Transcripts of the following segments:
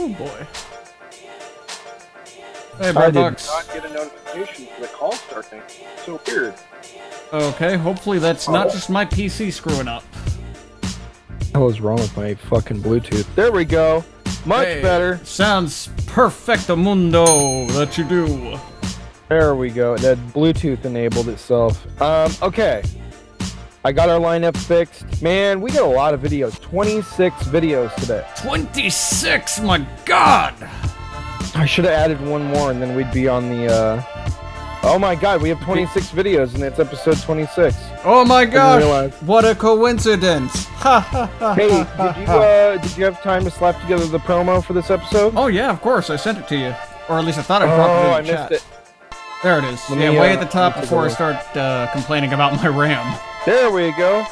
Oh boy. Hey, I Brad did Bucks. not get a notification for the call starting. So weird. Okay, hopefully that's not just my PC screwing up. What the hell is wrong with my fucking Bluetooth? There we go. Much Hey, better. Sounds perfecto mundo that you do. There we go. That Bluetooth enabled itself. Okay. I got our lineup fixed. Man, we got a lot of videos. 26 videos today. 26, my god! I should have added one more and then we'd be on the, Oh my god, we have 26 videos and it's episode 26. Oh my gosh! What a coincidence! Ha ha ha! Hey, did you have time to slap together the promo for this episode? Oh yeah, of course. I sent it to you. Or at least I thought I dropped it in the chat. Missed it. There it is. Yeah, way at the top before I start complaining about my RAM. There we go.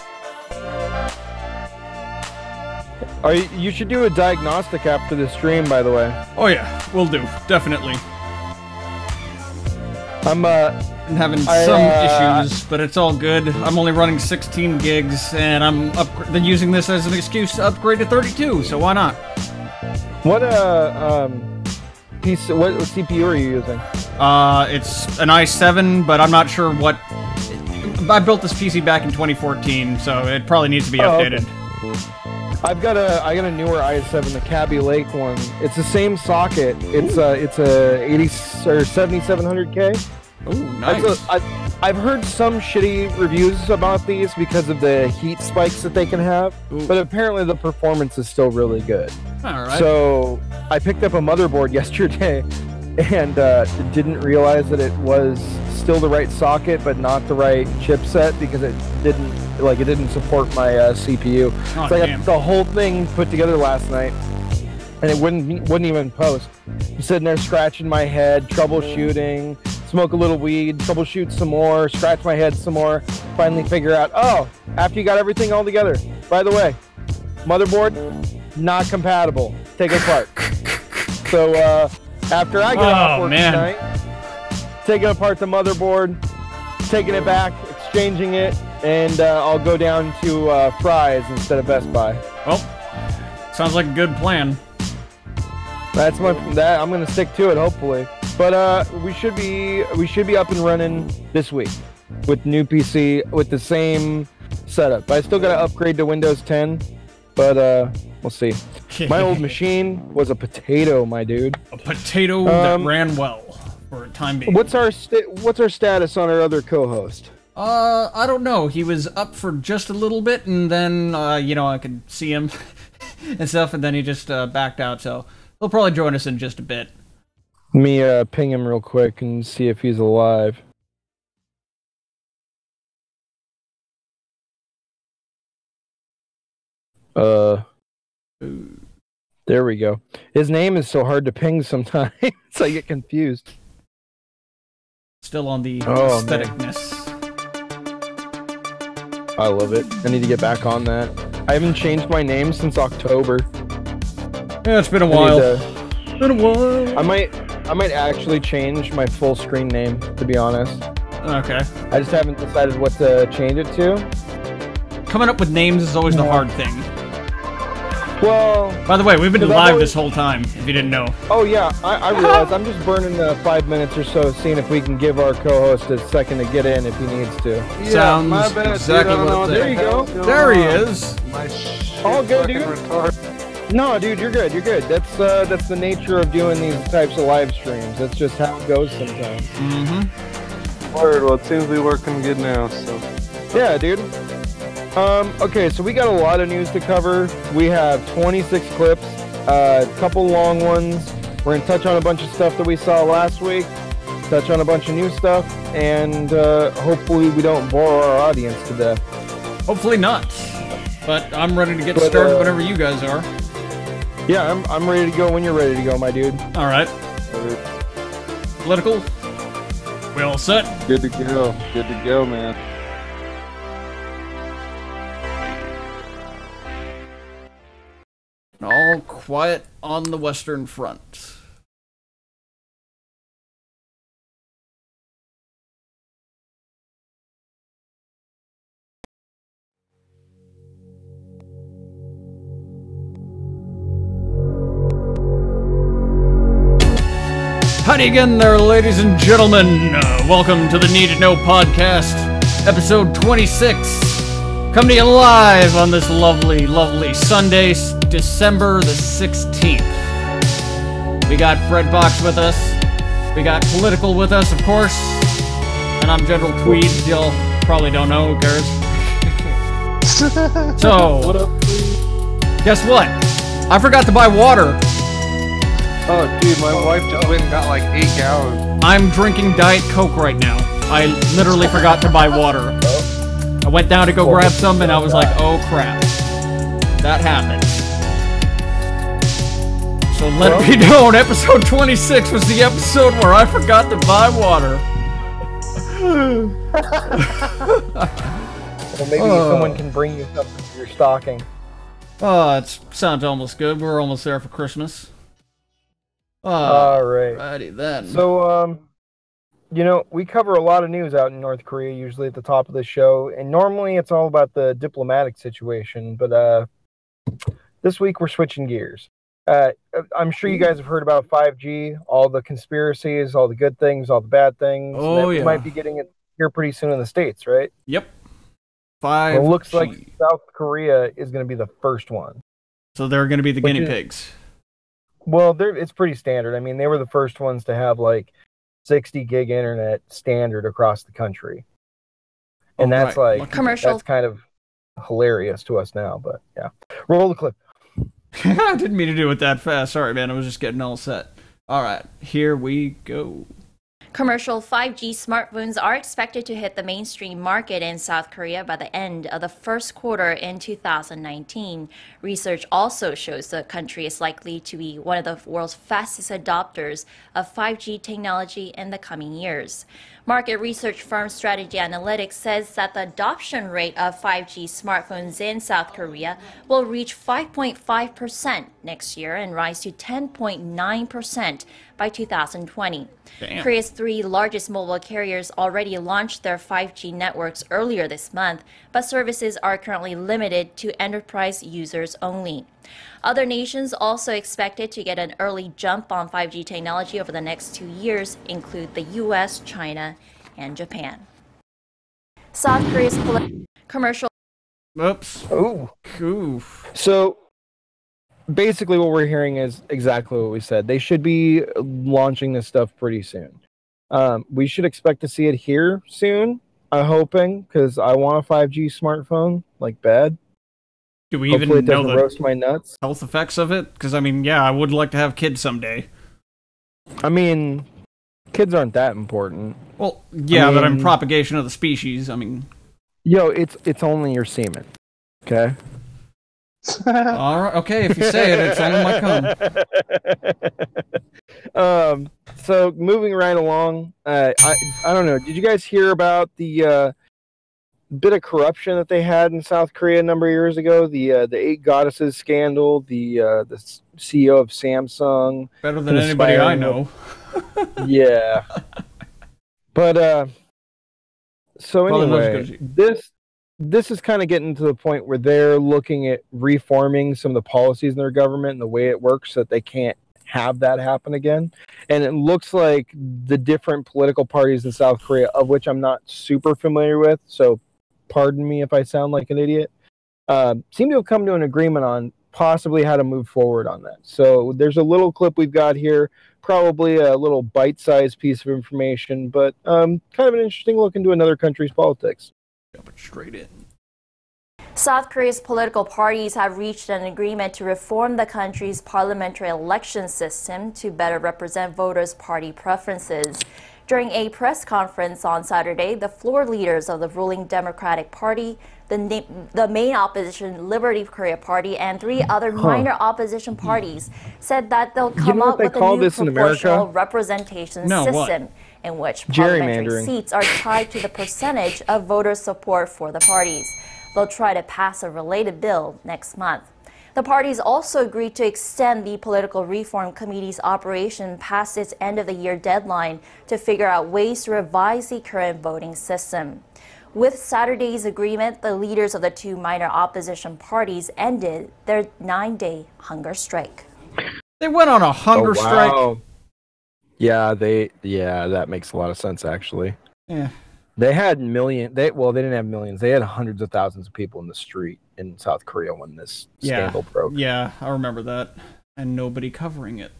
You should do a diagnostic after the stream, by the way. Oh yeah, will do. Definitely. I'm having some issues, but it's all good. I'm only running 16 gigs, and I'm then using this as an excuse to upgrade to 32. So why not? What what CPU are you using? It's an i7, but I'm not sure what. I built this PC back in 2014, so it probably needs to be updated. Okay. I got a newer i7, the Cabby Lake one. It's the same socket. It's a 80 or 7700K. Oh, nice. I've heard some shitty reviews about these because of the heat spikes that they can have, but apparently the performance is still really good. All right. So I picked up a motherboard yesterday and didn't realize that it was still the right socket but not the right chipset because it didn't support my CPU. Oh, so I got the whole thing put together last night and it wouldn't even post. I'm sitting there scratching my head, troubleshooting, smoke a little weed, troubleshoot some more, scratch my head some more, finally figure out, oh, after you got everything all together, by the way, motherboard not compatible, take it apart. So after I get off work tonight, taking apart the motherboard, taking it back, exchanging it, and I'll go down to Fry's instead of Best Buy. Well, sounds like a good plan. I'm gonna stick to it, hopefully. But we should be up and running this week with new PC with the same setup. I still gotta upgrade to Windows 10, but we'll see. My old machine was a potato, my dude. A potato that ran well for a time being. What's our status on our other co-host? I don't know. He was up for just a little bit, and then I could see him and stuff, and then he just backed out. So he'll probably join us in just a bit. Let me ping him real quick and see if he's alive. There we go. His name is so hard to ping sometimes, so I get confused. Still on the aestheticness. I love it. I need to get back on that. I haven't changed my name since October. Yeah, it's been a while. Been a while. I might actually change my full screen name, to be honest. Okay. I just haven't decided what to change it to. Coming up with names is always the hard thing. Well... By the way, we've been live this whole time, if you didn't know. Oh yeah, I realize. I'm just burning 5 minutes or so, seeing if we can give our co-host a second to get in if he needs to. Yeah, sounds my bad, exactly what there you go. There he is. All good, dude. No, dude, you're good. You're good. That's the nature of doing these types of live streams. That's just how it goes sometimes. Mm-hmm. Word. Well, it seems to be working good now. So. Yeah, dude. Okay, so we got a lot of news to cover. We have 26 clips, a couple long ones. We're gonna touch on a bunch of stuff that we saw last week, touch on a bunch of new stuff, and hopefully we don't bore our audience to death. Hopefully not. But I'm ready to get started whenever you guys are. Yeah, I'm ready to go when you're ready to go, my dude. All right. Political. We all set? Good to go. Good to go, man. All quiet on the Western Front. Howdy again there, ladies and gentlemen. Welcome to the Knead To Know podcast, episode 26. Coming to you live on this lovely, lovely Sunday, December the 16th. We got Breadbox with us. We got Political with us, of course. And I'm General Tweed. Y'all probably don't know, who cares? So, What up, please? guess what? I forgot to buy water. Oh, dude, my wife just went and got like 8 gallons. I'm drinking Diet Coke right now. I literally forgot to buy water. I went down to go grab some and I was like, oh crap. That happened. So let it be known, episode 26 was the episode where I forgot to buy water. Well, maybe someone can bring you something for your stocking. Oh, it sounds almost good. We're almost there for Christmas. All right. Righty then. So, we cover a lot of news out in North Korea, usually at the top of the show, and normally it's all about the diplomatic situation, but this week we're switching gears. I'm sure you guys have heard about 5G, all the conspiracies, all the good things, all the bad things. Oh, yeah. We might be getting it here pretty soon in the States, right? Yep. 5G. It looks like South Korea is going to be the first one. So they're going to be the guinea pigs. Well, it's pretty standard. I mean, they were the first ones to have like 60 gig internet standard across the country. And that's like commercial. That's kind of hilarious to us now, but yeah. Roll the clip. I didn't mean to do it that fast. Sorry, man. I was just getting all set. All right, here we go. Commercial 5G smartphones are expected to hit the mainstream market in South Korea by the end of the first quarter in 2019. Research also shows the country is likely to be one of the world's fastest adopters of 5G technology in the coming years. Market research firm Strategy Analytics says that the adoption rate of 5G smartphones in South Korea will reach 5.5% next year and rise to 10.9% by 2020. Damn. Korea's 3 largest mobile carriers already launched their 5G networks earlier this month, but services are currently limited to enterprise users only. Other nations also expected to get an early jump on 5G technology over the next 2 years include the US, China, and Japan. South Korea's commercial. Oops. Oh. Oof. So basically what we're hearing is exactly what we said. They should be launching this stuff pretty soon. We should expect to see it here soon, I'm hoping, because I want a 5G smartphone, like bad. Do we Hopefully even know the roast my nuts. health effects of it? Because, I mean, yeah, I would like to have kids someday. I mean, kids aren't that important. Well, yeah, but I'm propagation of the species. I mean... Yo, it's only your semen, okay? All right, okay, if you say it, it's only my cum. So moving right along, I don't know. Did you guys hear about the bit of corruption that they had in South Korea a number of years ago? The 8 goddesses scandal. The CEO of Samsung. Better than anybody I know. Yeah. But so anyway, this is kind of getting to the point where they're looking at reforming some of the policies in their government and the way it works so that they can't have that happen again. And it looks like the different political parties in South Korea, of which I'm not super familiar with, so pardon me if I sound like an idiot, seem to have come to an agreement on possibly how to move forward on that. So there's a little clip we've got here, probably a little bite-sized piece of information, but kind of an interesting look into another country's politics. Jumping straight in. South Korea's political parties have reached an agreement to reform the country's parliamentary election system to better represent voters' party preferences. During a press conference on Saturday, the floor leaders of the ruling Democratic Party, the main opposition Liberty Korea Party, and 3 other minor opposition parties said that they'll come up with a new proportional representation system in which parliamentary seats are tied to the percentage of voter support for the parties. They'll try to pass a related bill next month. The parties also agreed to extend the Political Reform Committee's operation past its end-of-the-year deadline to figure out ways to revise the current voting system. With Saturday's agreement, the leaders of the 2 minor opposition parties ended their 9-day hunger strike. They went on a hunger strike. Yeah, that makes a lot of sense actually. Yeah. They had they didn't have millions. They had hundreds of thousands of people in the street in South Korea when this scandal broke. Yeah, I remember that. And nobody covering it.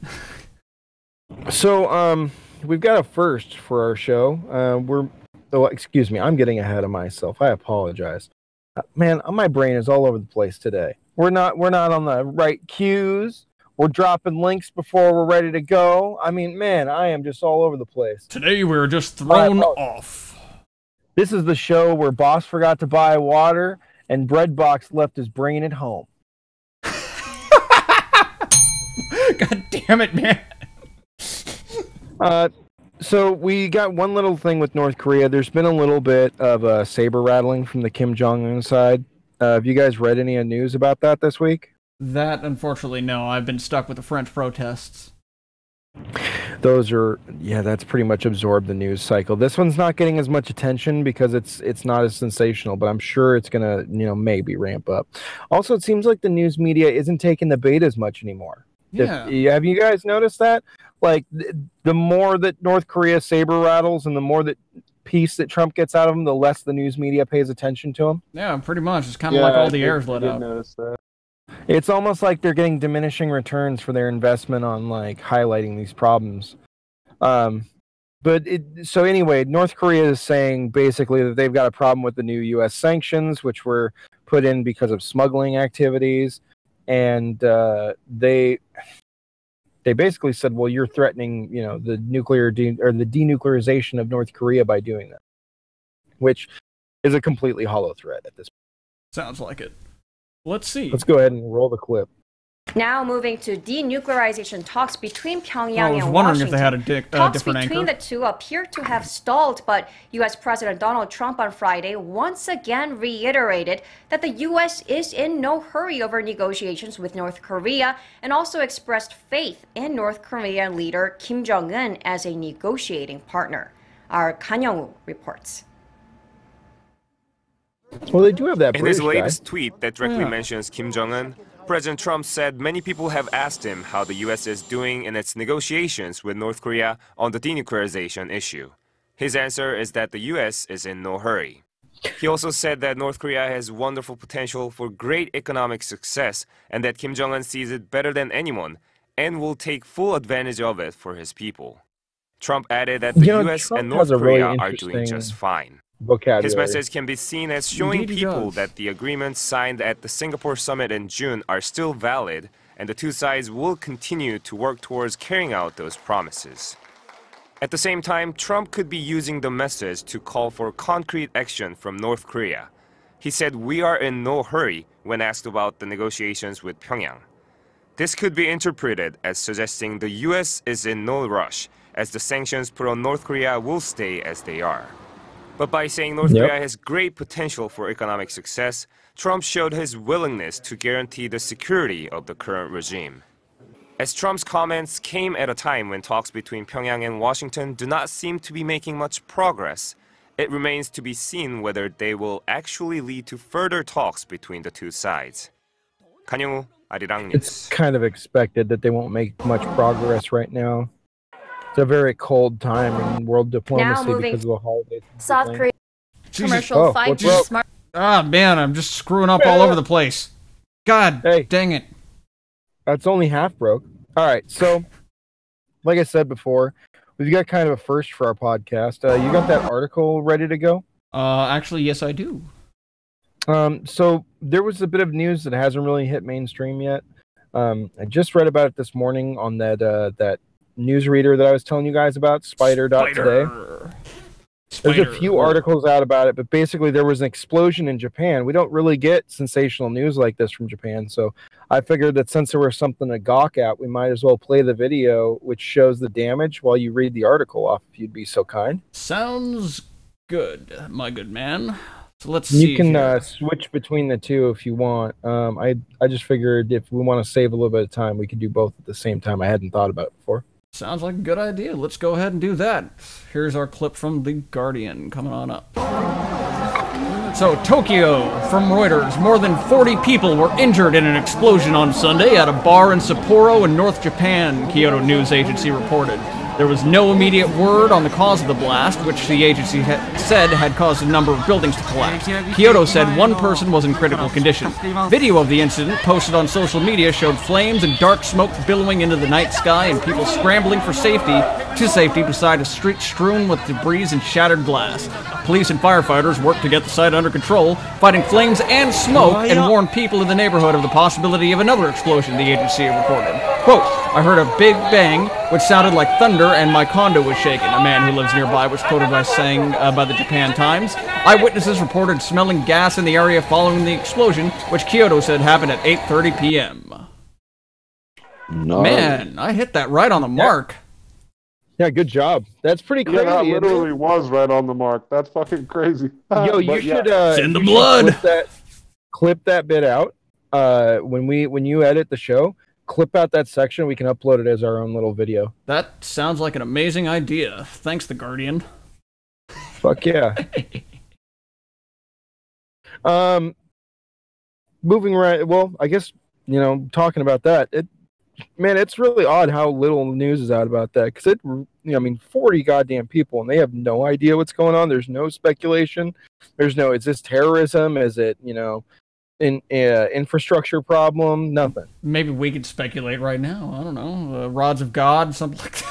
So, we've got a first for our show. Excuse me, I'm getting ahead of myself. I apologize. Man, my brain is all over the place today. We're not on the right cues. We're dropping links before we're ready to go. I mean, man, I am just all over the place. Today we're just thrown off. This is the show where boss forgot to buy water and Breadbox left his brain at home. God damn it, man. So we got one little thing with North Korea. There's been a little bit of saber rattling from the Kim Jong-un side. Have you guys read any news about that this week? That, unfortunately, no. I've been stuck with the French protests. That's pretty much absorbed the news cycle. This one's not getting as much attention because it's not as sensational, but I'm sure it's gonna, maybe ramp up. Also, it seems like the news media isn't taking the bait as much anymore. Yeah. Have you guys noticed that? Like, the more that North Korea saber rattles and the more that peace that Trump gets out of them, the less the news media pays attention to him. Yeah, pretty much. It's kind of like all the air's let out. Notice that. It's almost like they're getting diminishing returns for their investment on highlighting these problems. So anyway, North Korea is saying basically that they've got a problem with the new U.S. sanctions, which were put in because of smuggling activities, and they basically said, well, you're threatening, the the denuclearization of North Korea by doing that, which is a completely hollow threat at this point. Sounds like it. Let's see. Let's go ahead and roll the clip. Now moving to denuclearization talks between Pyongyang I was and wondering Washington. if they had a talks different between anchor. the two appear to have stalled, but U.S. President Donald Trump on Friday once again reiterated that the U.S. is in no hurry over negotiations with North Korea and also expressed faith in North Korean leader Kim Jong-un as a negotiating partner. Our Kan Young-woo reports. Well, they do have that In British his latest guy. tweet that directly mentions Kim Jong-un, President Trump said many people have asked him how the U.S. is doing in its negotiations with North Korea on the denuclearization issue. His answer is that the U.S. is in no hurry. He also said that North Korea has wonderful potential for great economic success and that Kim Jong-un sees it better than anyone and will take full advantage of it for his people. Trump added that the U.S. Trump and North has a really Korea are doing interesting just fine. vocabulary. His message can be seen as showing Indeed he people does. that the agreements signed at the Singapore summit in June are still valid, and the two sides will continue to work towards carrying out those promises. At the same time, Trump could be using the message to call for concrete action from North Korea. He said, "We are in no hurry," when asked about the negotiations with Pyongyang. This could be interpreted as suggesting the U.S. is in no rush, as the sanctions put on North Korea will stay as they are. But by saying North Korea has great potential for economic success, Trump showed his willingness to guarantee the security of the current regime. As Trump's comments came at a time when talks between Pyongyang and Washington do not seem to be making much progress, it remains to be seen whether they will actually lead to further talks between the two sides. Kan Young-woo, Arirang News. It's kind of expected that they won't make much progress right now. It's a very cold time in world diplomacy moving because of the holidays. South Korea Jesus. commercial Oh, 5G what's up? smart. Ah, man, I'm just screwing up all over the place. God Hey. dang it. That's only half broke. All right, so like I said before, we've got kind of a first for our podcast. You got that article ready to go? Actually, yes, I do. So there was a bit of news that hasn't really hit mainstream yet. I just read about it this morning on that newsreader that I was telling you guys about, Spider.today. There's a few articles out about it, but basically there was an explosion in Japan. We don't really get sensational news like this from Japan, so I figured that since there was something to gawk at, we might as well play the video which shows the damage while you read the article off, if you'd be so kind. Sounds good, my good man. So let's see. You can here. switch between the two if you want. I just figured if we want to save a little bit of time, we could do both at the same time. I hadn't thought about it before. Sounds like a good idea. Let's go ahead and do that. Here's our clip from The Guardian coming on up. So, Tokyo, from Reuters. More than 40 people were injured in an explosion on Sunday at a bar in Sapporo in North Japan, Kyoto News Agency reported. There was no immediate word on the cause of the blast, which the agency said had caused a number of buildings to collapse. Kyoto said one person was in critical condition. Video of the incident posted on social media showed flames and dark smoke billowing into the night sky and people scrambling for safety beside a street strewn with debris and shattered glass. Police and firefighters worked to get the site under control, fighting flames and smoke, and warned people in the neighborhood of the possibility of another explosion, the agency reported. Quote, "I heard a big bang, which sounded like thunder, and my condo was shaken," a man who lives nearby was quoted by saying by the Japan Times. Eyewitnesses reported smelling gas in the area following the explosion, which Kyoto said happened at 8:30 p.m. No. Man, I hit that right on the mark. Yeah, good job. That's pretty crazy. Yeah, that literally was right on the mark. That's fucking crazy. Yo, you should it's in the blood. Clip that bit out. When you edit the show, clip out that section. We can upload it as our own little video. That sounds like an amazing idea. Thanks, The Guardian. Fuck yeah. Moving right. Well, I guess talking about that. It's really odd how little news is out about that, because 40 goddamn people and they have no idea what's going on. There's no speculation. Is this terrorism? Is it infrastructure problem? Nothing. Maybe we could speculate right now. I don't know. Rods of God, something like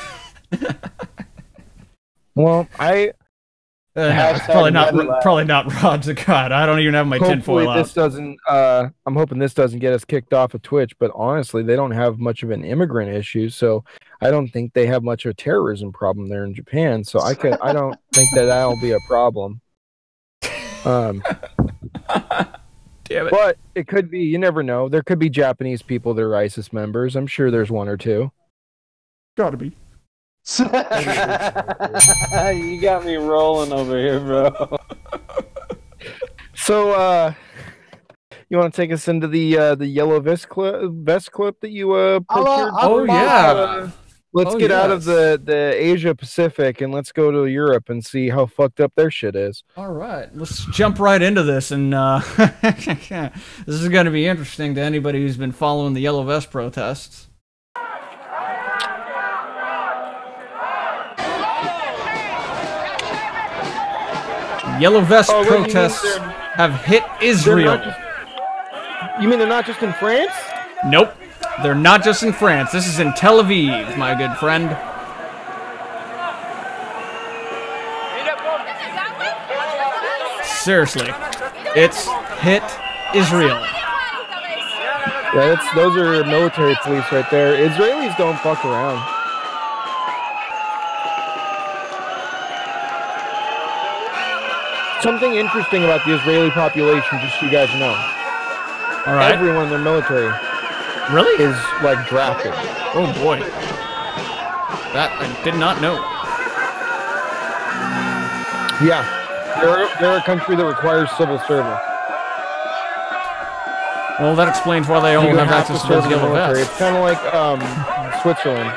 that. Well, probably not rods of God. I don't even have my tinfoil out. This doesn't. I'm hoping this doesn't get us kicked off of Twitch. But honestly, they don't have much of an immigrant issue, so I don't think they have much of a terrorism problem there in Japan. So I don't think that'll be a problem. Damn it. But it could be. You never know. There could be Japanese people that are ISIS members. I'm sure there's one or two. Gotta be. You got me rolling over here, bro. So, you want to take us into the yellow vest clip that you procured? Let's get out of the Asia Pacific and let's go to Europe and see how fucked up their shit is. All right, let's jump right into this, and this is going to be interesting to anybody who's been following the yellow vest protests. Yellow vest protests have hit Israel. You mean they're not just in France? Nope. They're not just in France. This is in Tel Aviv, my good friend. Seriously. It's hit Israel. Yeah, those are military police right there. Israelis don't fuck around. Something interesting about the Israeli population, just so you guys know. All right. Everyone in the military really is like drafted. Oh boy. That I did not know. Yeah. They're a country that requires civil service. Well, that explains why they all have access to those yellow vests. It's kind of like Switzerland.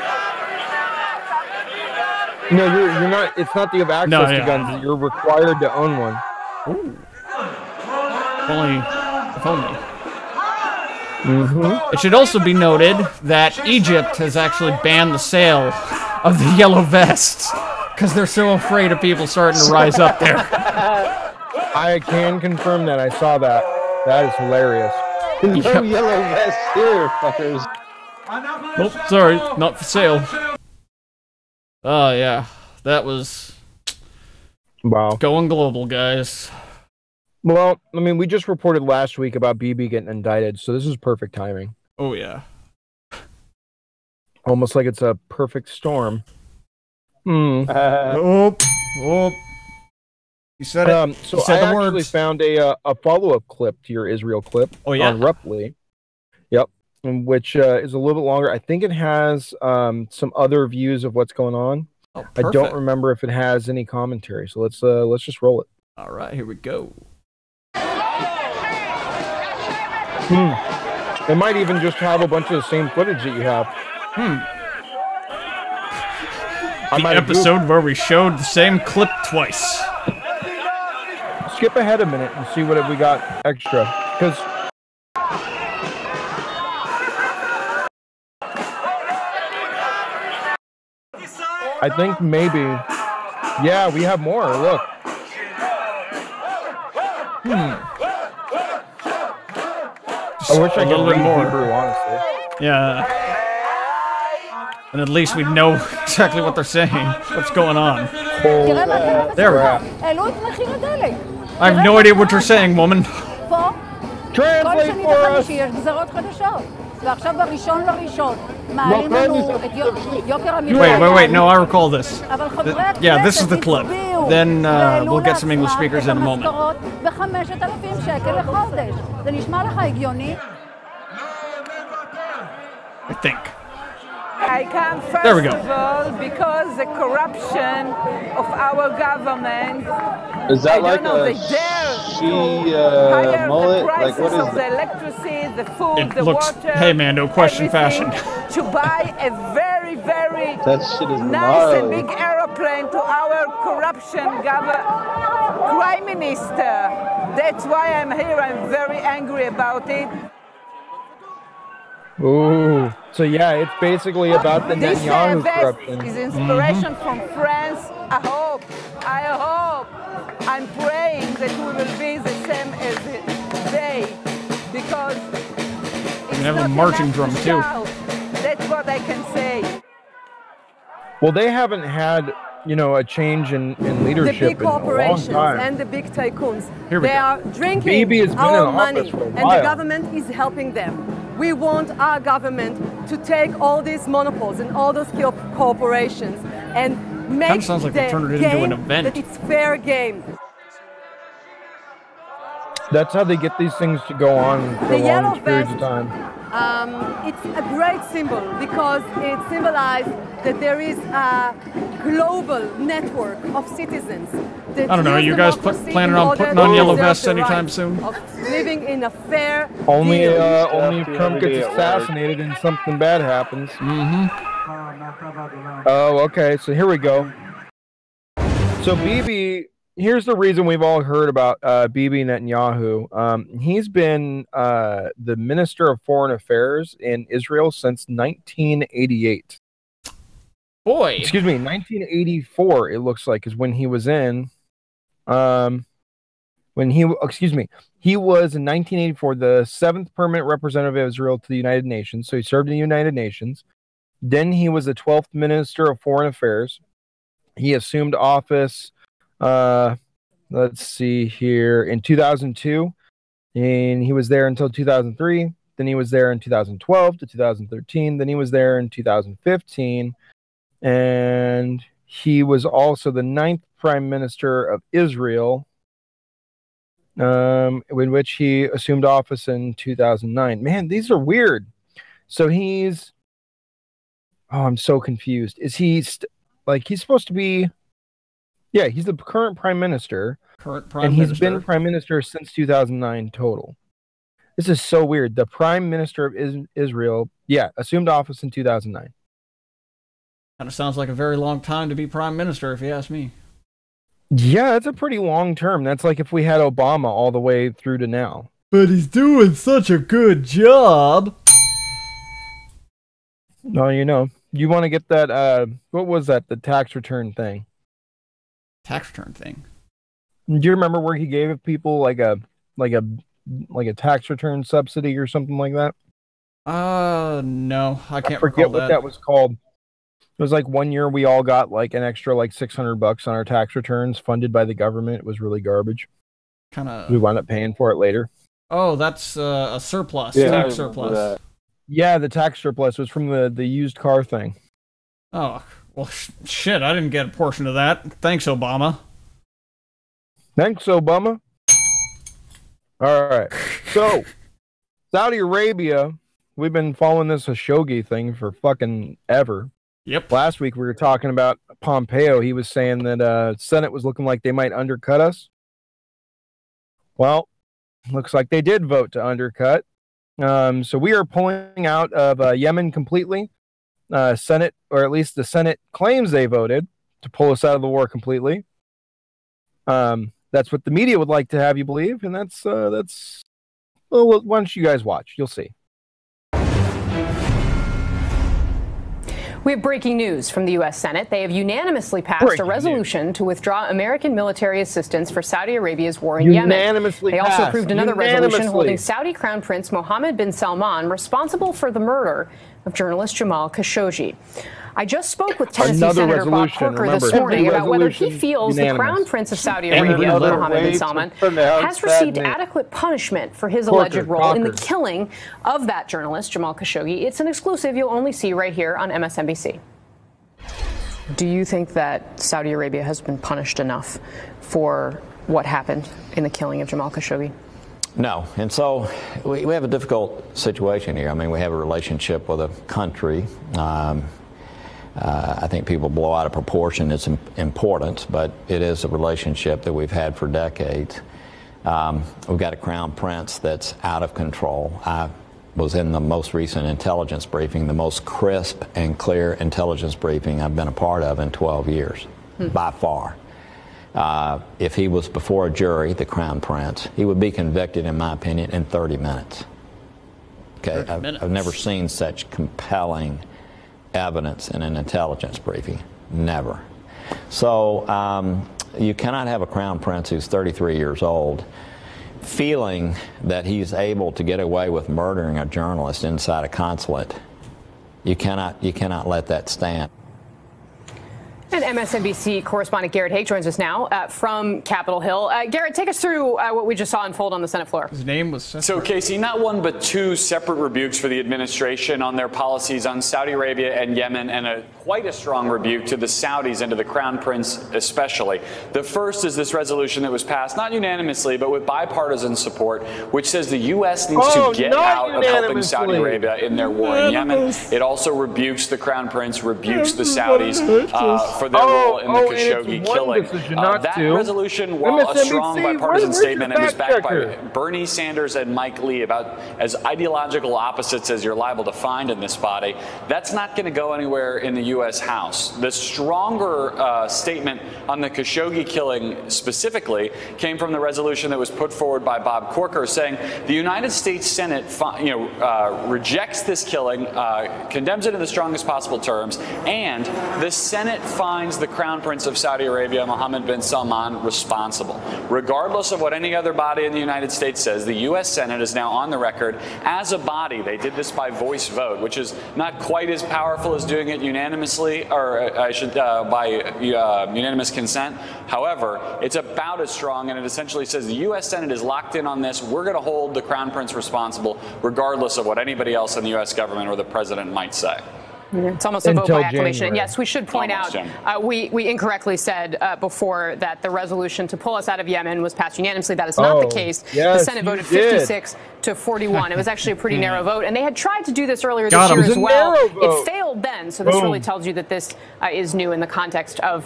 No, you're not. It's not that you have access to guns. You're required to own one. Ooh. If only. Mm-hmm. It should also be noted that Egypt has actually banned the sale of the yellow vests because they're so afraid of people starting to rise up there. I can confirm that. I saw that. That is hilarious. No yellow vest here, fuckers. Oh, sorry, not for sale. Oh, yeah. That was... Wow. Going global, guys. Well, I mean, we just reported last week about BB getting indicted, so this is perfect timing. Oh, yeah. Almost like it's a perfect storm. You said it. So you said I the actually words. found a follow-up clip to your Israel clip. Oh, yeah? On Reply. Yep. Which is a little bit longer. I think it has some other views of what's going on. Oh, I don't remember if it has any commentary, so let's just roll it. All right, here we go. It might even just have a bunch of the same footage that you have. The episode where we showed the same clip twice. Skip ahead a minute and see what we got extra, because. I think maybe. Yeah, we have more. Look. I wish I could read Hebrew, honestly. Yeah. And at least we know exactly what they're saying. What's going on? There we go. I have no idea what you're saying, woman. Translate for us. Wait. No, I recall this. Yeah, this is the clip. Then we'll get some English speakers in a moment. I think. I come first There we go. of all because the corruption of our government. Is that I like don't know, a they dare she mullet? the Like what prices is of the that? electricity, the food, It the looks, water. hey man, no question everything, fashion. to buy a very, very That shit is nice and gnarly. big aeroplane to our corruption prime minister. That's why I'm here. I'm very angry about it. Ooh. So yeah, it's basically about the This Netanyahu vest corruption. is inspiration from France. I hope, I'm praying that we will be the same as they, because it's have a not marching enough drum, to too. shout. That's what I can say. Well, they haven't had, a change in The leadership big in a long corporations time. and the big tycoons, Here we they go. are drinking Bibi has been our in money, office for a and the while. government is helping them. We want our government to take all these monopoles and all those corporations and make Kinda sounds like they the turned it into game an event. that it's fair game. That's how they get these things to go on for The yellow long periods of vest, time. it's a great symbol because it symbolizes that there is a global network of citizens. That I don't know, use you guys democracy planning in on order putting to on yellow preserve vests the anytime rights soon? Of living in a fair Only deal. if Trump gets assassinated and something bad happens. Oh, okay. So here we go. So Bibi, here's the reason we've all heard about Bibi Netanyahu. He's been the Minister of Foreign Affairs in Israel since 1988. Boy. Excuse me, 1984. It looks like is when he was in. He was in 1984 the 7th permanent representative of Israel to the United Nations. So he served in the United Nations. Then he was the 12th Minister of Foreign Affairs. He assumed office, let's see here, in 2002. And he was there until 2003. Then he was there in 2012 to 2013. Then he was there in 2015. And he was also the 9th Prime Minister of Israel, in which he assumed office in 2009. Man, these are weird. So he's... Oh, I'm so confused. Is he... he's supposed to be... Yeah, he's the current Prime Minister. And he's been Prime Minister since 2009 total. This is so weird. The Prime Minister of Israel, assumed office in 2009. Kind of sounds like a very long time to be Prime Minister, if you ask me. Yeah, that's a pretty long term. That's like if we had Obama all the way through to now. But he's doing such a good job. No, you want to get that, what was that, the tax return thing? Tax return thing? Do you remember where he gave people like a tax return subsidy or something like that? No, I can't forget recall what that was called. It was like one year we all got like an extra like $600 on our tax returns funded by the government. It was really garbage. We wound up paying for it later. Oh, that's a surplus. Yeah, tax surplus. Yeah, the tax surplus was from the used car thing. Oh, well, shit, I didn't get a portion of that. Thanks, Obama. Thanks, Obama. All right. So, Saudi Arabia, we've been following this Khashoggi thing for fucking ever. Yep. Last week we were talking about Pompeo. He was saying that Senate was looking like they might undercut us. Well, looks like they did vote to undercut. So we are pulling out of Yemen completely. Senate, or at least the Senate claims they voted to pull us out of the war completely. That's what the media would like to have you believe, and that's well, why don't you guys watch? You'll see. We have breaking news from the U.S. Senate. They have unanimously passed a resolution to withdraw American military assistance for Saudi Arabia's war in Yemen. They also approved another resolution holding Saudi Crown Prince Mohammed bin Salman responsible for the murder of journalist Jamal Khashoggi. I just spoke with Tennessee Senator Bob Corker this morning about whether he feels the Crown Prince of Saudi Arabia, Mohammed bin Salman, has received adequate punishment for his alleged role in the killing of that journalist, Jamal Khashoggi. It's an exclusive you'll only see right here on MSNBC. Do you think that Saudi Arabia has been punished enough for what happened in the killing of Jamal Khashoggi? No. And so we have a difficult situation here. I mean, we have a relationship with a country. I think people blow out of proportion its importance, but it is a relationship that we've had for decades. We've got a crown prince that's out of control. I was in the most recent intelligence briefing, the most crisp and clear intelligence briefing I've been a part of in 12 years, by far. If he was before a jury, the crown prince, he would be convicted, in my opinion, in 30 minutes. Okay, I've never seen such compelling evidence in an intelligence briefing. Never. So you cannot have a crown prince who's 33 years old feeling that he's able to get away with murdering a journalist inside a consulate. You cannot let that stand. And MSNBC correspondent Garrett Haake joins us now from Capitol Hill. Garrett, take us through what we just saw unfold on the Senate floor. His name was separate. So, Casey, not one but two separate rebukes for the administration on their policies on Saudi Arabia and Yemen, and quite a strong rebuke to the Saudis and to the Crown Prince especially. The first is this resolution that was passed, not unanimously, but with bipartisan support, which says the U.S. needs to get out of helping Saudi Arabia in their war in Yemen. It also rebukes the Crown Prince, rebukes the Saudis for their role in the Khashoggi killing. That resolution, while a strong bipartisan statement, and is backed by Bernie Sanders and Mike Lee, about as ideological opposites as you're liable to find in this body, that's not going to go anywhere in the U.S. House. The stronger statement on the Khashoggi killing specifically came from the resolution that was put forward by Bob Corker, saying the United States Senate rejects this killing, condemns it in the strongest possible terms, and the Senate finds the Crown Prince of Saudi Arabia, Mohammed bin Salman, responsible. Regardless of what any other body in the United States says, the U.S. Senate is now on the record as a body. They did this by voice vote, which is not quite as powerful as doing it unanimously, or by unanimous consent. However, it's about as strong, and it essentially says the U.S. Senate is locked in on this. We're going to hold the Crown Prince responsible, regardless of what anybody else in the U.S. government or the president might say. It's almost a vote by acclamation. And yes, we should point out, we incorrectly said before that the resolution to pull us out of Yemen was passed unanimously. That is not the case. The Senate voted 56 to 41. It was actually a pretty narrow vote. And they had tried to do this earlier this year as well. It failed then. So this really tells you that this is new in the context of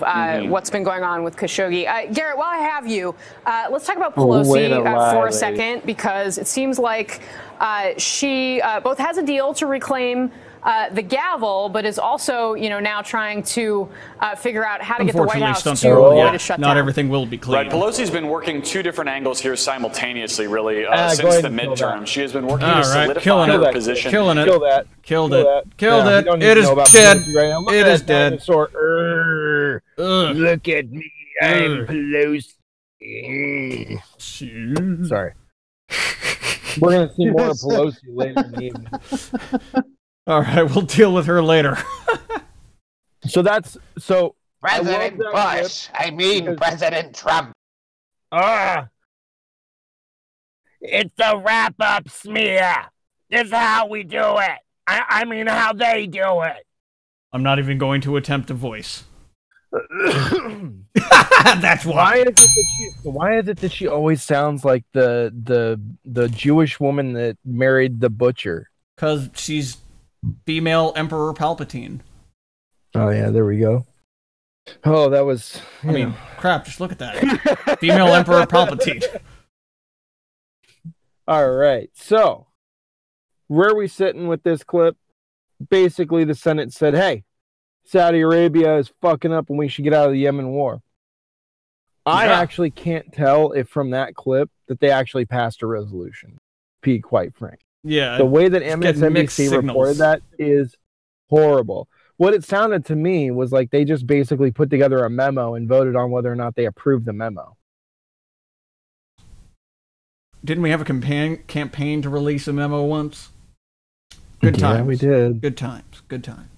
what's been going on with Khashoggi. Garrett, while I have you, let's talk about Pelosi for a second, because it seems like she both has a deal to reclaim the gavel, but is also, now trying to figure out how to get the White House to shut down. Not everything will be clean. Right, Pelosi's been working two different angles here simultaneously, really, since the midterm. She has been working to solidify her position. Killed it. Killed it. It is dead. It is dead. Look at me. I'm Pelosi. Sorry. We're going to see more of Pelosi later in the evening. All right, we'll deal with her later. President Bush. I mean President Trump. It's a wrap-up smear. This is how we do it. I mean how they do it. I'm not even going to attempt a voice. That's why. Why is it that she always sounds like the Jewish woman that married the butcher? Because she's female Emperor Palpatine. Oh yeah, there we go. Oh, that was. I mean, crap! Just look at that. Female Emperor Palpatine. All right, so where are we sitting with this clip? Basically, the Senate said, "Hey, Saudi Arabia is fucking up, and we should get out of the Yemen war." I actually can't tell if from that clip that they actually passed a resolution. To be quite frank. Yeah, the way that MSNBC reported that is horrible. what it sounded to me was like they just basically put together a memo and voted on whether or not they approved the memo. Didn't we have a campaign to release a memo once? Good times. Yeah, we did. Good times. Good times.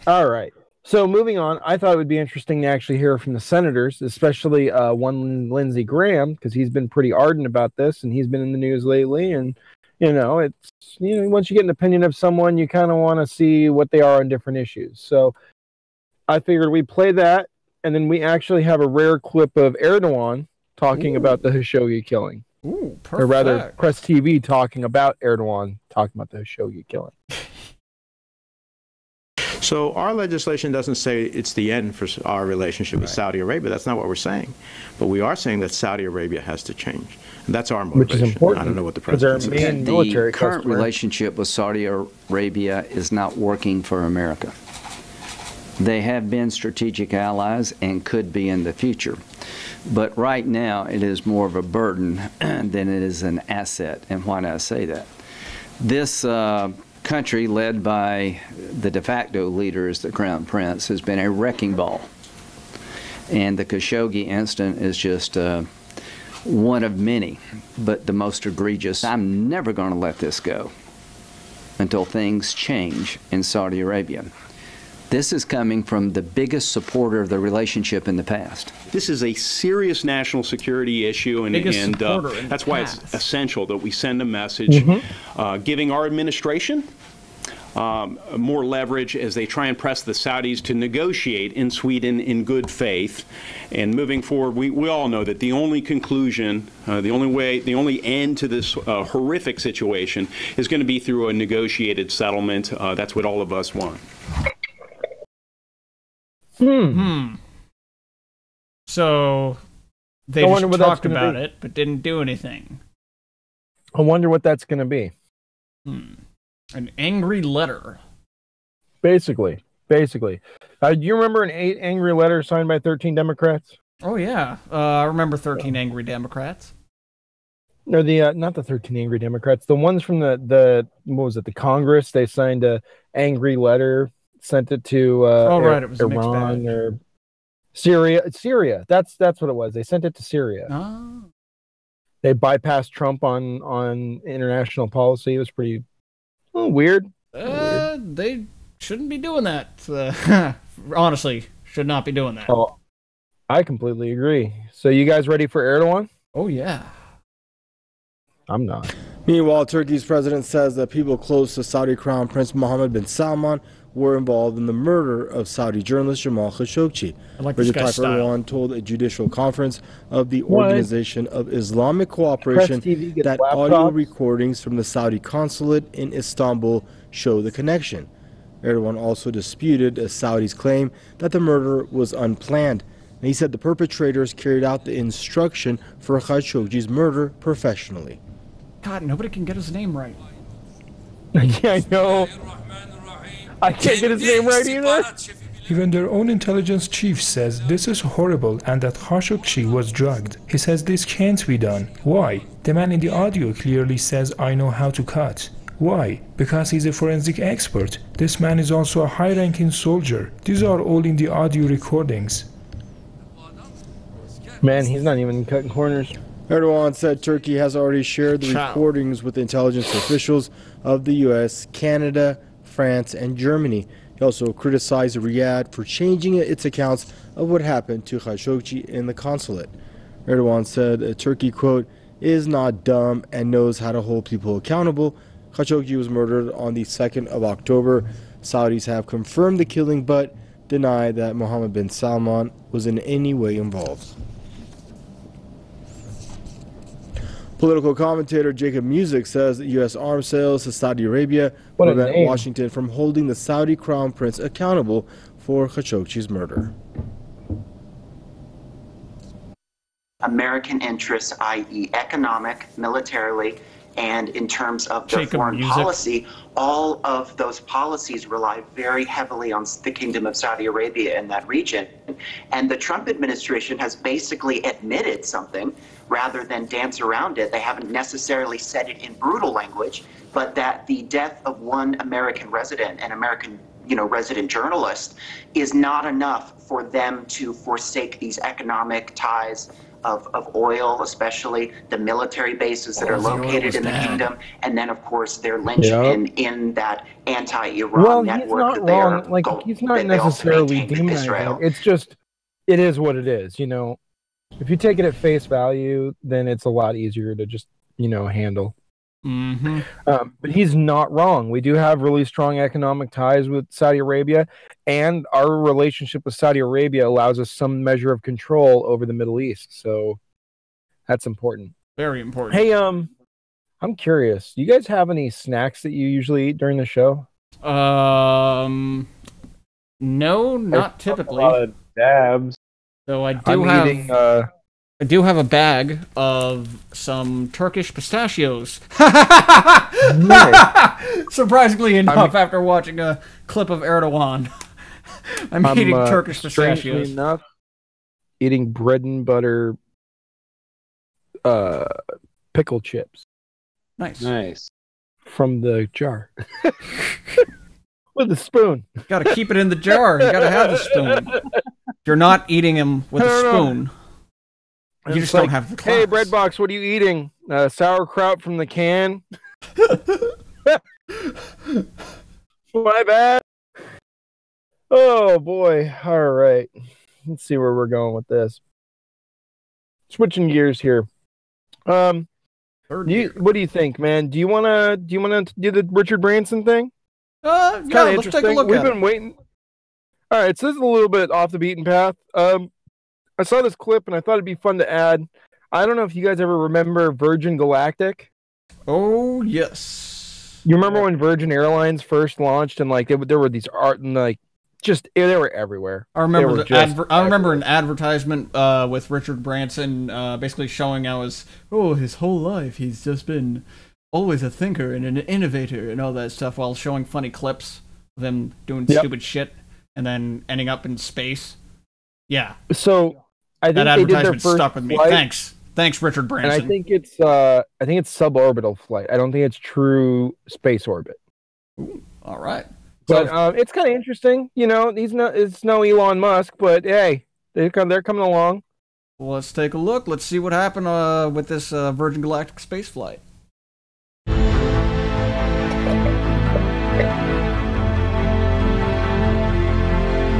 All right. So moving on, I thought it would be interesting to actually hear from the senators, especially one Lindsey Graham, because he's been pretty ardent about this and he's been in the news lately. And, once you get an opinion of someone, you kind of want to see what they are on different issues. So I figured we'd play that. And then we actually have a rare clip of Erdogan talking about the Khashoggi killing. Ooh, perfect. Or rather, Press TV talking about Erdogan, talking about the Khashoggi killing. So our legislation doesn't say it's the end for our relationship with Saudi Arabia. That's not what we're saying. But we are saying that Saudi Arabia has to change. And that's our motivation. Which is important. I don't know what the president says. The current relationship with Saudi Arabia is not working for America. They have been strategic allies and could be in the future. But right now, it is more of a burden than it is an asset. And why do I say that? This country, led by the de facto leader as the Crown Prince, has been a wrecking ball. And the Khashoggi incident is just one of many, but the most egregious. I'm never going to let this go until things change in Saudi Arabia. This is coming from the biggest supporter of the relationship in the past. This is a serious national security issue, and that's why it's essential that we send a message giving our administration more leverage as they try and press the Saudis to negotiate in Sweden in good faith. And moving forward, we all know that the only conclusion, the only end to this horrific situation is going to be through a negotiated settlement. That's what all of us want. So they just talked about it, but didn't do anything. I wonder what that's going to be. An angry letter. Basically. Do you remember an angry letter signed by 13 Democrats? Oh, yeah. I remember 13 angry Democrats. No, not the 13 angry Democrats. The ones from the what was it, the Congress? They signed a angry letter, sent it to it was Iran or Syria. That's what it was. They sent it to Syria. Oh. They bypassed Trump on international policy. It was pretty weird. They shouldn't be doing that. Honestly, should not be doing that. Oh, I completely agree. So you guys ready for Erdogan? Oh, yeah. I'm not. Meanwhile, Turkey's president says that people close to Saudi Crown Prince Mohammed bin Salman were involved in the murder of Saudi journalist Jamal Khashoggi. Recep Tayyip Erdogan told a judicial conference of the Organization of Islamic Cooperation that audio recordings from the Saudi consulate in Istanbul show the connection. Erdogan also disputed a Saudi's claim that the murder was unplanned. And he said the perpetrators carried out the instruction for Khashoggi's murder professionally. God, nobody can get his name right. Yeah, I know. I can't get his name right either. Even their own intelligence chief says this is horrible and that Khashoggi was drugged. He says this can't be done. Why? The man in the audio clearly says, I know how to cut. Why? Because he's a forensic expert. This man is also a high-ranking soldier. These are all in the audio recordings. Man, he's not even cutting corners. Erdogan said Turkey has already shared the recordings with intelligence officials of the U.S., Canada, France, and Germany. He also criticized Riyadh for changing its accounts of what happened to Khashoggi in the consulate. Erdogan said Turkey, quote, is not dumb and knows how to hold people accountable. Khashoggi was murdered on the 2nd of October. Saudis have confirmed the killing but denied that Mohammed bin Salman was in any way involved. Political commentator Jacob Music says that U.S. arms sales to Saudi Arabia prevent Washington from holding the Saudi Crown Prince accountable for Khashoggi's murder. American interests, i.e. economic, militarily, and in terms of their foreign policy, all of those policies rely very heavily on the Kingdom of Saudi Arabia in that region. And the Trump administration has basically admitted something rather than dance around it. They haven't necessarily said it in brutal language, but that the death of one American resident, an American resident journalist, is not enough for them to forsake these economic ties of oil, especially the military bases that are located in the kingdom, and then of course their linchpin in that anti-Iran network that they are. Like, he's not necessarily demonizing it. It's just, it is what it is. If you take it at face value, then it's a lot easier to just handle. Mm-hmm. But he's not wrong. We do have really strong economic ties with Saudi Arabia, and our relationship with Saudi Arabia allows us some measure of control over the Middle East. So that's important. Very important. Hey, I'm curious. Do you guys have any snacks that you usually eat during the show? No, not typically. A lot of dabs. So I do have a bag of some Turkish pistachios. Surprisingly enough, after watching a clip of Erdogan, I'm eating Turkish pistachios. Strangely enough, eating bread and butter pickle chips. Nice. From the jar. With a spoon. Gotta keep it in the jar. You gotta have the spoon. You're not eating them with a spoon. You just don't have the class. Hey, Breadbox, what are you eating? Sauerkraut from the can? My bad. Oh, boy. All right. Let's see where we're going with this. Switching gears here. What do you think, man? Do you wanna do the Richard Branson thing? Yeah, let's take a look We've at it. been waiting. All right, so this is a little bit off the beaten path. I saw this clip and I thought it'd be fun to add. I don't know if you guys ever remember Virgin Galactic. Oh yes. You remember when Virgin Airlines first launched and like there were these art and like they were everywhere. I remember an advertisement with Richard Branson basically showing his whole life he's just been always a thinker and an innovator and all that stuff while showing funny clips of him doing stupid shit and then ending up in space. Yeah. So I think that they did their advertisement first stuck with me. flight, Thanks, Richard Branson. and I think it's suborbital flight. I don't think it's true space orbit. Ooh, all right. But it's kind of interesting. It's no Elon Musk, but hey, they're coming along. Well, let's take a look. Let's see what happened with this Virgin Galactic space flight.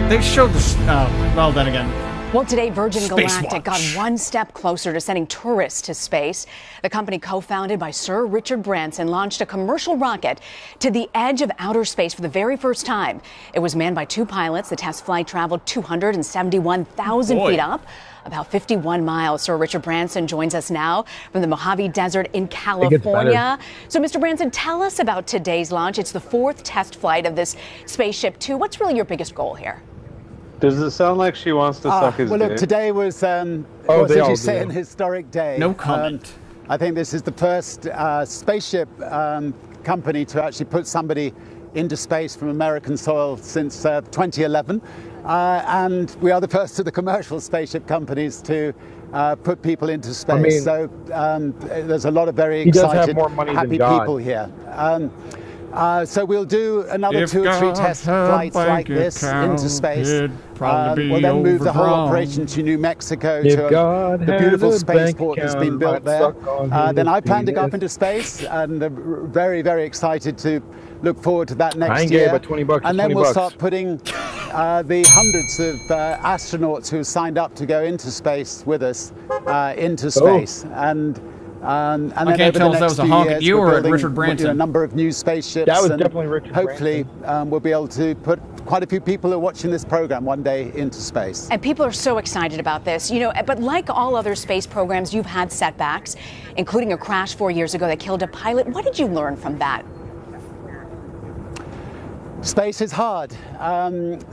They showed this. Well, then again. Well, today, Virgin Galactic got one step closer to sending tourists to space. The company, co-founded by Sir Richard Branson, launched a commercial rocket to the edge of outer space for the very first time. It was manned by 2 pilots. The test flight traveled 271,000 feet up, about 51 miles. Sir Richard Branson joins us now from the Mojave Desert in California. So, Mr. Branson, tell us about today's launch. It's the 4th test flight of this Spaceship 2. What's really your biggest goal here? Does it sound like she wants to suck his dick? Well, look, today was, as you say, an historic day. No comment. I think this is the first spaceship company to actually put somebody into space from American soil since 2011. And we are the first of the commercial spaceship companies to put people into space. So there's a lot of very excited, happy people here. So we'll do another 2 or 3 test flights like this into space. We'll then move the whole operation to New Mexico to the beautiful spaceport that's been built there. Then I plan to go up into space, and very, very excited to look forward to that next year. But $20, and then we'll start putting the hundreds of astronauts who signed up to go into space with us into space. And then over the next few years, we're building a number of new spaceships. That was definitely Richard Hopefully, we'll be able to put quite a few people who are watching this program one day into space. And people are so excited about this, but like all other space programs, you've had setbacks, including a crash 4 years ago that killed a pilot. What did you learn from that? Space is hard, and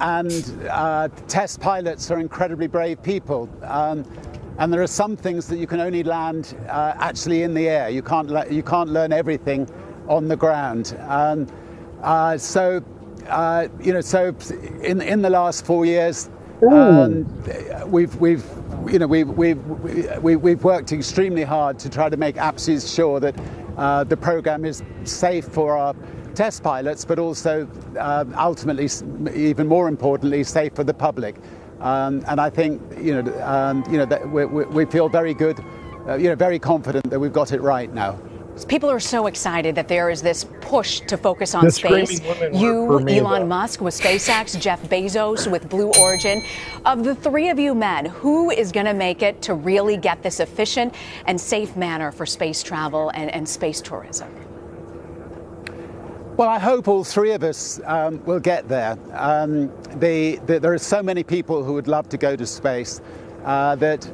test pilots are incredibly brave people. And there are some things that you can only land actually in the air. You can't learn everything on the ground. So in the last 4 years, we've worked extremely hard to try to make absolutely sure that the program is safe for test pilots, but also ultimately, even more importantly, safe for the public. And I think that we feel very good, very confident that we've got it right now. People are so excited that there is this push to focus on space. You, Elon Musk with SpaceX, Jeff Bezos with Blue Origin. Of the three of you men, who is going to make it to really get this efficient and safe manner for space travel and space tourism? Well, I hope all three of us will get there. There are so many people who would love to go to space that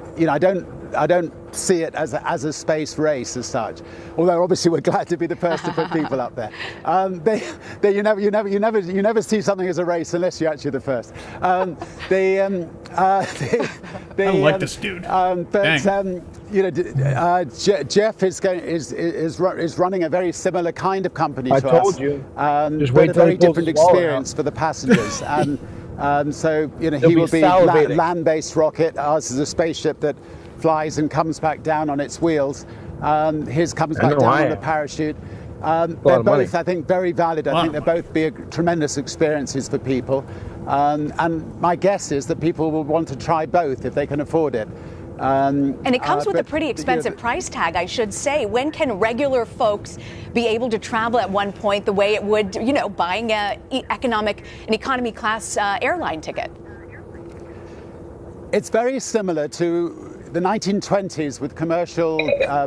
I don't see it as a space race as such. Although obviously we're glad to be the first to put people up there. You never see something as a race unless you're actually the first. I like this dude. Jeff is running a very similar kind of company to us. I told you. Just wait till a very different experience for the passengers. So he will be land-based rocket. Ours is a spaceship that flies and comes back down on its wheels. His comes back down on the parachute. They're both, I think, very valid. I think they'll both be tremendous experiences for people. And my guess is that people will want to try both if they can afford it. And it comes with a pretty expensive price tag, I should say. When can regular folks be able to travel at one point the way it would, buying an economy class airline ticket? It's very similar to the 1920s with commercial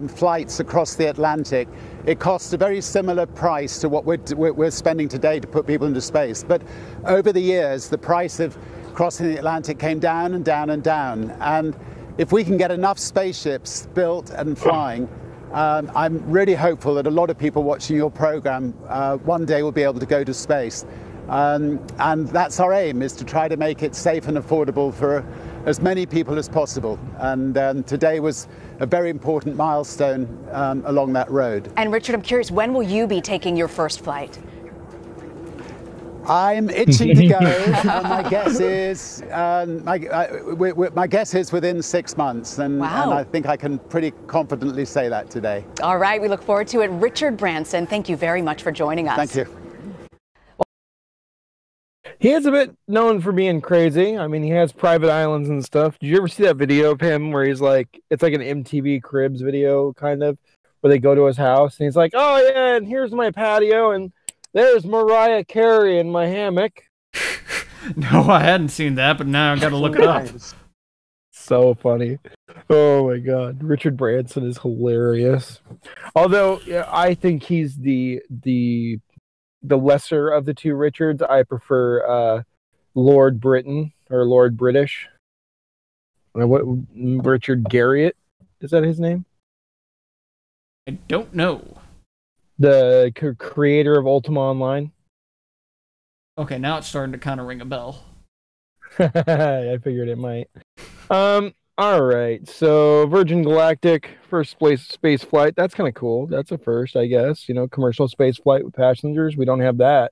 flights across the Atlantic. It costs a very similar price to what we're spending today to put people into space. But over the years, the price of crossing the Atlantic came down and down and down. And if we can get enough spaceships built and flying, I'm really hopeful that a lot of people watching your program one day will be able to go to space. And that's our aim, is to try to make it safe and affordable for as many people as possible. And today was a very important milestone along that road. And Richard, I'm curious, when will you be taking your first flight? I'm itching to go. My guess is my guess is within 6 months, and I think I can pretty confidently say that today. All right, we look forward to it. Richard Branson, thank you very much for joining us. Thank you. He is a bit known for being crazy. I mean, he has private islands and stuff. Did you ever see that video of him where he's like, it's like an MTV Cribs video, kind of, where they go to his house and he's like, oh yeah, and here's my patio, and there's Mariah Carey in my hammock. No, I hadn't seen that, but now I've got to look it up. So funny. Oh my God. Richard Branson is hilarious. Although I think he's the lesser of the two Richards. I prefer Lord Britain or Lord British. Richard Garriott? Is that his name? I don't know. The creator of Ultima Online. Okay, now it's starting to kind of ring a bell. I figured it might. All right. So Virgin Galactic first space flight. That's kind of cool. That's a first, I guess. Commercial space flight with passengers. We don't have that.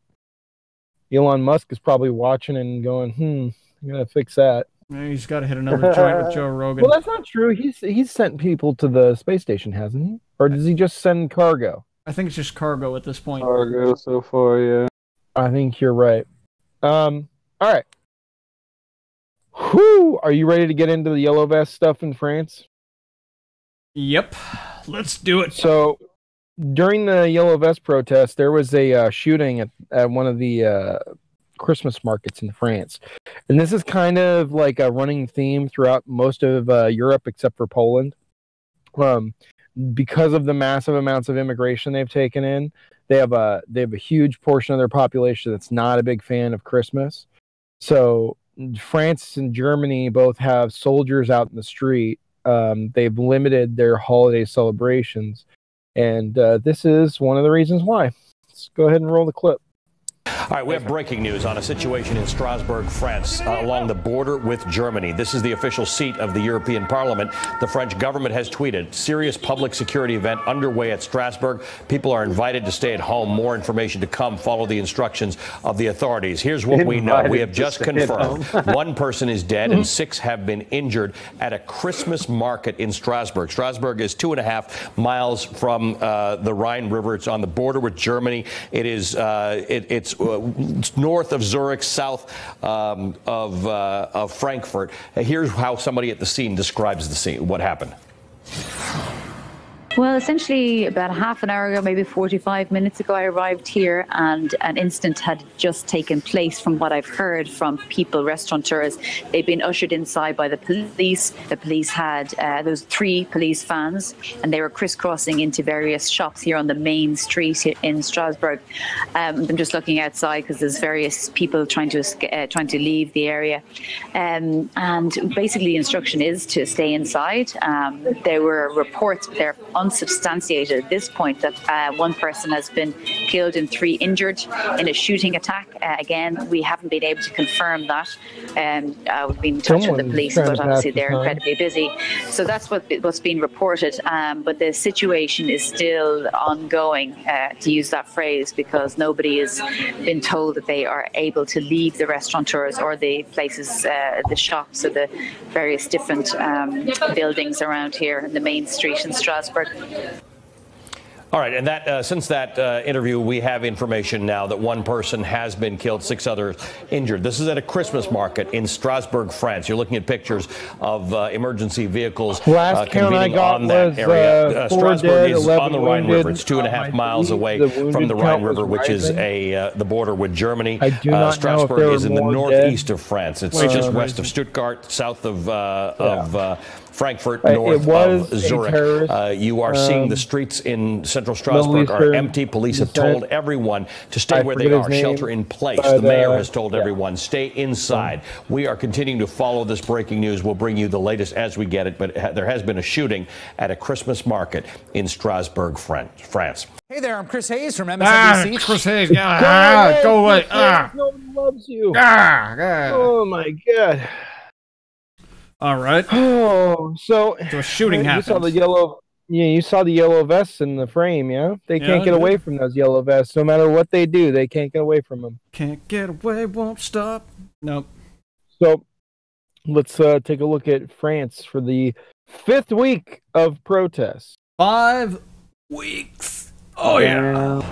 Elon Musk is probably watching and going, I gotta fix that. Yeah, he's got to hit another joint with Joe Rogan. Well, that's not true. He's sent people to the space station, hasn't he? Or does he just send cargo? I think it's just cargo at this point. Cargo so far, yeah. I think you're right. All right. Whew, are you ready to get into the yellow vest stuff in France? Yep. Let's do it. So, during the yellow vest protest, there was a shooting at one of the Christmas markets in France. And this is kind of like a running theme throughout most of Europe except for Poland. Because of the massive amounts of immigration they've taken in, they have a huge portion of their population that's not a big fan of Christmas. So France and Germany both have soldiers out in the street. They've limited their holiday celebrations, and this is one of the reasons why. Let's go ahead and roll the clip. All right, we have breaking news on a situation in Strasbourg, France, along the border with Germany. This is the official seat of the European Parliament. The French government has tweeted, serious public security event underway at Strasbourg. People are invited to stay at home. More information to come. Follow the instructions of the authorities. Here's what we know. We have just confirmed 1 person is dead and 6 have been injured at a Christmas market in Strasbourg. Strasbourg is 2.5 miles from the Rhine River. It's on the border with Germany. It is it's north of Zurich, south of Frankfurt. Here's how somebody at the scene describes the scene, what happened. Well, essentially about half an hour ago, maybe 45 minutes ago, I arrived here and an incident had just taken place from what I've heard from people, restaurateurs. They've been ushered inside by the police. The police had, there was 3 police vans and they were crisscrossing into various shops here on the main street here in Strasbourg. I'm just looking outside because there's various people trying to leave the area. And basically the instruction is to stay inside. There were reports, but they're unsubstantiated at this point, that 1 person has been killed and 3 injured in a shooting attack. Again, we haven't been able to confirm that. We've been in touch with the police, but obviously they're incredibly busy. So that's what's been reported. But the situation is still ongoing, to use that phrase, because nobody has been told that they are able to leave the restaurateurs or the places, the shops or the various different buildings around here in the main street in Strasbourg. All right, and that since that interview, we have information now that 1 person has been killed, 6 others injured. This is at a Christmas market in Strasbourg, France. You're looking at pictures of emergency vehicles convening on that area. Strasbourg is on the Rhine River. It's 2.5 miles away from the Rhine River, which is the border with Germany. Strasbourg is in the northeast of France. It's just west of Stuttgart, south of Frankfurt, north of Zurich. You are seeing the streets in central Strasbourg are empty. Police have told everyone to stay where they are, shelter in place. The mayor has told everyone, stay inside. We are continuing to follow this breaking news. We'll bring you the latest as we get it, but there has been a shooting at a Christmas market in Strasbourg, France. Hey there, I'm Chris Hayes from MSNBC. Chris Hayes, go away. Nobody loves you. Oh my God. All right. Oh, so a shooting happened. You saw the yellow. Yeah, you saw the yellow vests in the frame. Yeah, they can't get away from those yellow vests. No matter what they do, they can't get away from them. Can't get away, won't stop. Nope. So let's take a look at France for the 5th week of protests. 5 weeks. Oh yeah.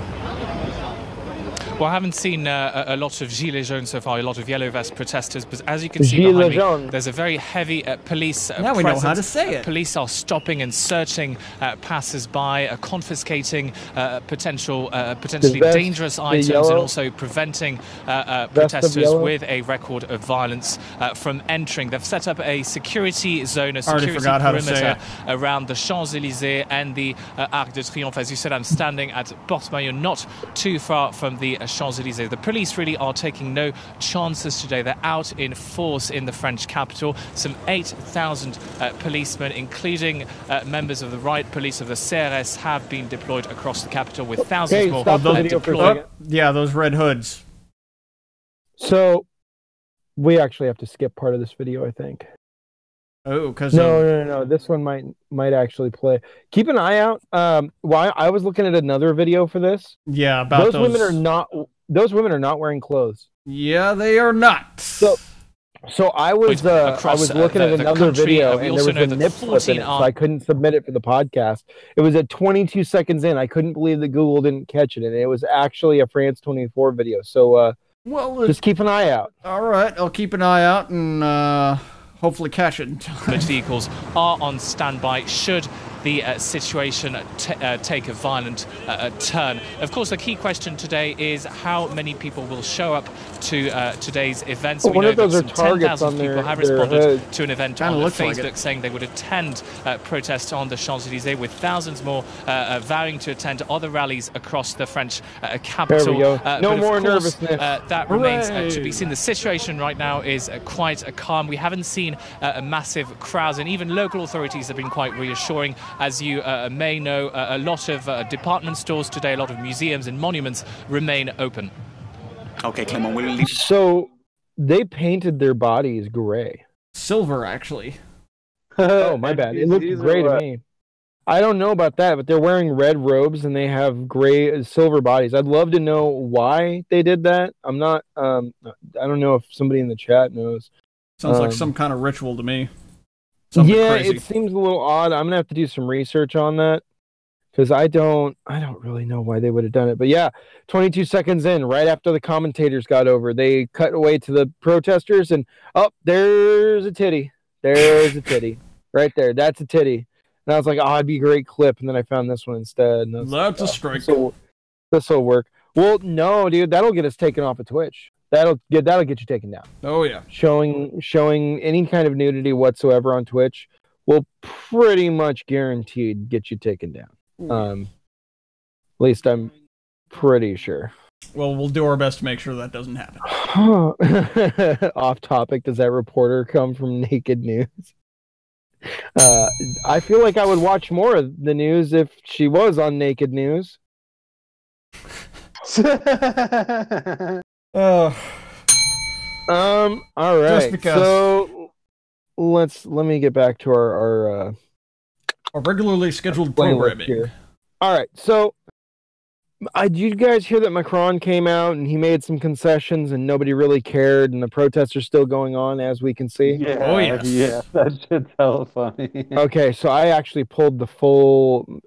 Well, I haven't seen a lot of gilets jaunes so far, a lot of yellow vest protesters, but as you can see behind me, there's a very heavy police presence. Now we know how to say it. Police are stopping and searching passers-by, confiscating potentially dangerous items, and also preventing protesters with a record of violence from entering. They've set up a security zone, a security perimeter around the Champs-Élysées and the Arc de Triomphe. As you said, I'm standing at Porte-Maillot, not too far from the Champs-Élysées. The police really are taking no chances today. They're out in force in the French capital. Some 8,000 policemen, including members of the riot police of the CRS, have been deployed across the capital, with thousands more deployed. Yeah, those red hoods. So we actually have to skip part of this video, I think. Oh, because no. This one might actually play. Keep an eye out. Why I was looking at another video for this. Yeah, about those women are not. Those women are not wearing clothes. Yeah, they are not. So I was looking at another video, and there was a nip slip in it, so I couldn't submit it for the podcast. It was at 22 seconds in. I couldn't believe that Google didn't catch it, and it was actually a France 24 video. So just keep an eye out. All right, I'll keep an eye out and. Hopefully catch it in time. Vehicles are on standby should the situation take a violent turn. Of course, the key question today is how many people will show up to today's events. We know that some 10,000 people have responded to an event on Facebook saying they would attend protests on the Champs-Élysées, with thousands more vowing to attend other rallies across the French capital. There we go. No more nervousness. That remains to be seen. The situation right now is quite calm. We haven't seen massive crowds, and even local authorities have been quite reassuring. As you may know, a lot of department stores today, a lot of museums and monuments remain open. Okay, Clement, we'll leave. So they painted their bodies gray. Silver, actually. Oh, my bad. It looked gray to me. I don't know about that, but they're wearing red robes and they have gray, silver bodies. I'd love to know why they did that. I'm not. I don't know if somebody in the chat knows. Sounds like some kind of ritual to me. Yeah, crazy. It seems a little odd. I'm gonna have to do some research on that because I don't really know why they would have done it. But yeah, 22 seconds in, right after the commentators got over, they cut away to the protesters, and there's a titty. There's a titty right there. That's a titty. And I was like, it'd be a great clip. And then I found this one instead. And that's a strike. This will work. Well, no, dude, that'll get us taken off of Twitch. That'll get you taken down. Oh yeah. Showing any kind of nudity whatsoever on Twitch will pretty much guaranteed get you taken down. At least I'm pretty sure. Well, we'll do our best to make sure that doesn't happen. Off topic, does that reporter come from Naked News? I feel like I would watch more of the news if she was on Naked News. All right. Just because. So let me get back to our regularly scheduled programming here. All right. So did you guys hear that Macron came out and he made some concessions and nobody really cared and the protests are still going on, as we can see? Yeah. Oh yes. Yeah, that shit's hella funny. Okay, so I actually pulled the full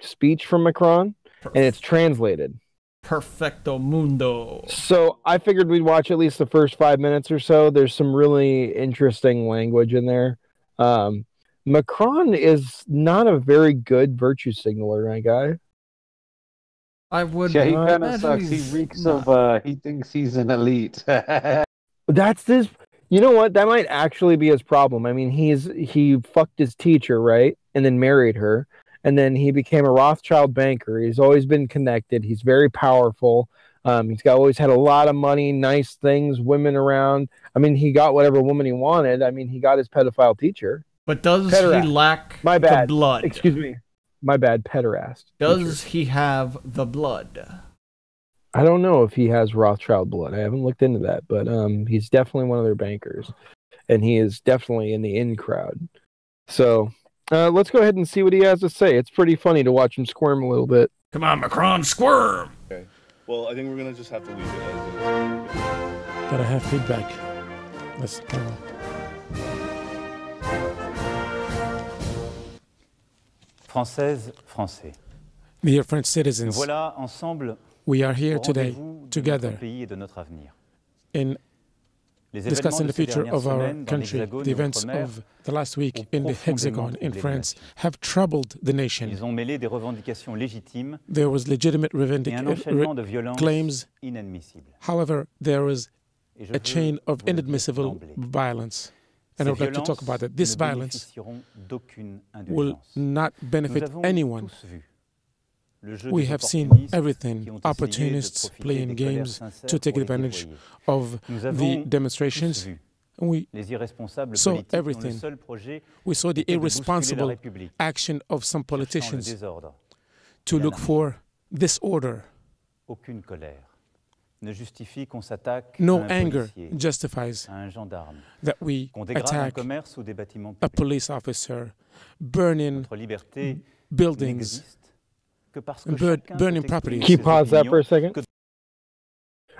speech from Macron and it's translated. Perfecto mundo. So I figured we'd watch at least the first 5 minutes or so. There's some really interesting language in there. Macron is not a very good virtue signaler, my guy. I would. Yeah, he kind of sucks. He reeks of. He thinks he's an elite. That's his. You know what? That might actually be his problem. I mean, he fucked his teacher, right, and then married her, and then he became a Rothschild banker. He's always been connected. He's very powerful. He's always had a lot of money, nice things, women around. I mean, he got whatever woman he wanted. I mean, he got his pedophile teacher. But does he lack the blood? Excuse me. My bad, pederast. Does he have the blood? I don't know if he has Rothschild blood. I haven't looked into that, but he's definitely one of their bankers, and he is definitely in the in crowd. So let's go ahead and see what he has to say. It's pretty funny to watch him squirm a little bit. Come on, Macron, squirm! Okay. Well, I think we're gonna just have to leave it as is. Gotta have feedback. Let's go. Françaises, Français. Dear French citizens, voilà ensemble we are here today, together, in discussing the future of our country. The events of the last week in the Hexagon in France have troubled the nation. There was legitimate claims. However, there was a chain of inadmissible violence. And I would like to talk about it. This violence will not benefit anyone. We have seen everything, opportunists playing games to take advantage of the demonstrations. We saw everything. We saw the irresponsible action of some politicians to look for disorder. No anger justifies that we attack a police officer, burning buildings, burning properties. Can you pause that for a second?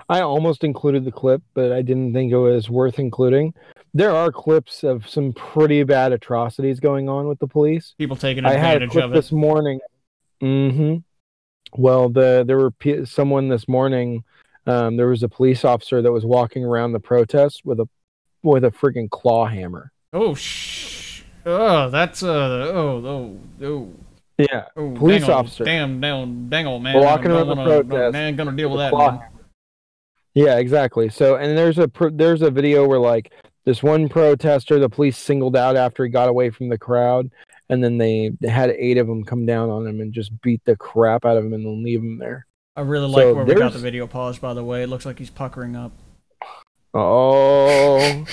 I almost included the clip, but I didn't think it was worth including. There are clips of some pretty bad atrocities going on with the police. People taking advantage of it. I had a clip this morning. Well, there were someone this morning. There was a police officer that was walking around the protest with a freaking claw hammer. Oh, that's yeah, police officer. Damn, man. Walking around the protest. Man, gonna deal with that, man. Yeah, exactly. So, and there's a video where this one protester, the police singled out after he got away from the crowd, and then they had 8 of them come down on him and just beat the crap out of him and then leave him there. I really like where we got the video paused, by the way. It looks like he's puckering up. Oh,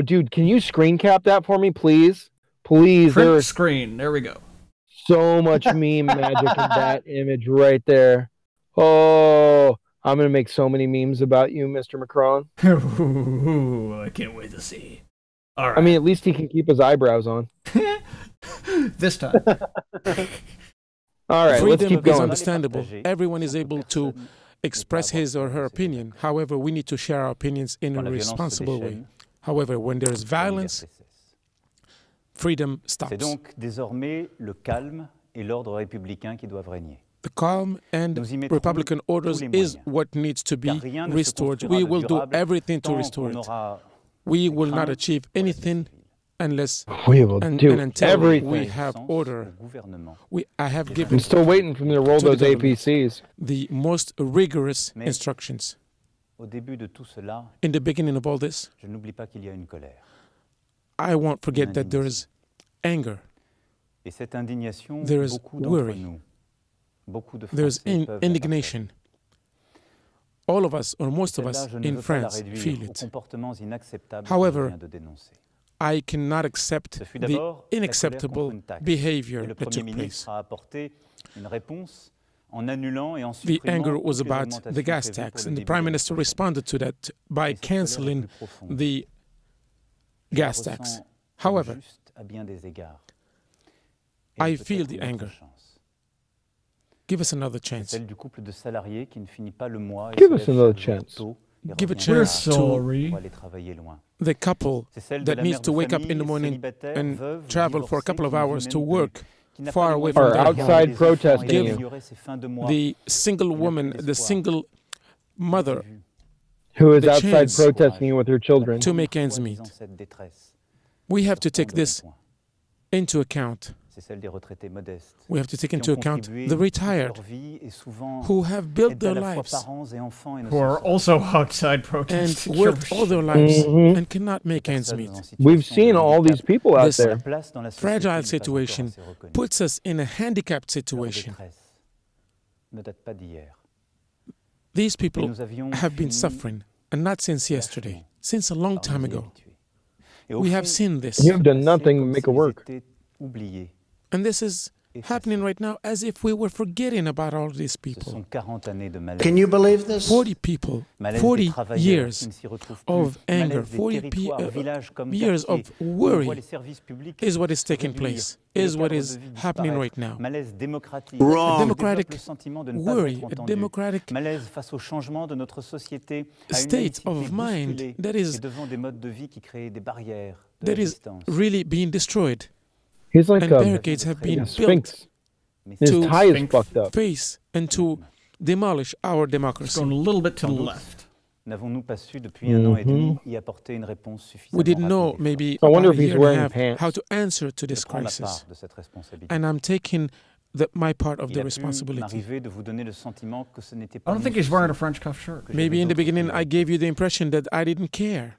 dude, can you screen cap that for me, please? Please. Print screen. There we go. So much meme magic in that image right there. Oh, I'm going to make so many memes about you, Mr. Macron. I can't wait to see. All right. I mean, at least he can keep his eyebrows on. This time. All right, let's keep Freedom is going. understandable. Everyone is able to express his or her opinion. However, we need to share our opinions in a responsible way. However, when there is violence, freedom stops. C'est donc désormais le calme et l'ordre républicain qui doivent régner. The calm and Republican orders is what needs to be restored. We will do everything to restore it. We will not achieve anything unless we will do until everything. We have order. I have given. I'm still waiting for them to roll those APCs. The most rigorous instructions. Au début de tout cela, in the beginning of all this, je n'oublie pas qu'il y a une colère. I won't forget that there is anger. Et cette indignation, there is worry. There is indignation. All of us, or most of us in France, feel it. However, I cannot accept the unacceptable behavior that took place. The anger was about the gas tax, and the Prime Minister responded to that by cancelling the gas tax. However, I feel the anger. Give us another chance. Give us another chance. Give a chance to the couple that needs to wake up in the morning and travel for a couple of hours to work far away from their outside home. protesting Give the single woman, the single mother, who is the outside chance protesting you with her children to make ends meet. We have to take this into account. We have to take into account the retired who have built their lives, who are also outside protesting, and worked all their lives and cannot make ends meet. We've seen all these people out there. This fragile situation puts us in a handicapped situation. These people have been suffering, and not since yesterday, since a long time ago. We have seen this. You have done nothing to make it work. And this is happening right now as if we were forgetting about all these people. Can you believe this? 40 people, 40 years of anger, 40 years of worry is what is taking place, is what is happening right now. Wrong. A democratic worry, a democratic state of mind that is really being destroyed. He's like and a barricades have been sphinx. built His to tie is fucked up. face and to demolish our democracy. Going a little bit to the left. We didn't know maybe I wonder about if he's a year wearing and a half pants. how to answer to this crisis. And I'm taking my part of the responsibility. I don't think he's wearing a French cuff shirt. Maybe in the beginning I gave you the impression that I didn't care.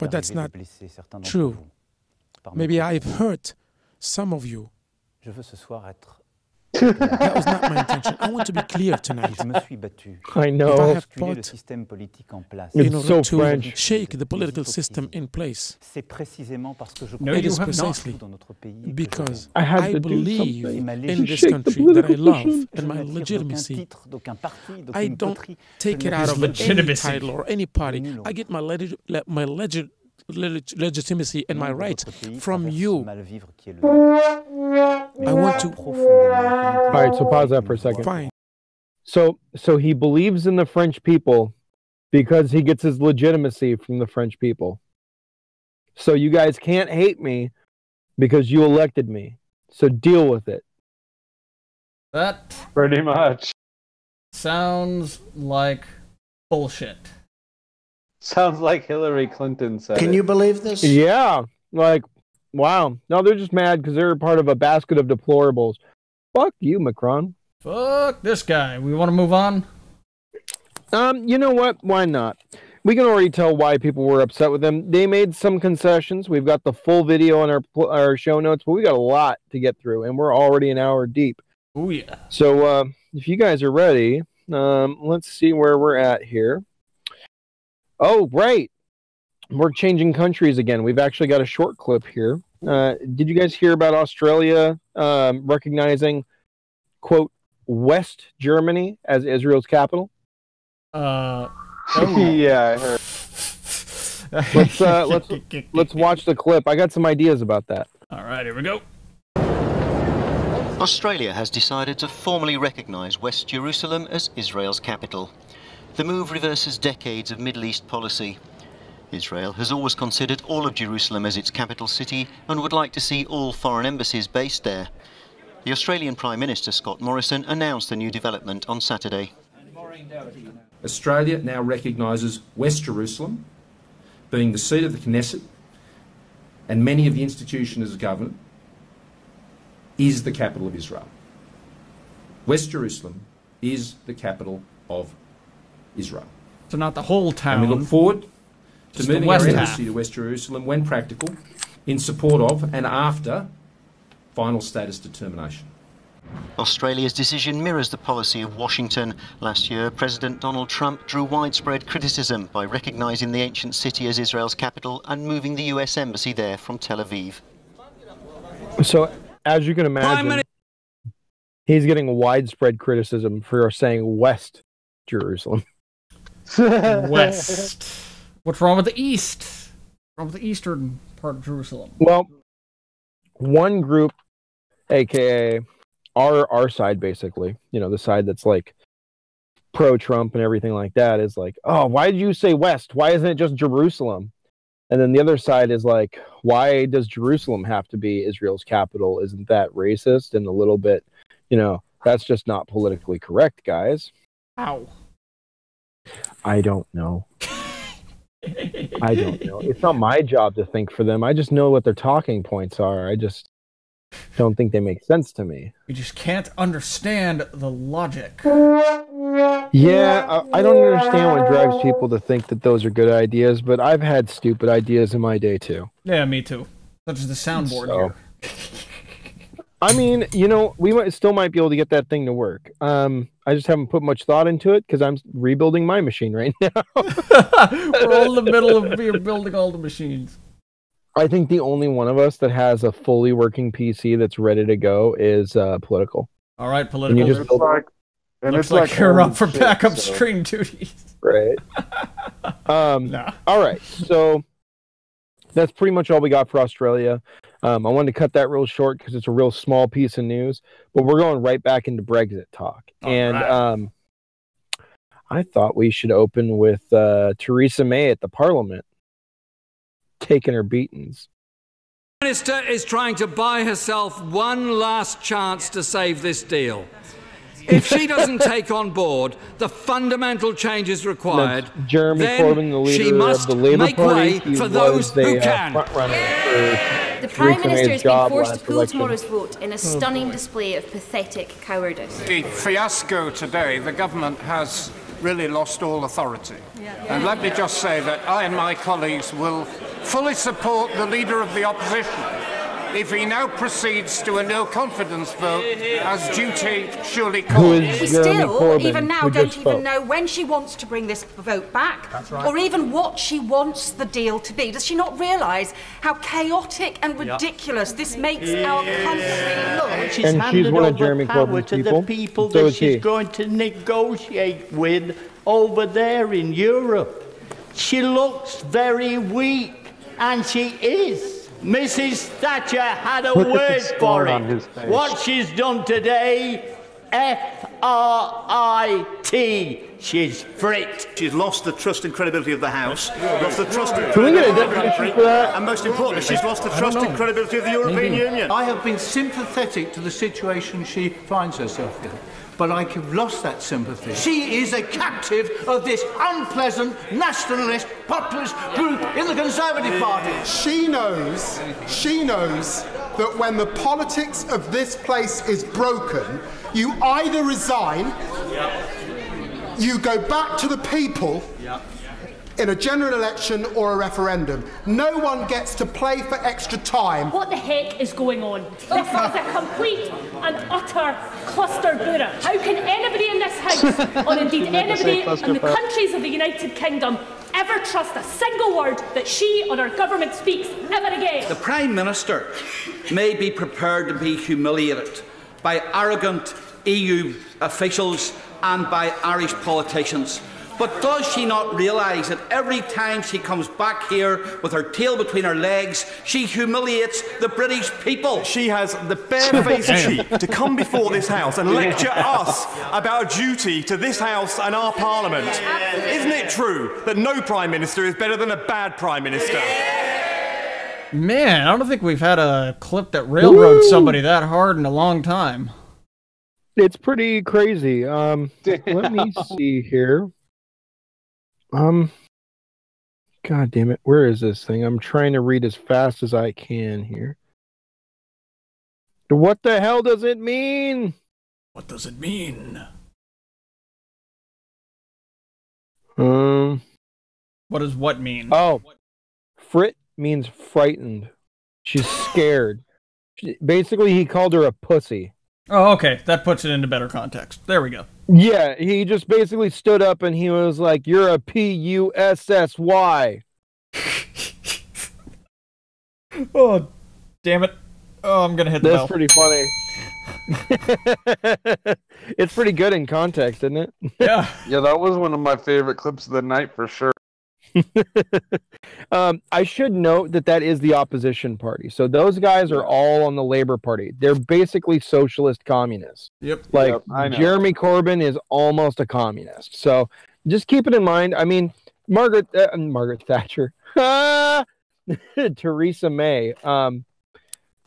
But that's not true. Maybe I've hurt some of you. That was not my intention. I want to be clear tonight. I know. If I have fought in order so to French. shake the political system in place, No, it you is have precisely not. because I had I to do believe something in to this shake the country that I political love system. and my legitimacy. I don't take it His out of any legitimacy. title or any party. I get my legitimacy and my right from you. I want to. All right, so pause that for a second. Fine. So he believes in the French people because he gets his legitimacy from the French people. So you guys can't hate me because you elected me. So deal with it. That Pretty much. sounds like bullshit. Sounds like Hillary Clinton said. Can you believe this? Yeah, like, wow. No, they're just mad because they're part of a basket of deplorables. Fuck you, Macron. Fuck this guy. We want to move on? You know what? Why not? We can already tell why people were upset with them. They made some concessions. We've got the full video on our show notes, but we got a lot to get through, and we're already an hour deep. Oh, yeah. So if you guys are ready, let's see where we're at here. Oh, right. We're changing countries again. We've actually got a short clip here. Did you guys hear about Australia recognizing, quote, West Germany as Israel's capital? Yeah, I heard. Let's watch the clip. I got some ideas about that. All right, here we go. Australia has decided to formally recognise West Jerusalem as Israel's capital. The move reverses decades of Middle East policy. Israel has always considered all of Jerusalem as its capital city and would like to see all foreign embassies based there. The Australian Prime Minister Scott Morrison announced the new development on Saturday. Australia now recognises West Jerusalem being the seat of the Knesset and many of the institutions of government is the capital of Israel. West Jerusalem is the capital of Israel. So not the whole town. And we look forward to moving our embassy half. to West Jerusalem when practical in support of and after final status determination. Australia's decision mirrors the policy of Washington. Last year, President Donald Trump drew widespread criticism by recognising the ancient city as Israel's capital and moving the US embassy there from Tel Aviv. So, as you can imagine, he's getting widespread criticism for saying West Jerusalem. West. What's wrong with the East? What's wrong with the eastern part of Jerusalem? Well, one group, aka our side, basically, you know, the side that's like pro-Trump and everything like that, is like, oh, why did you say West? Why isn't it just Jerusalem? And then the other side is like, why does Jerusalem have to be Israel's capital? Isn't that racist and a little bit, you know, that's just not politically correct, guys. Ow. I don't know. I don't know. It's not my job to think for them. I just know what their talking points are. I just don't think they make sense to me. We just can't understand the logic. Yeah, I don't understand what drives people to think that those are good ideas, but I've had stupid ideas in my day too. Yeah, me too. Such as the soundboard here. I mean, you know, we still might be able to get that thing to work. I just haven't put much thought into it because I'm rebuilding my machine right now. We're all in the middle of building all the machines. I think the only one of us that has a fully working PC that's ready to go is Political. All right, Political. And you just looks like you're up for backup stream duties. Right. All right, so that's pretty much all we got for Australia. I wanted to cut that real short because it's a real small piece of news, but we're going right back into Brexit talk. And I thought we should open with Theresa May at the Parliament taking her beatings. The Minister is trying to buy herself one last chance to save this deal. If she doesn't take on board the fundamental changes required, Jeremy then Corbyn, the leader she must of the Labour make Party, way for those who can. The Prime Minister has been forced to pull tomorrow's vote in a stunning display of pathetic cowardice. The fiasco today, the government has really lost all authority. And let me just say that I and my colleagues will fully support the Leader of the Opposition if he now proceeds to a no-confidence vote, as duty surely calls. We still, even now, don't even know when she wants to bring this vote back, or even what she wants the deal to be. Does she not realise how chaotic and ridiculous this makes our country look? She's handed over power to the people that she's going to negotiate with over there in Europe. She looks very weak, and she is. Mrs. Thatcher had a word for it. What she's done today, F-R-I-T. She's frit. She's lost the trust and credibility of the House. Lost the trust and Can we get a credibility of the definition country. for that? And most importantly, she's lost the trust and credibility of the European Union. I have been sympathetic to the situation she finds herself in, but I have lost that sympathy. She is a captive of this unpleasant, nationalist, populist group in the Conservative Party. She knows that when the politics of this place is broken, you either resign, you go back to the people in a general election or a referendum. No one gets to play for extra time. What the heck is going on? This is a complete and utter cluster-booter. How can anybody in this House, or indeed anybody in the countries of the United Kingdom, ever trust a single word that she or her government speaks ever again? The Prime Minister may be prepared to be humiliated by arrogant EU officials and by Irish politicians, But does she not realise that every time she comes back here with her tail between her legs, she humiliates the British people? She has the barefaced cheek to come before this House and lecture us about a duty to this House and our Parliament. Isn't it true that no Prime Minister is better than a bad Prime Minister? Man, I don't think we've had a clip that railroads somebody that hard in a long time. It's pretty crazy. Let me see here. God damn it. Where is this thing? I'm trying to read as fast as I can here. What the hell does it mean? What does it mean? What does what mean? Oh, Frit means frightened. She's scared. Basically, he called her a pussy. Oh, okay. That puts it into better context. There we go. Yeah, he just basically stood up and he was like, "You're a P-U-S-S-Y." Oh, damn it. Oh, I'm going to hit the bell. That's pretty funny. It's pretty good in context, isn't it? Yeah. Yeah, that was one of my favorite clips of the night for sure. I should note that is the opposition party. So those guys are all on the Labour Party. They're basically socialist communists. Yep. Like, Jeremy Corbyn is almost a communist. So just keep it in mind. I mean, Margaret Thatcher, Theresa May,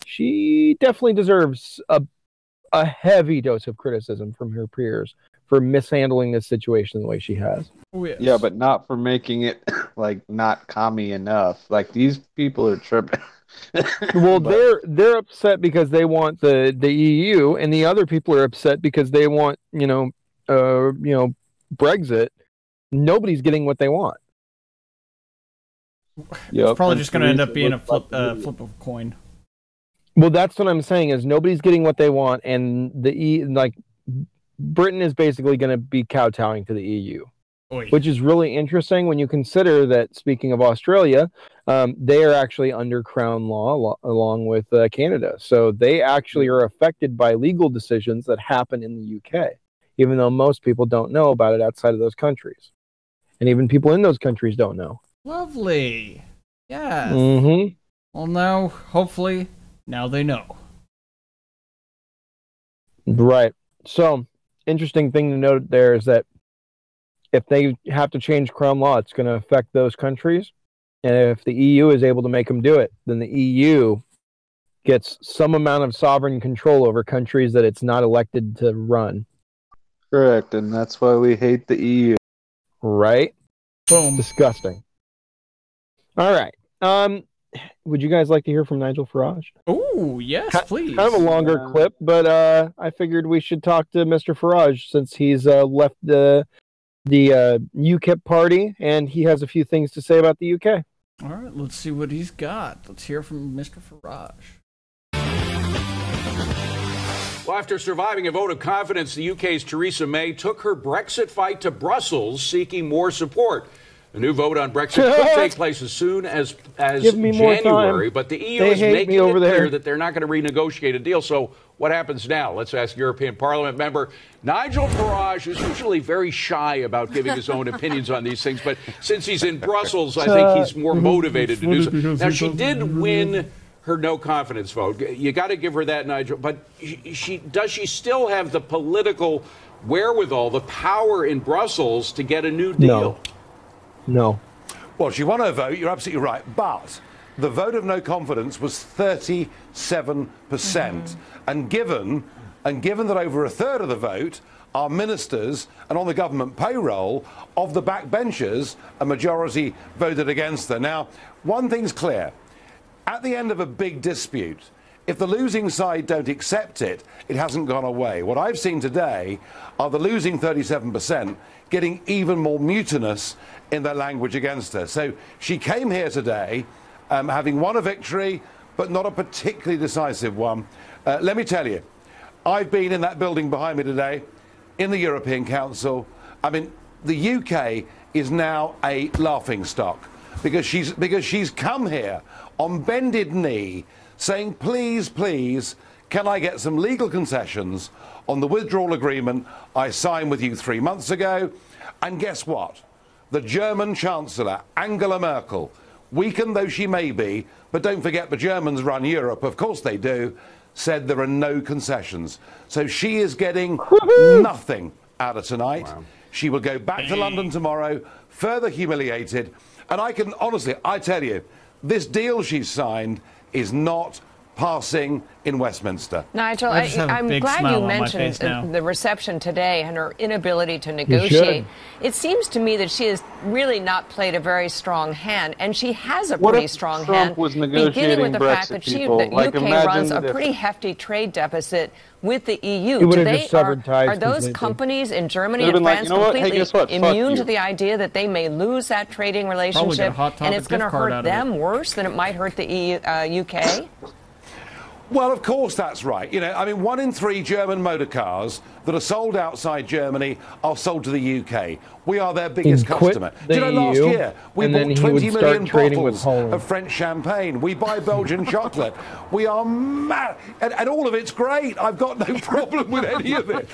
she definitely deserves a heavy dose of criticism from her peers for mishandling this situation the way she has. Oh, yes. Yeah, but not for making it like not commie enough. Like, these people are tripping. Well, they're upset because they want the EU, and the other people are upset because they want Brexit. Nobody's getting what they want. It's probably just going to end up being a flip of a coin. Well, that's what I'm saying is nobody's getting what they want, and Britain is basically going to be kowtowing to the EU, which is really interesting when you consider that, speaking of Australia, they are actually under Crown law along with Canada. So they actually are affected by legal decisions that happen in the UK, even though most people don't know about it outside of those countries. And even people in those countries don't know. Lovely. Yeah. Mm-hmm. Well, now, hopefully, now they know. Right. So, interesting thing to note there is that if they have to change Crown law, it's going to affect those countries. And if the EU is able to make them do it, then the EU gets some amount of sovereign control over countries that it's not elected to run. Correct, and that's why we hate the EU. Right? Boom. Disgusting. All right. Would you guys like to hear from Nigel Farage? Oh, yes, please. Kind of a longer clip, but I figured we should talk to Mr. Farage since he's left the UKIP party, and he has a few things to say about the UK. All right, let's see what he's got. Let's hear from Mr. Farage. Well, after surviving a vote of confidence, the UK's Theresa May took her Brexit fight to Brussels, seeking more support. A new vote on Brexit could take place as soon as January, but the EU is making it clear that they're not going to renegotiate a deal. So what happens now? Let's ask European Parliament member Nigel Farage, who's usually very shy about giving his own opinions on these things, but since he's in Brussels, I think he's more motivated to do so. Now, she did win her no confidence vote. You got to give her that, Nigel. But does she still have the political wherewithal, the power in Brussels to get a new deal? No. Well, she won her vote, you're absolutely right, but the vote of no confidence was 37%. And given that over a third of the vote are ministers and on the government payroll, of the backbenchers, a majority voted against her. Now, one thing's clear. At the end of a big dispute, if the losing side don't accept it, it hasn't gone away. What I've seen today are the losing 37% getting even more mutinous in their language against her. So she came here today having won a victory, but not a particularly decisive one. Let me tell you, I've been in that building behind me today, in the European Council. I mean, the UK is now a laughingstock because she's come here on bended knee saying, please, please, can I get some legal concessions on the withdrawal agreement I signed with you 3 months ago? And guess what? The German Chancellor, Angela Merkel, weakened though she may be, but don't forget the Germans run Europe, of course they do, said there are no concessions. So she is getting nothing out of tonight. Wow. She will go back to London tomorrow, further humiliated. And I can, honestly, I tell you, this deal she's signed is not passing in Westminster. Nigel, I'm glad you mentioned the reception today and her inability to negotiate. It seems to me that she has really not played a very strong hand, and she has a pretty strong hand, beginning with the fact that UK runs a pretty hefty trade deficit with the EU. Are those companies in Germany and France completely immune to the idea that they may lose that trading relationship and it's going to hurt them worse than it might hurt the UK? Well, of course that's right. You know, I mean, 1 in 3 German motor cars that are sold outside Germany are sold to the UK. We are their biggest customer. Do you know, last year we bought 20 million bottles of French champagne. We buy Belgian chocolate. We are mad. And all of it's great. I've got no problem with any of it.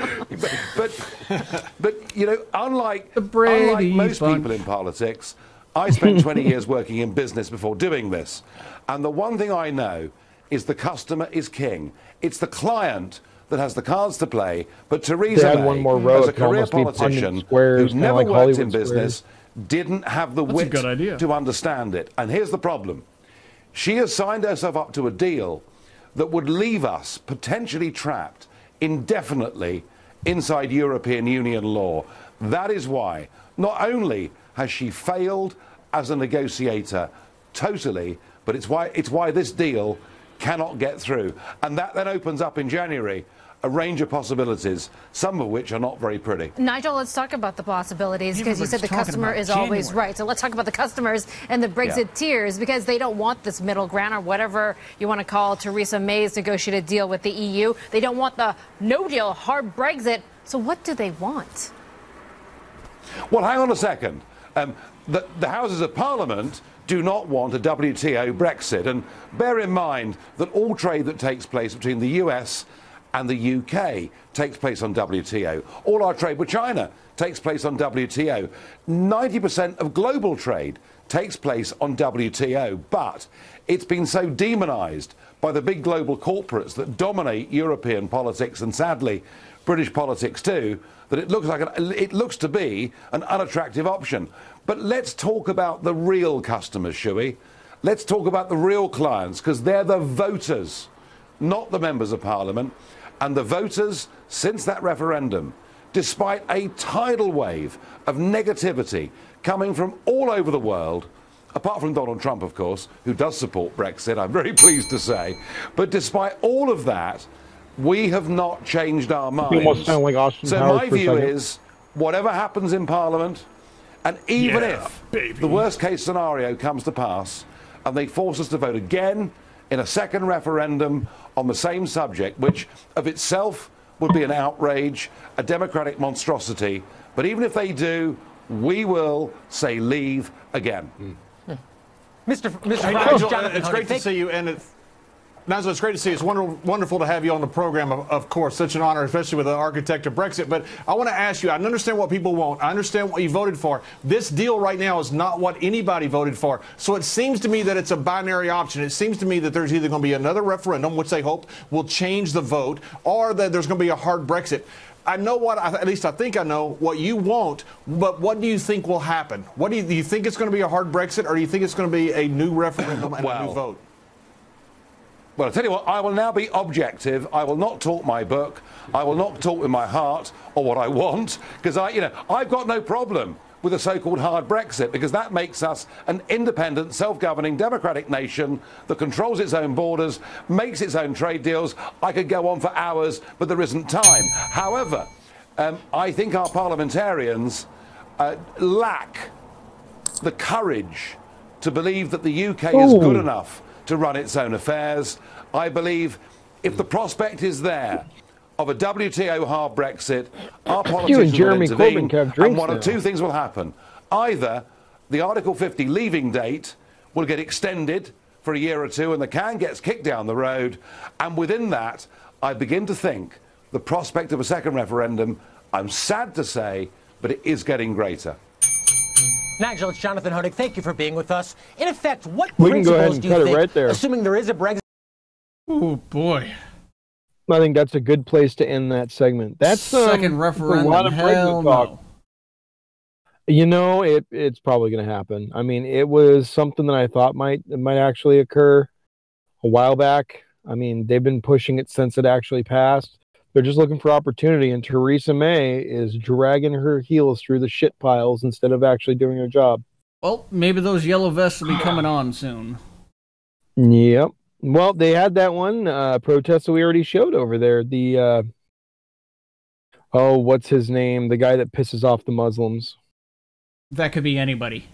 But you know, unlike most people in politics, I spent 20 years working in business before doing this. And the one thing I know is the customer is king. It's the client that has the cards to play. But Theresa May, as a career politician who's never worked in business, didn't have the wit to understand it. And here's the problem. She has signed herself up to a deal that would leave us potentially trapped indefinitely inside European Union law. That is why not only has she failed as a negotiator totally, but it's why this deal cannot get through. And that then opens up in January a range of possibilities, some of which are not very pretty. Nigel, let's talk about the possibilities, because you said the customer is always right. So let's talk about the customers and the Brexiteers, because they don't want this middle ground, or whatever you want to call Theresa May's negotiated deal with the EU. They don't want the no deal, hard Brexit. So what do they want? Well, hang on a second. The Houses of Parliament do not want a WTO Brexit. And bear in mind that all trade that takes place between the US and the UK takes place on WTO. All our trade with China takes place on WTO. 90% of global trade takes place on WTO. But it's been so demonized by the big global corporates that dominate European politics, and sadly British politics too, that it looks to be an unattractive option. But let's talk about the real customers, shall we? Let's talk about the real clients, because they're the voters, not the members of Parliament. And the voters, since that referendum, despite a tidal wave of negativity coming from all over the world, apart from Donald Trump, of course, who does support Brexit, I'm very pleased to say, but despite all of that, we have not changed our minds. So my view is, whatever happens in Parliament, and even if the worst case scenario comes to pass and they force us to vote again in a second referendum on the same subject, which of itself would be an outrage, a democratic monstrosity, but even if they do, we will say leave again. Mr. Nigel, it's great to see you, and Nigel, it's great to see you. It's wonderful to have you on the program, of course. Such an honor, especially with the architect of Brexit. But I want to ask you, I understand what people want. I understand what you voted for. This deal right now is not what anybody voted for. So it seems to me that it's a binary option. It seems to me that there's either going to be another referendum, which they hope will change the vote, or that there's going to be a hard Brexit. I know at least I think I know what you want, but what do you think will happen? Do you think it's going to be a hard Brexit, or do you think it's going to be a new referendum and a new vote? Well, I'll tell you what, I will now be objective. I will not talk my book. I will not talk with my heart or what I want, because I've got no problem with a so-called hard Brexit, because that makes us an independent, self-governing, democratic nation that controls its own borders, makes its own trade deals. I could go on for hours, but there isn't time. However, I think our parliamentarians lack the courage to believe that the UK is good enough to run its own affairs. I believe if the prospect is there of a WTO hard Brexit, our politicians will intervene, and one of two things will happen. Either the Article 50 leaving date will get extended for a year or two and the can gets kicked down the road, and within that, I begin to think the prospect of a second referendum, I'm sad to say, but it is getting greater. Nigel, it's Jonathan Honig. Thank you for being with us. In effect, what We can go ahead principles and do you cut it think, right there. assuming there is a Brexit? Oh boy. I think that's a good place to end that segment. That's second a referendum. lot of Hell Brexit talk. no. You know, it's probably going to happen. I mean, it was something that I thought might actually occur a while back. I mean, they've been pushing it since it actually passed. They're just looking for opportunity, and Theresa May is dragging her heels through the shit piles instead of actually doing her job. Well, maybe those yellow vests will be coming on soon. Yep. Well, they had that one protest that we already showed over there. The what's his name? The guy that pisses off the Muslims. That could be anybody.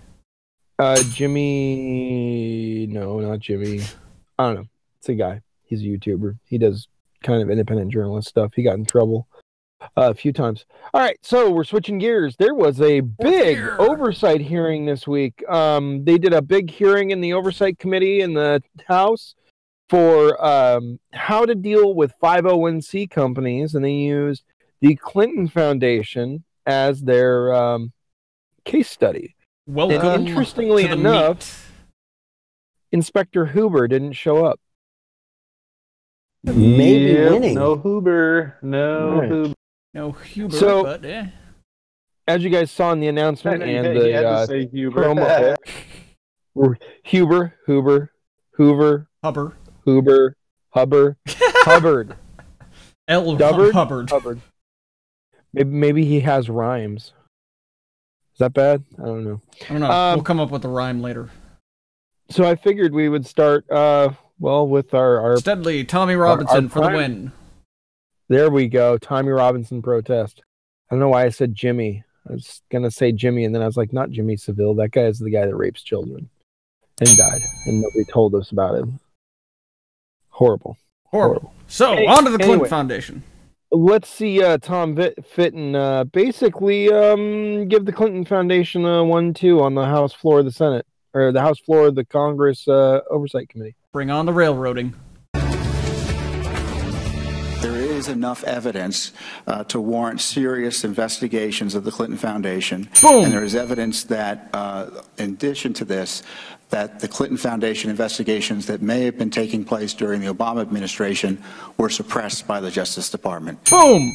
Jimmy. No, not Jimmy. I don't know. It's a guy. He's a YouTuber. He does kind of independent journalist stuff. He got in trouble a few times. All right, so we're switching gears. There was a big oversight hearing this week. They did a big hearing in the oversight committee in the House for how to deal with 501c companies, and they used the Clinton Foundation as their case study. Welcome. And interestingly to the enough, Inspector Huber didn't show up. Maybe winning. No Huber. No Right. Huber. No Huber, So, but as you guys saw in the announcement I and know, you had to the say Huber. promo, Huber, Hubbard. Hubbard. Maybe he has rhymes. Is that bad? I don't know. I don't know. We'll come up with a rhyme later. So I figured we would start, with our Steadley, Tommy Robinson our for the prime- win. There we go. Tommy Robinson protest. I don't know why I said Jimmy. I was going to say Jimmy, and then I was like, not Jimmy Seville. That guy is the guy that rapes children and died, and nobody told us about him. Horrible. So, on to the Clinton Foundation. Let's see Tom Fitton basically give the Clinton Foundation a 1-2 on the House floor of the Senate, or the House floor of the Congress Oversight Committee. Bring on the railroading. There is enough evidence to warrant serious investigations of the Clinton Foundation. Boom. And there is evidence that, in addition to this, that the Clinton Foundation investigations that may have been taking place during the Obama administration were suppressed by the Justice Department. Boom.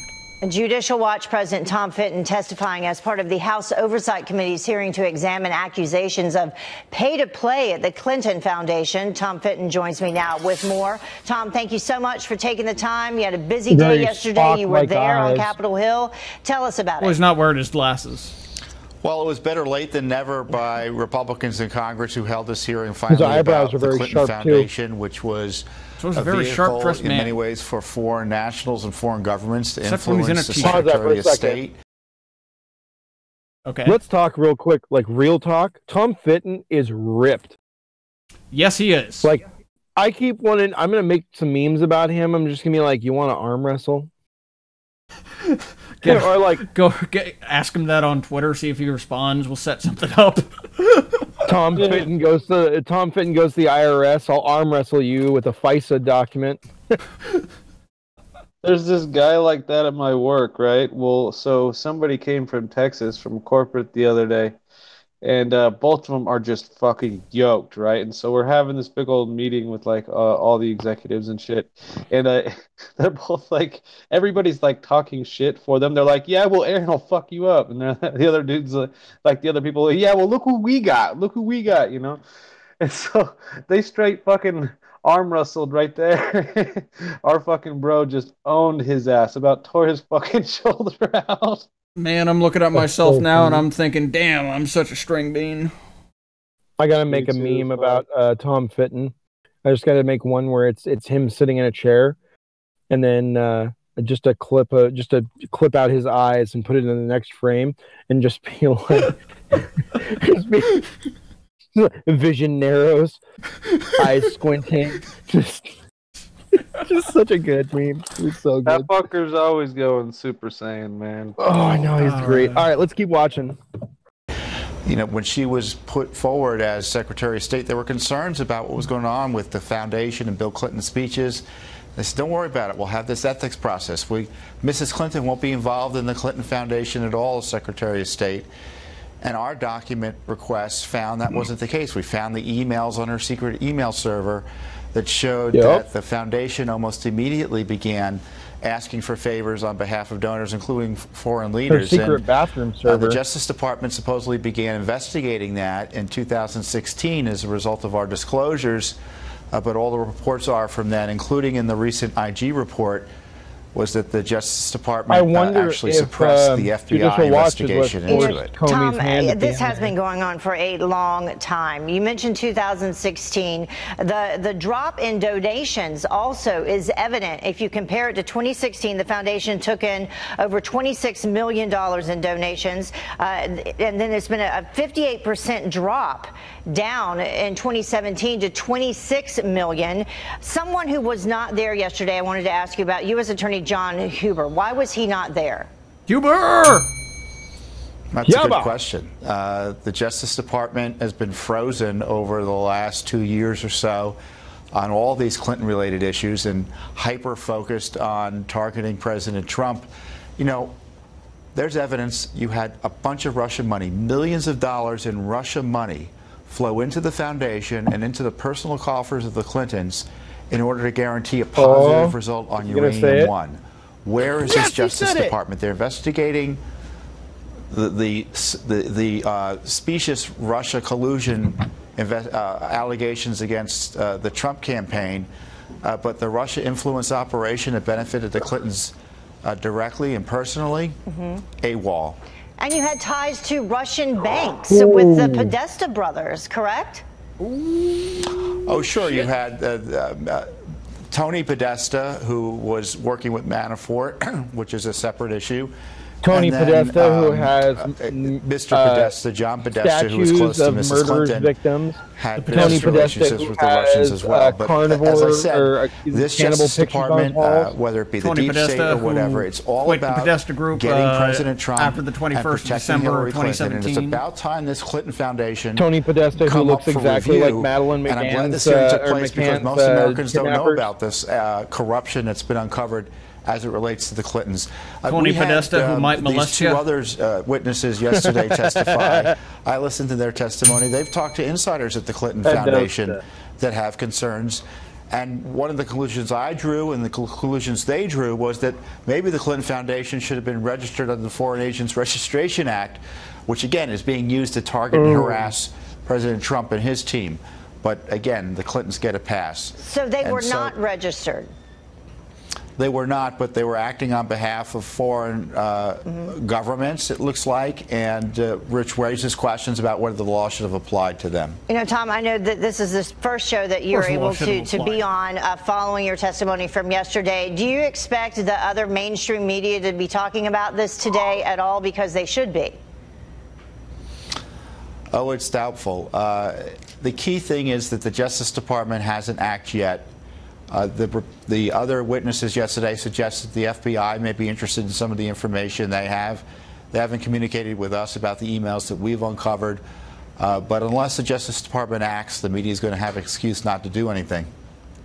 Judicial Watch President Tom Fitton testifying as part of the House Oversight Committee's hearing to examine accusations of pay-to-play at the Clinton Foundation. Tom Fitton joins me now with more. Tom, thank you so much for taking the time. You had a busy day yesterday. You were there on Capitol Hill. Tell us about it. Well, he's not wearing his glasses. Well, it was better late than never by Republicans in Congress who held this hearing finally His eyebrows about are the very Clinton sharp, Foundation, too. which was So it's a a very vehicle sharp-dressed in man. many ways for foreign nationals and foreign governments to Except when he's in a influence the t-shirt. Pause that for Secretary a of second. State. Okay. Let's talk real quick, like real talk. Tom Fitton is ripped. Yes, he is. Like, I keep wanting, I'm going to make some memes about him. I'm just going to be like, you want to arm wrestle? Or like, ask him that on Twitter, see if he responds. We'll set something up. Tom Fitton goes to the IRS. I'll arm wrestle you with a FISA document. There's this guy like that at my work, right? Well, so somebody came from Texas, from corporate the other day, and both of them are just fucking yoked, right? And so we're having this big old meeting with like all the executives and shit, and they're both like, everybody's like talking shit for them. They're like, yeah, well, Aaron will fuck you up, and the other dudes like the other people, yeah, well, look who we got, you know? And so they straight fucking arm wrestled right there. Our fucking bro just owned his ass, about tore his fucking shoulder out. Man, I'm looking at myself now and I'm thinking, damn, I'm such a string bean. I gotta make a meme about Tom Fitton. I just gotta make one where it's him sitting in a chair, and then just to clip out his eyes and put it in the next frame, and just be like, vision narrows, eyes squinting, just such a good meme. It's so good. That fucker's always going Super Saiyan, man. Oh, I know, he's great. All right, let's keep watching. You know, when she was put forward as Secretary of State, there were concerns about what was going on with the foundation and Bill Clinton's speeches. They said, don't worry about it. We'll have this ethics process. Mrs. Clinton won't be involved in the Clinton Foundation at all as Secretary of State. And our document requests found that wasn't the case. We found the emails on her secret email server that showed that the foundation almost immediately began asking for favors on behalf of donors, including foreign leaders. Her secret bathroom server. The Justice Department supposedly began investigating that in 2016 as a result of our disclosures, but all the reports are from then, including in the recent IG report, was that the Justice Department actually suppressed the FBI investigation into it. Tom, this has been going on for a long time. You mentioned 2016. The drop in donations also is evident. If you compare it to 2016, the foundation took in over $26 million in donations, and then there's been a 58% drop down in 2017 to $26 million. Someone who was not there yesterday, I wanted to ask you about, U.S. Attorney John Huber. Why was he not there? Huber! That's a good question. The Justice Department has been frozen over the last 2 years or so on all these Clinton-related issues and hyper-focused on targeting President Trump. You know, there's evidence you had a bunch of Russian money, millions of dollars in Russian money, flow into the foundation and into the personal coffers of the Clintons in order to guarantee a positive result on Uranium One. Where is this Justice Department? They're investigating the specious Russia collusion allegations against the Trump campaign, but the Russia influence operation that benefited the Clintons directly and personally, AWOL. And you had ties to Russian banks with the Podesta brothers, correct? Oh, sure. You had Tony Podesta, who was working with Manafort, which is a separate issue. Tony Podesta, who has Mr. Podesta, John Podesta, who was close to Mrs. Clinton, victims. had business relationships with the Russians as well. But as I said, this Justice Department, whether it be the deep state or whatever, it's all about getting President Trump after the 21st of December 2017. And it's about time this Clinton Foundation Tony Podesta, who looks exactly like Madeleine McGann's, and I'm glad this hearing took place because most Americans don't know about this corruption that's been uncovered as it relates to the Clintons. Tony Podesta, who might molest you. These two others witnesses yesterday testify. I listened to their testimony. They've talked to insiders at the Clinton Foundation that have concerns. And one of the conclusions I drew and the conclusions they drew was that maybe the Clinton Foundation should have been registered under the Foreign Agents Registration Act, which again is being used to target and harass President Trump and his team. But again, the Clintons get a pass. So they were not registered? They were not, but they were acting on behalf of foreign governments, it looks like, and Rich raises questions about whether the law should have applied to them. You know, Tom, I know that this is the first show that you're able to be on following your testimony from yesterday. Do you expect the other mainstream media to be talking about this today at all? Because they should be. Oh, it's doubtful. The key thing is that the Justice Department hasn't acted yet. The other witnesses yesterday suggested the FBI may be interested in some of the information they have. They haven't communicated with us about the emails that we've uncovered. But unless the Justice Department acts, the media is going to have an excuse not to do anything.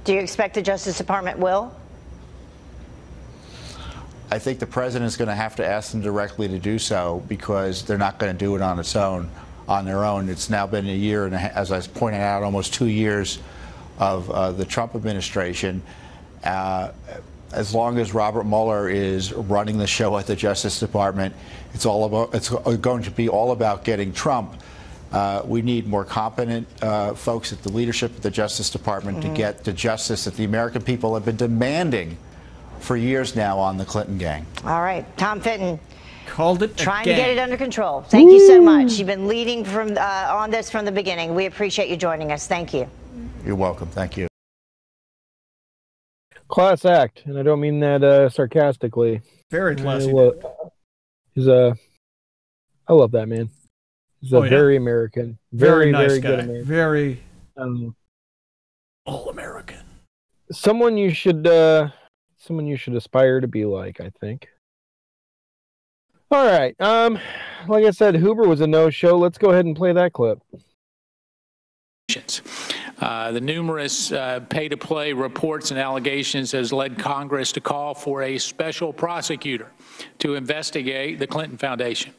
Do you expect the Justice Department will? I think the president is going to have to ask them directly to do so because they're not going to do it on their own. It's now been a year and as I pointed out, almost 2 years of the Trump administration. As long as Robert Mueller is running the show at the Justice Department, it's going to be all about getting Trump. We need more competent folks at the leadership of the Justice Department to get the justice that the American people have been demanding for years now on the Clinton gang. All right, Tom Fitton. Called it trying to get it under control. Thank you so much. You've been leading from on this from the beginning. We appreciate you joining us. Thank you. You're welcome. Thank you. Class act, and I don't mean that sarcastically. Very classy. I love that man. He's very American, very nice very guy. good American, very all American. Someone you should aspire to be like, I think. All right. Like I said, Huber was a no-show. Let's go ahead and play that clip. The numerous pay-to-play reports and allegations has led Congress to call for a special prosecutor to investigate the Clinton Foundation.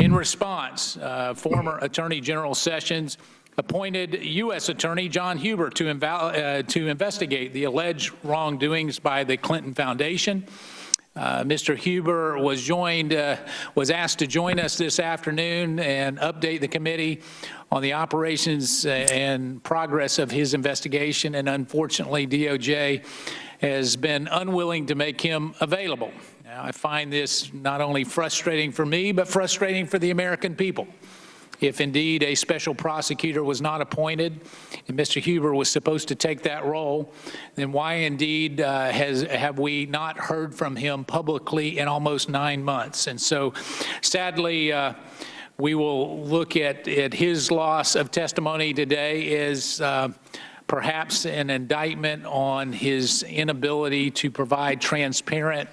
In response, former Attorney General Sessions appointed U.S. Attorney John Huber to investigate the alleged wrongdoings by the Clinton Foundation. Mr. Huber was asked to join us this afternoon and update the committee on the operations and progress of his investigation, and unfortunately DOJ has been unwilling to make him available. Now, I find this not only frustrating for me, but frustrating for the American people. If indeed a special prosecutor was not appointed and Mr. Huber was supposed to take that role, then why indeed have we not heard from him publicly in almost 9 months? And so sadly, we will look at his loss of testimony today as perhaps an indictment on his inability to provide transparent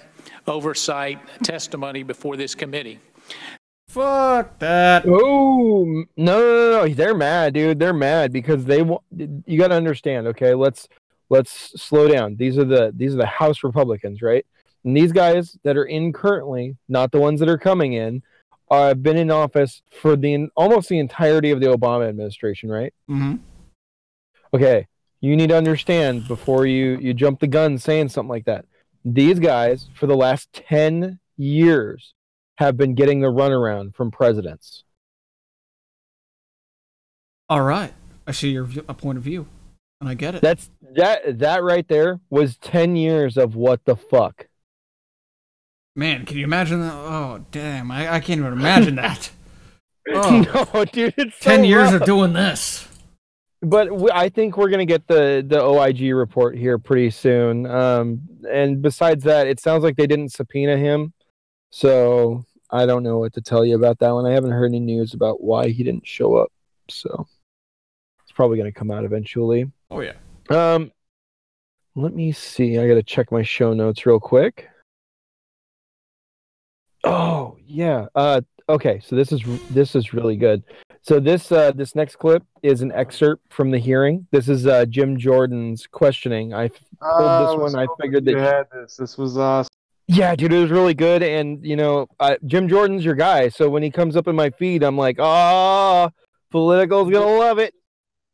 oversight testimony before this committee. Fuck that. Oh, no. They're mad, dude. They're mad because they want. You got to understand, okay? Let's slow down. These are the House Republicans, right? And these guys that are in currently, not the ones that are coming in, have been in office for almost the entirety of the Obama administration, right? Mm-hmm. Okay, you need to understand before you jump the gun saying something like that. These guys, for the last 10 years, have been getting the runaround from presidents. All right, I see your point of view, and I get it. That right there was 10 years of what the fuck. Man, can you imagine that? Oh, damn, I can't even imagine that. Oh. No, dude, it's 10 so years rough. of doing this. But I think we're going to get the OIG report here pretty soon. And besides that, it sounds like they didn't subpoena him. So I don't know what to tell you about that one. I haven't heard any news about why he didn't show up. So it's probably going to come out eventually. Oh, yeah. Let me see. I got to check my show notes real quick. Oh, yeah. Okay, so this is really good. So this next clip is an excerpt from the hearing. This is Jim Jordan's questioning. I pulled this one. I figured that you had this. This was awesome. Yeah, dude, it was really good. And Jim Jordan's your guy. So when he comes up in my feed, I'm like, political's gonna love it.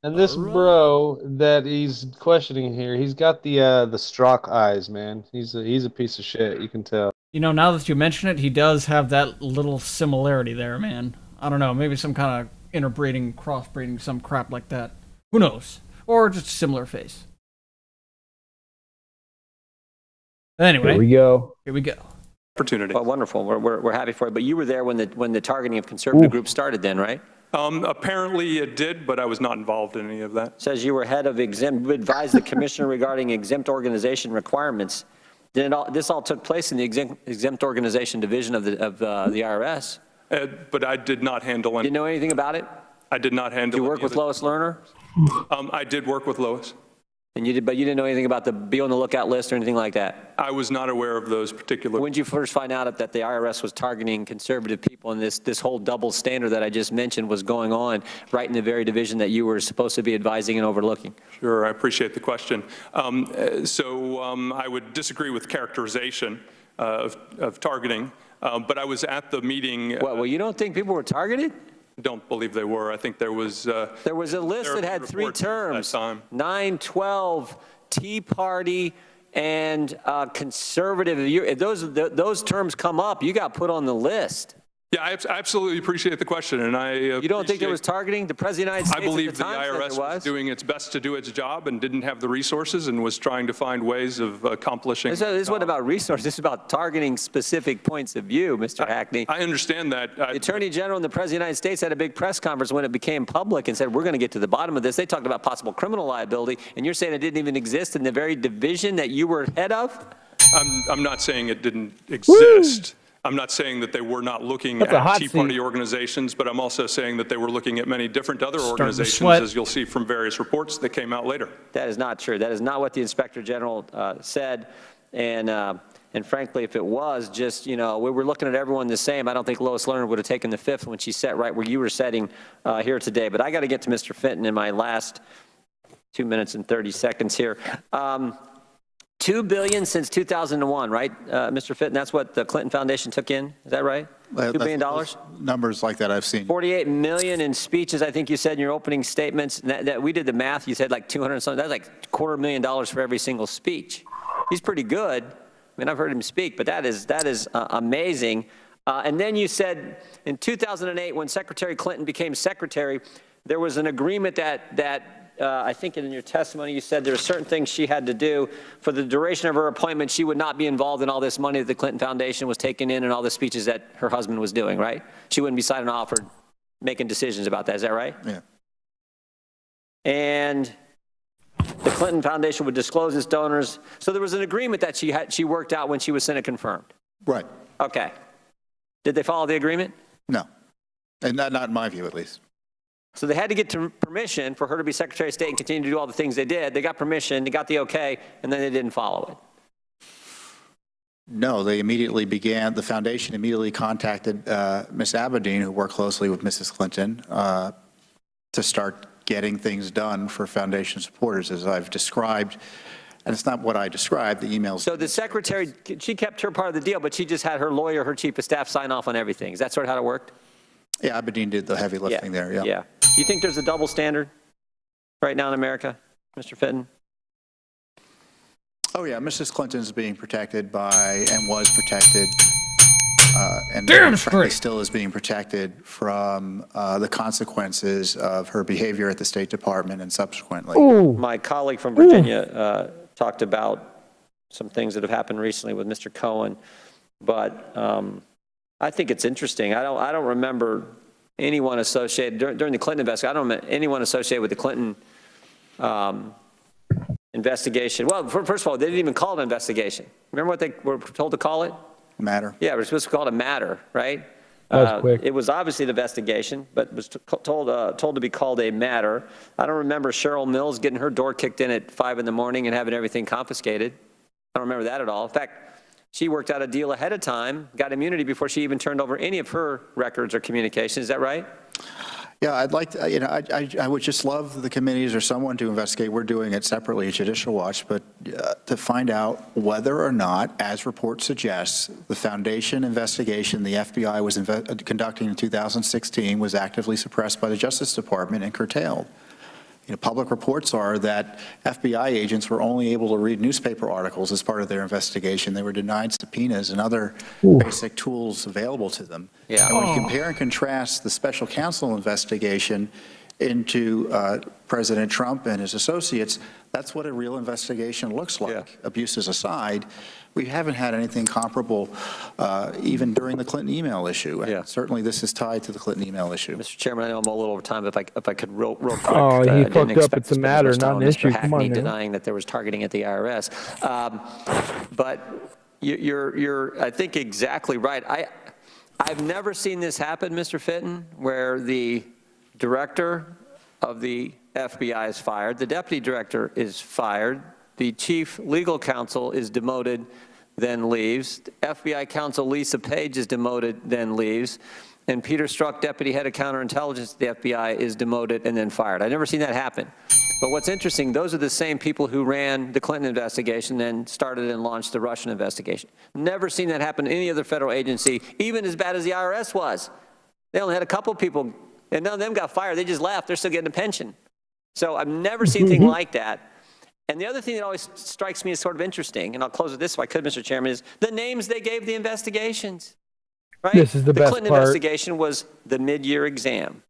And this bro that he's questioning here, he's got the Strzok eyes, man. He's a piece of shit. You can tell. Now that you mention it, he does have that little similarity there, man. I don't know, maybe some kind of interbreeding, crossbreeding, some crap like that. Who knows? Or just a similar face. Anyway, here we go. Opportunity. Well, wonderful. We're happy for it. But you were there when the targeting of conservative groups started, then, right? Apparently it did, but I was not involved in any of that. Says you were head of exempt, advised the commissioner regarding exempt organization requirements. This all took place in the exempt organization division of the IRS. But I did not handle any. Didn't know anything about it? I did not handle. Did you work with Lois Lerner? I did work with Lois. And you did, but you didn't know anything about the be on the lookout list or anything like that? I was not aware of those particular. When did you first find out that the IRS was targeting conservative people and this whole double standard that I just mentioned was going on right in the very division that you were supposed to be advising and overlooking? Sure, I appreciate the question. I would disagree with characterization of targeting, but I was at the meeting. Well, you don't think people were targeted? Don't believe they were. I think there was a list that had 3 terms: 9, 12, Tea Party, and conservative. Those terms come up, you got put on the list. Yeah, I absolutely appreciate the question, and You don't think there was targeting? The President of the United States I believe at the time the IRS was doing its best to do its job and didn't have the resources and was trying to find ways of accomplishing. This wasn't about resources. This is about targeting specific points of view, Mr. Hackney. I understand that. The Attorney General and the President of the United States had a big press conference when it became public and said, we're going to get to the bottom of this. They talked about possible criminal liability, and you're saying it didn't even exist in the very division that you were head of? I'm not saying it didn't exist. Woo! I'm not saying that they were not looking at Tea Party organizations, but I'm also saying that they were looking at many different other organizations, as you'll see from various reports that came out later. That is not true. That is not what the Inspector General said. And And frankly, if it was just, we were looking at everyone the same, I don't think Lois Lerner would have taken the fifth when she sat right where you were sitting here today. But I got to get to Mr. Fenton in my last 2 minutes and 30 seconds here. $2 billion since 2001, right, Mr. Fenton? That's what the Clinton Foundation took in. Is that right? $2 billion? Numbers like that I've seen. 48 million in speeches, I think you said in your opening statements. That we did the math. You said like 200 something. That's like $250,000 for every single speech. He's pretty good. I mean, I've heard him speak, but that is amazing. And then you said in 2008, when Secretary Clinton became secretary, there was an agreement that I think in your testimony you said there were certain things she had to do. For the duration of her appointment, she would not be involved in all this money that the Clinton Foundation was taking in and all the speeches that her husband was doing, right? She wouldn't be signing off or making decisions about that. Is that right? Yeah. And the Clinton Foundation would disclose its donors. So there was an agreement that she worked out when she was Senate confirmed. Right. Okay. Did they follow the agreement? No. And not in my view, at least. So they had to get permission for her to be Secretary of State and continue to do all the things they did. They got permission, they got the okay, and then they didn't follow it. No, the foundation immediately contacted Ms. Abedin, who worked closely with Mrs. Clinton, to start getting things done for foundation supporters, as I've described. And it's not what I described, the emails. So the secretary, she kept her part of the deal, but she just had her lawyer, her chief of staff sign off on everything. Is that sort of how it worked? Yeah, Abedin did the heavy lifting there, yeah. Yeah. Do you think there's a double standard right now in America, Mr. Fenton? Oh, yeah, Mrs. Clinton is being protected by, and was protected, and frankly still is being protected from the consequences of her behavior at the State Department and subsequently. Ooh. My colleague from Virginia talked about some things that have happened recently with Mr. Cohen, but I think it's interesting. I don't remember anyone associated during the Clinton investigation. I don't remember anyone associated with the Clinton investigation. Well, first of all, they didn't even call it an investigation. Remember what they were told to call it? Matter. Yeah, we're supposed to call it a matter, right? That was quick. It was obviously an investigation, but was told to be called a matter. I don't remember Cheryl Mills getting her door kicked in at 5 in the morning and having everything confiscated. I don't remember that at all. In fact, she worked out a deal ahead of time, got immunity before she even turned over any of her records or communications. Is that right? Yeah, I'd like to, I would just love the committees or someone to investigate. We're doing it separately at Judicial Watch, but to find out whether or not, as report suggests, the foundation investigation the FBI was conducting in 2016 was actively suppressed by the Justice Department and curtailed. Public reports are that FBI agents were only able to read newspaper articles as part of their investigation. They were denied subpoenas and other basic tools available to them. Yeah. And when you compare and contrast the special counsel investigation into President Trump and his associates, that's what a real investigation looks like, abuses aside. We haven't had anything comparable even during the Clinton email issue. And certainly this is tied to the Clinton email issue. Mr. Chairman, I know I'm a little over time, but if I could real quick. Oh, he fucked up. It's a matter, not an issue. Come on, man. Denying that there was targeting at the IRS. But you're I think, exactly right. I've never seen this happen, Mr. Fenton, where the director of the FBI is fired, the deputy director is fired, the chief legal counsel is demoted, then leaves. FBI counsel Lisa Page is demoted, then leaves. And Peter Strzok, deputy head of counterintelligence at the FBI, is demoted and then fired. I've never seen that happen. But what's interesting, those are the same people who ran the Clinton investigation, then started and launched the Russian investigation. Never seen that happen in any other federal agency, even as bad as the IRS was. They only had a couple people, and none of them got fired. They just left. They're still getting a pension. So I've never seen anything like that. And the other thing that always strikes me as sort of interesting, and I'll close with this if I could, Mr. Chairman, is the names they gave the investigations. Right? This is the best Clinton part. investigation was the mid-year exam.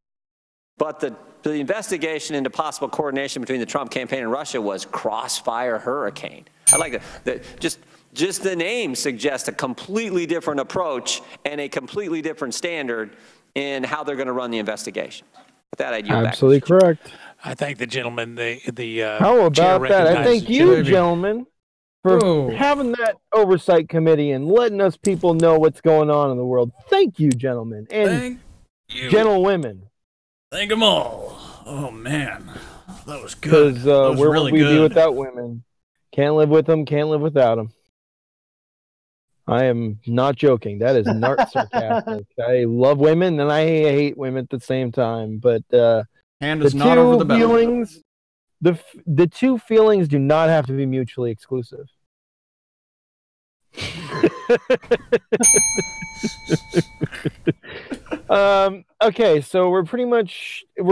But the investigation into possible coordination between the Trump campaign and Russia was Crossfire Hurricane. I like that. Just the name suggests a completely different approach and a completely different standard in how they're going to run the investigation. With that, I'd yield back. Absolutely correct. I thank the gentleman. How about that? I thank you, gentlemen, for having that oversight committee and letting us people know what's going on in the world. Thank you, gentlemen, and gentlewomen. Thank them all. Oh man, that was good. Because where would we be without women? Can't live with them. Can't live without them. I am not joking. That is not sarcastic. I love women and I hate women at the same time. But hand is not over the belt. Feelings, the two feelings do not have to be mutually exclusive. Okay, so we're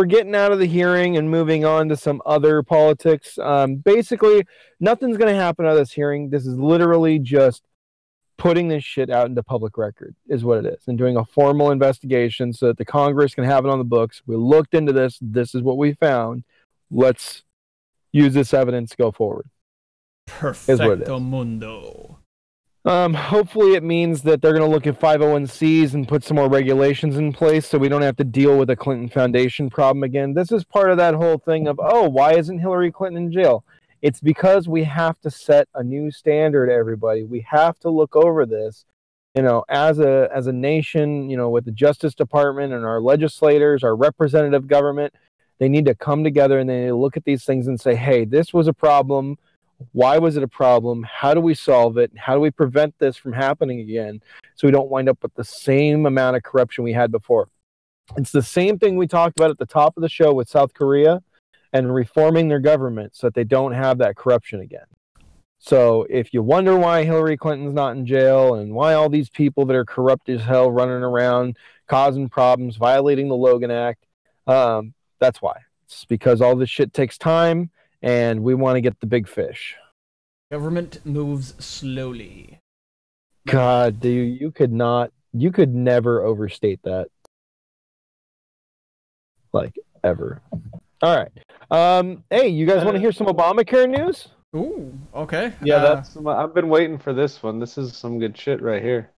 getting out of the hearing and moving on to some other politics. Basically, nothing's going to happen out of this hearing. This is literally just putting this shit out into public record is what it is, and doing a formal investigation so that the Congress can have it on the books. We looked into this. This is what we found. Let's use this evidence to go forward. Perfecto mundo. Hopefully it means that they're going to look at 501Cs and put some more regulations in place so we don't have to deal with the Clinton Foundation problem again. This is part of that whole thing of, oh, why isn't Hillary Clinton in jail? It's because we have to set a new standard, everybody. We have to look over this, as a nation, with the Justice Department and our legislators, our representative government. They need to come together and they need to look at these things and say, hey, this was a problem. Why was it a problem? How do we solve it? How do we prevent this from happening again so we don't wind up with the same amount of corruption we had before? It's the same thing we talked about at the top of the show with South Korea and reforming their government so that they don't have that corruption again. So if you wonder why Hillary Clinton's not in jail and why all these people that are corrupt as hell running around causing problems, violating the Logan Act, that's why. It's because all this shit takes time. And we want to get the big fish. Government moves slowly. God, dude, you could never overstate that. Like, ever. All right. Hey, you guys want to hear some Obamacare news? Ooh, okay. Yeah, I've been waiting for this one. This is some good shit right here.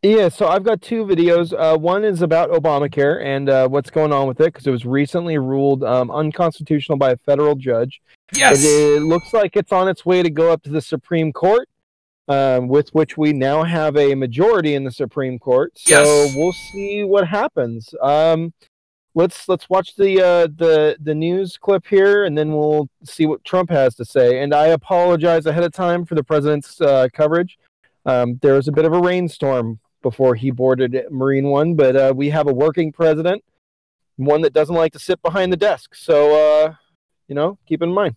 Yeah, so I've got two videos. One is about Obamacare and what's going on with it, because it was recently ruled unconstitutional by a federal judge. Yes! It looks like it's on its way to go up to the Supreme Court, with which we now have a majority in the Supreme Court. So we'll see what happens. Let's watch the news clip here, and then we'll see what Trump has to say. And I apologize ahead of time for the president's coverage. There was a bit of a rainstorm before he boarded Marine One, but we have a working president, one that doesn't like to sit behind the desk. So, keep in mind.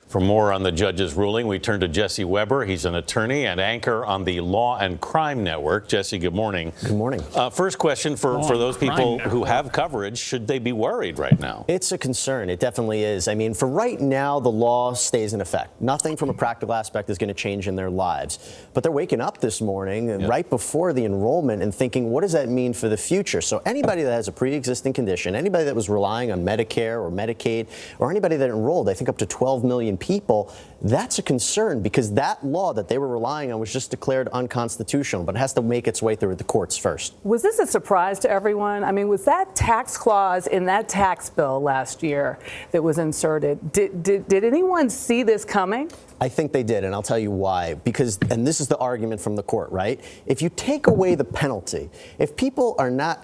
For more on the judge's ruling, we turn to Jesse Weber. He's an attorney and anchor on the Law and Crime Network. Jesse, good morning. Good morning. First question for those people who have coverage, should they be worried right now? It's a concern. It definitely is. I mean, for right now, the law stays in effect. Nothing from a practical aspect is going to change in their lives. But they're waking up this morning and right before the enrollment and thinking, what does that mean for the future? So anybody that has a pre-existing condition, anybody that was relying on Medicare or Medicaid, or anybody that enrolled, I think up to 12 million people, that's a concern because that law that they were relying on was just declared unconstitutional, but it has to make its way through the courts first. Was this a surprise to everyone? I mean, was that tax clause in that tax bill last year that was inserted, did anyone see this coming? I think they did, and I'll tell you why. Because, and this is the argument from the court, right? If you take away the penalty, if people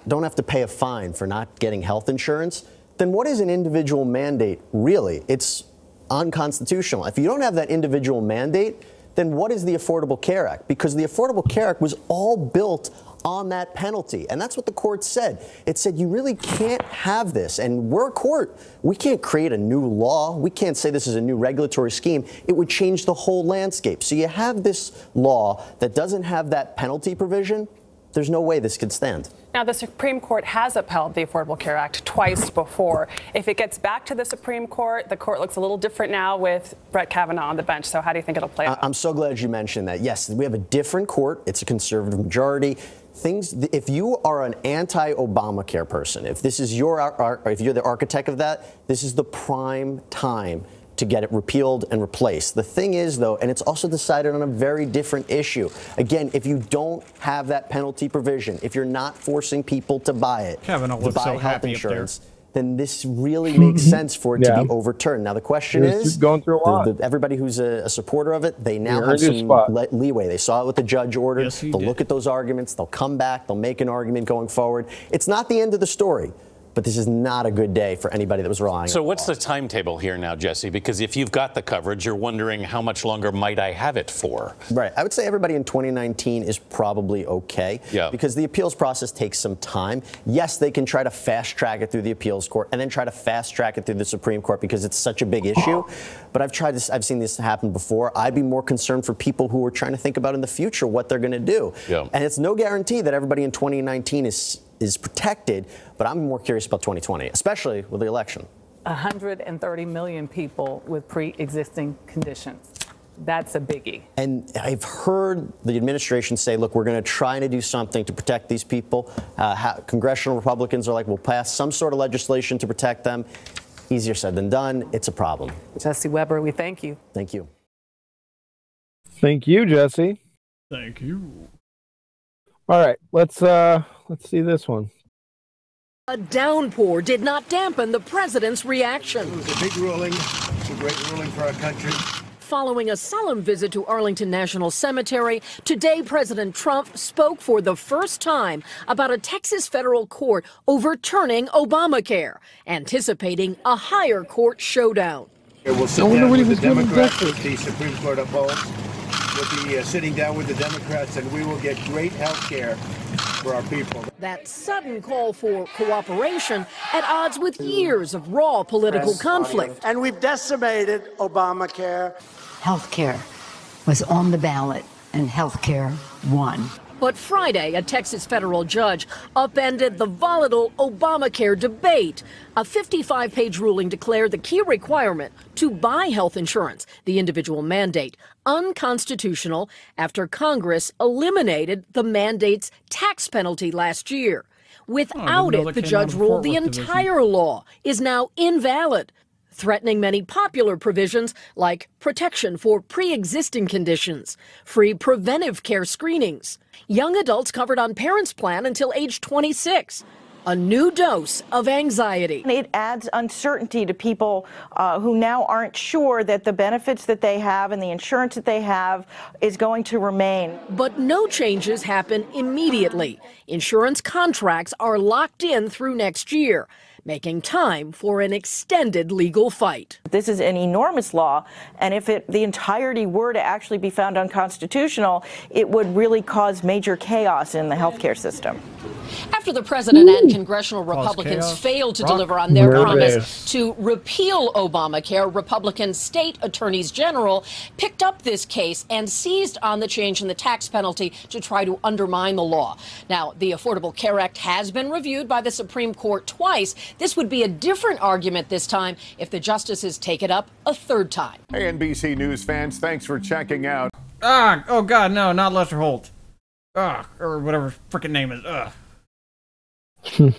don't have to pay a fine for not getting health insurance, then what is an individual mandate really? It's unconstitutional. If you don't have that individual mandate, then what is the Affordable Care Act? Because the Affordable Care Act was all built on that penalty. And that's what the court said. It said you really can't have this. And we're a court. We can't create a new law. We can't say this is a new regulatory scheme. It would change the whole landscape. So you have this law that doesn't have that penalty provision. There's no way this could stand. Now, the Supreme Court has upheld the Affordable Care Act twice before. If it gets back to the Supreme Court, the court looks a little different now with Brett Kavanaugh on the bench. So how do you think it'll play out? I'm so glad you mentioned that. Yes, we have a different court. It's a conservative majority. If you are an anti-Obamacare person, if this is if you're the architect of that, this is the prime time to get it repealed and replaced. The thing is, though, and it's also decided on a very different issue. Again, if you don't have that penalty provision, if you're not forcing people to buy it, to buy health insurance, then this really makes sense for it to be overturned. Now, the question is, going through a lot. Everybody who's a supporter of it, they now have some leeway. They saw it with the judge ordered. They'll look at those arguments. They'll come back. They'll make an argument going forward. It's not the end of the story. but this is not a good day for anybody that was relying on So what's the timetable here now, Jesse? Because if you've got the coverage, you're wondering how much longer might I have it for? Right. I would say everybody in 2019 is probably okay. Yeah. Because the appeals process takes some time. Yes, they can try to fast track it through the appeals court and then try to fast track it through the Supreme Court because it's such a big issue. But I've seen this happen before. I'd be more concerned for people who are trying to think about in the future what they're going to do. Yeah. And it's no guarantee that everybody in 2019 is protected, but I'm more curious about 2020, especially with the election. 130 million people with pre-existing conditions. That's a biggie. And I've heard the administration say, look, we're going to try to do something to protect these people. Congressional Republicans are like, we'll pass some sort of legislation to protect them. Easier said than done. It's a problem. Jesse Weber, we thank you. Thank you. Thank you, Jesse. Thank you. All right, let's see this one. A downpour did not dampen the president's reaction. It was a big ruling. It's a great ruling for our country. Following a solemn visit to Arlington National Cemetery, today President Trump spoke for the first time about a Texas federal court overturning Obamacare, anticipating a higher court showdown. We'll sit down with the Democrats if the Supreme Court upholds. We'll be sitting down with the Democrats, and we will get great health care for our people. That sudden call for cooperation at odds with years of raw political conflict. And we've decimated Obamacare. Healthcare was on the ballot, and healthcare won. But Friday, a Texas federal judge upended the volatile Obamacare debate. A 55-page ruling declared the key requirement to buy health insurance, the individual mandate, unconstitutional after Congress eliminated the mandate's tax penalty last year. Without it, the judge ruled the entire law is now invalid, threatening many popular provisions like protection for pre-existing conditions, free preventive care screenings, young adults covered on Parents Plan until age 26, a new dose of anxiety. It adds uncertainty to people who now aren't sure that the benefits that they have and the insurance that they have is going to remain. But no changes happen immediately. Insurance contracts are locked in through next year, making time for an extended legal fight. This is an enormous law, and if the entirety were to actually be found unconstitutional, it would really cause major chaos in the healthcare system. After the president and congressional Republicans failed to deliver on their promise to repeal Obamacare, Republican state attorneys general picked up this case and seized on the change in the tax penalty to try to undermine the law. Now, the Affordable Care Act has been reviewed by the Supreme Court twice. This would be a different argument this time if the justices take it up a third time. Hey, NBC News fans, thanks for checking out. Oh God, no, not Lester Holt. Or whatever frickin' name is. Okay,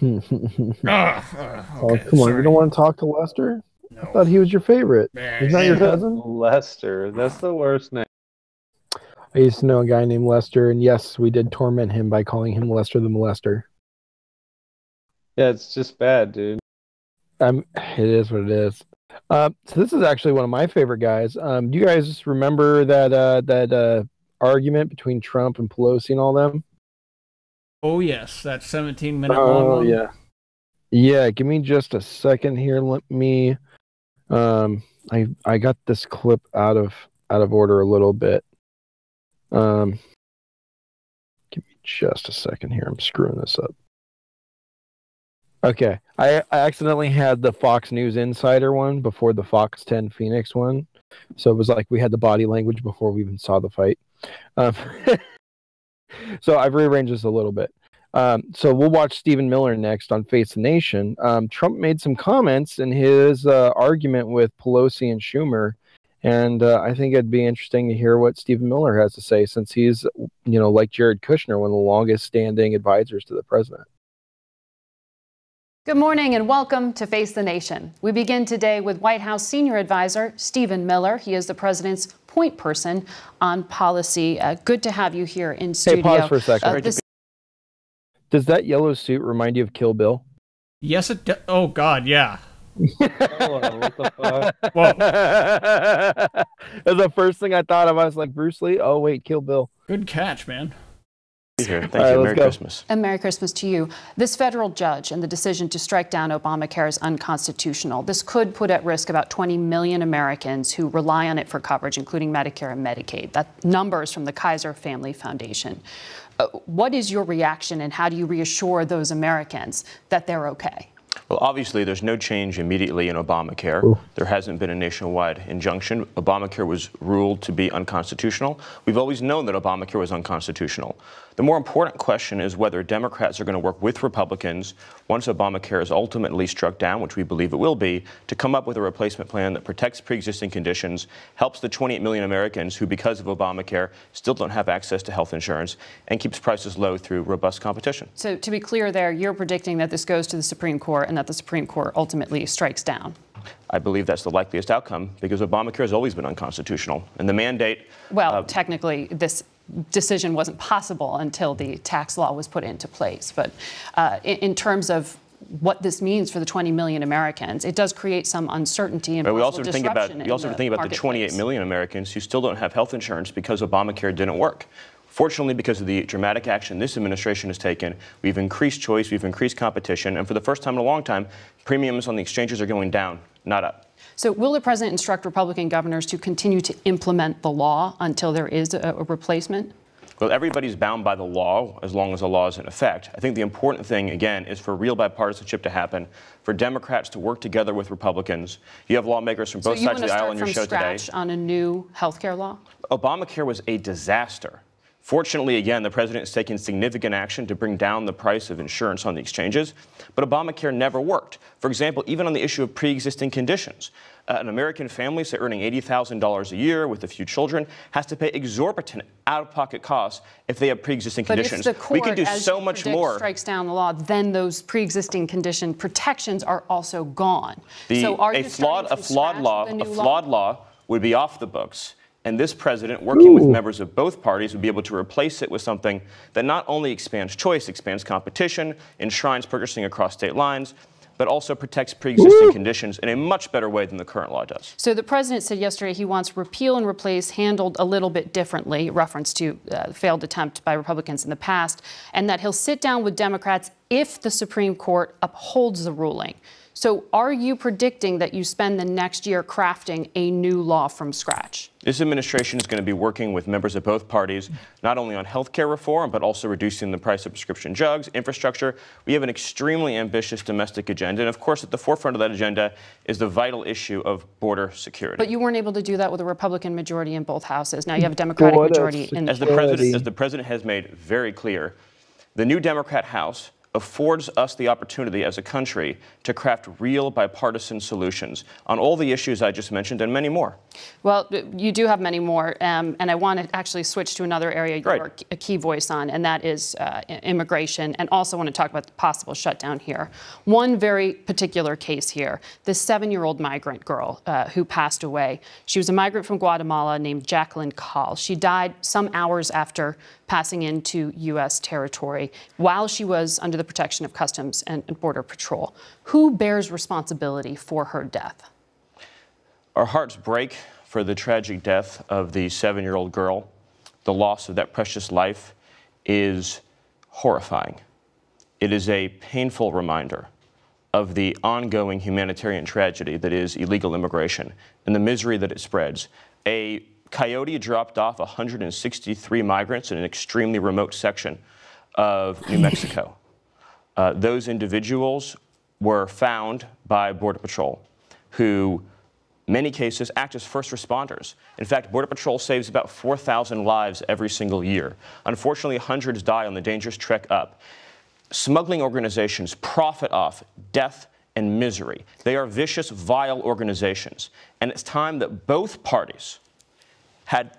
oh, come on, you don't want to talk to Lester? No. I thought he was your favorite. He's not your cousin? Lester, that's the worst name. I used to know a guy named Lester, and yes, we did torment him by calling him Lester the Molester. Yeah, it's just bad, dude. It is what it is. So this is actually one of my favorite guys. Do you guys remember that argument between Trump and Pelosi and all them? Oh yes, that 17-minute long one. Yeah. Yeah, give me just a second here. Let me I got this clip out of order a little bit. Give me just a second here. I'm screwing this up. Okay. I accidentally had the Fox News Insider one before the Fox 10 Phoenix one. So it was like we had the body language before we even saw the fight. So I've rearranged this a little bit. So we'll watch Stephen Miller next on Face the Nation. Trump made some comments in his argument with Pelosi and Schumer, and I think it'd be interesting to hear what Stephen Miller has to say, since he's, like Jared Kushner, one of the longest standing advisors to the president. Good morning and welcome to Face the Nation. We begin today with White House senior advisor Stephen Miller. He is the president's point person on policy. Good to have you here in studio. Hey, pause for a second. Does that yellow suit remind you of Kill Bill? Yes, it does. Oh, God, yeah. What the fuck? Whoa. That's the first thing I thought of. I was like, Bruce Lee? Oh, wait, Kill Bill. Good catch, man. Here. Thank you. Merry Christmas. And Merry Christmas to you. This federal judge and the decision to strike down Obamacare is unconstitutional. This could put at risk about 20 million Americans who rely on it for coverage, including Medicare and Medicaid. That numbers from the Kaiser Family Foundation. What is your reaction, and how do you reassure those Americans that they're okay? Well, obviously, there's no change immediately in Obamacare. There hasn't been a nationwide injunction. Obamacare was ruled to be unconstitutional. We've always known that Obamacare was unconstitutional. The more important question is whether Democrats are going to work with Republicans once Obamacare is ultimately struck down, which we believe it will be, to come up with a replacement plan that protects pre-existing conditions, helps the 28 million Americans who, because of Obamacare, still don't have access to health insurance, and keeps prices low through robust competition. So to be clear there, you're predicting that this goes to the Supreme Court and that the Supreme Court ultimately strikes down. I believe that's the likeliest outcome because Obamacare has always been unconstitutional. And the mandate... Well, technically, this decision wasn't possible until the tax law was put into place. But in terms of what this means for the 20 million Americans, it does create some uncertainty and possible disruption. We also think about the 28 million Americans who still don't have health insurance because Obamacare didn't work. Fortunately, because of the dramatic action this administration has taken, we've increased choice, we've increased competition, and for the first time in a long time, premiums on the exchanges are going down, not up. So will the president instruct Republican governors to continue to implement the law until there is a replacement? Well, everybody's bound by the law as long as the law is in effect. I think the important thing, again, is for real bipartisanship to happen, for Democrats to work together with Republicans. You have lawmakers from both sides of the aisle on your show today. So you want to start from scratch on a new health care law? Obamacare was a disaster. Fortunately, again, the president has taken significant action to bring down the price of insurance on the exchanges, but Obamacare never worked. For example, even on the issue of pre-existing conditions, an American family, say earning $80,000 a year with a few children, has to pay exorbitant out-of-pocket costs if they have pre-existing conditions. But if the court, we can do so much more. Strikes down the law, then those pre-existing condition protections are also gone. So are you a flawed law would be off the books. And this president, working with members of both parties, would be able to replace it with something that not only expands choice, expands competition, enshrines purchasing across state lines, but also protects pre-existing conditions in a much better way than the current law does. So the president said yesterday he wants repeal and replace handled a little bit differently, reference to failed attempt by Republicans in the past, and that he'll sit down with Democrats if the Supreme Court upholds the ruling. So are you predicting that you spend the next year crafting a new law from scratch? This administration is going to be working with members of both parties, not only on health care reform, but also reducing the price of prescription drugs, infrastructure. We have an extremely ambitious domestic agenda. And of course, at the forefront of that agenda is the vital issue of border security. But you weren't able to do that with a Republican majority in both houses. Now you have a Democratic majority in the As the president has made very clear, the new Democrat House affords us the opportunity as a country to craft real bipartisan solutions on all the issues I just mentioned and many more. Well, you do have many more, and I want to actually switch to another area you're a key voice on, and that is immigration, and also want to talk about the possible shutdown here. One very particular case here, this 7-year-old migrant girl who passed away. She was a migrant from Guatemala named Jacqueline Call. She died some hours after passing into U.S. territory while she was under the protection of Customs and Border Patrol. Who bears responsibility for her death? Our hearts break for the tragic death of the 7-year-old girl. The loss of that precious life is horrifying. It is a painful reminder of the ongoing humanitarian tragedy that is illegal immigration and the misery that it spreads. A coyote dropped off 163 migrants in an extremely remote section of New Mexico. Those individuals were found by Border Patrol, who in many cases act as first responders. In fact, Border Patrol saves about 4,000 lives every single year. Unfortunately, hundreds die on the dangerous trek up. Smuggling organizations profit off death and misery. They are vicious, vile organizations. And it's time that both parties had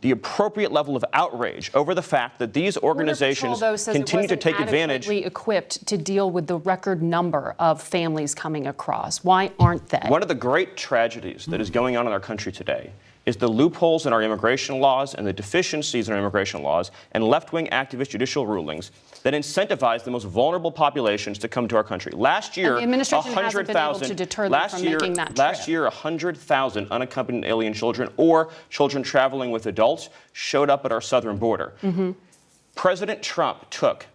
the appropriate level of outrage over the fact that these organizations continue to take advantage. Adequately equipped to deal with the record number of families coming across. Why aren't they? One of the great tragedies that is going on in our country today is the loopholes in our immigration laws and the deficiencies in our immigration laws and left-wing activist judicial rulings that incentivize the most vulnerable populations to come to our country. Last year, 100,000. Last year, 100,000 unaccompanied alien children or children traveling with adults showed up at our southern border. President Trump took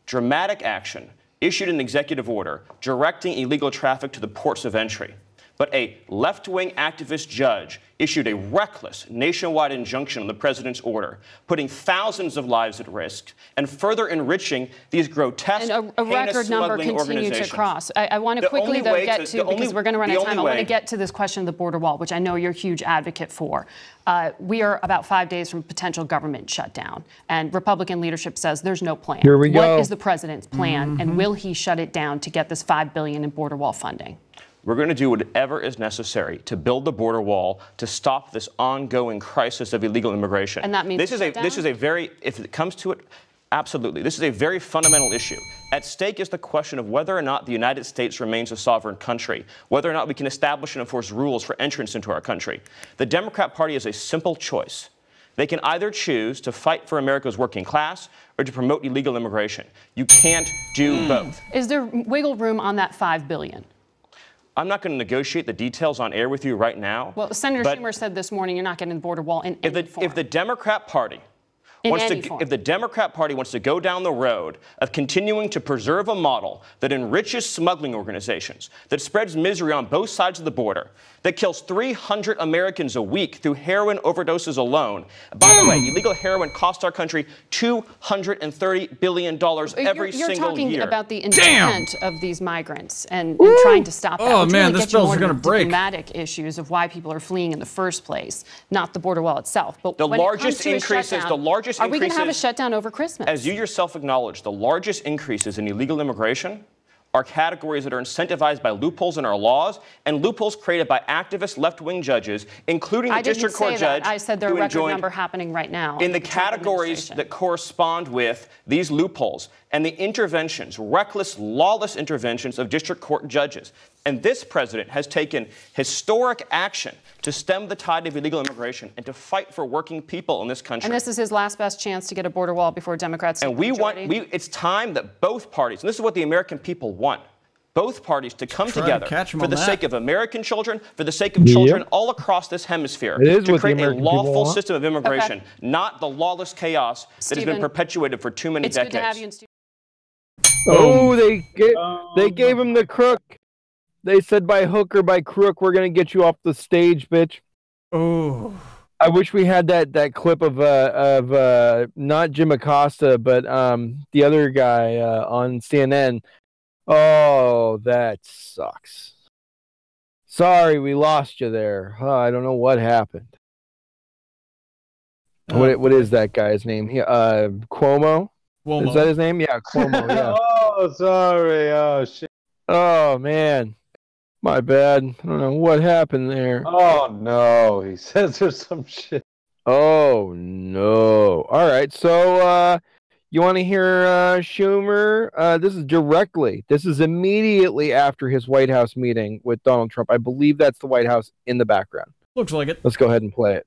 dramatic action, issued an executive order directing illegal traffic to the ports of entry. But a left-wing activist judge issued a reckless nationwide injunction on the president's order, putting thousands of lives at risk and further enriching these grotesque, and a record number continue to cross. I want to quickly, though, get to, because we're going to run out of time, I want to get to this question of the border wall, which I know you're a huge advocate for. We are about 5 days from potential government shutdown, and Republican leadership says there's no plan. Here we go. What is the president's plan, and will he shut it down to get this $5 billion in border wall funding? We're going to do whatever is necessary to build the border wall to stop this ongoing crisis of illegal immigration. And that means this is a very, if it comes to it, absolutely. This is a very fundamental issue. At stake is the question of whether or not the United States remains a sovereign country, whether or not we can establish and enforce rules for entrance into our country. The Democrat Party is a simple choice. They can either choose to fight for America's working class or to promote illegal immigration. You can't do both. Is there wiggle room on that $5 billion? I'm not going to negotiate the details on air with you right now. Well, Senator Schumer said this morning you're not getting the border wall in any form. If the Democrat Party if the Democrat Party wants to go down the road of continuing to preserve a model that enriches smuggling organizations, that spreads misery on both sides of the border, that kills 300 Americans a week through heroin overdoses alone. By the way, illegal heroin costs our country $230 billion every single year. You're talking about the intent of these migrants and trying to stop that. Oh, man, this bill's going to break. Diplomatic issues of why people are fleeing in the first place, not the border wall itself. But the largest increases, are we going to have a shutdown over Christmas? As you yourself acknowledged, the largest increases in illegal immigration are categories that are incentivized by loopholes in our laws and loopholes created by activist left-wing judges, including the district court judge. I said there are a record number happening right now. In the categories that correspond with these loopholes and the interventions, reckless, lawless interventions of district court judges. And this president has taken historic action to stem the tide of illegal immigration and to fight for working people in this country. And this is his last best chance to get a border wall before Democrats take the majority. It's time that both parties, and this is what the American people want, both parties to come together for the sake of American children, for the sake of children all across this hemisphere, to create a lawful system of immigration, not the lawless chaos that has been perpetuated for too many decades. Good to have you in studio. Oh, they gave him the crook. They said by hook or by crook, we're going to get you off the stage, bitch. Oh. I wish we had that clip of not Jim Acosta, but the other guy on CNN. Oh, that sucks. Sorry, we lost you there. I don't know what happened. What is that guy's name? Cuomo? Is that his name? Yeah, Cuomo, yeah. Oh, sorry. Oh, shit. Oh, man. My bad. I don't know what happened there. Oh, no. He says there's some shit. Oh, no. All right. So, you want to hear Schumer? This is immediately after his White House meeting with Donald Trump. I believe that's the White House in the background. Looks like it. Let's go ahead and play it.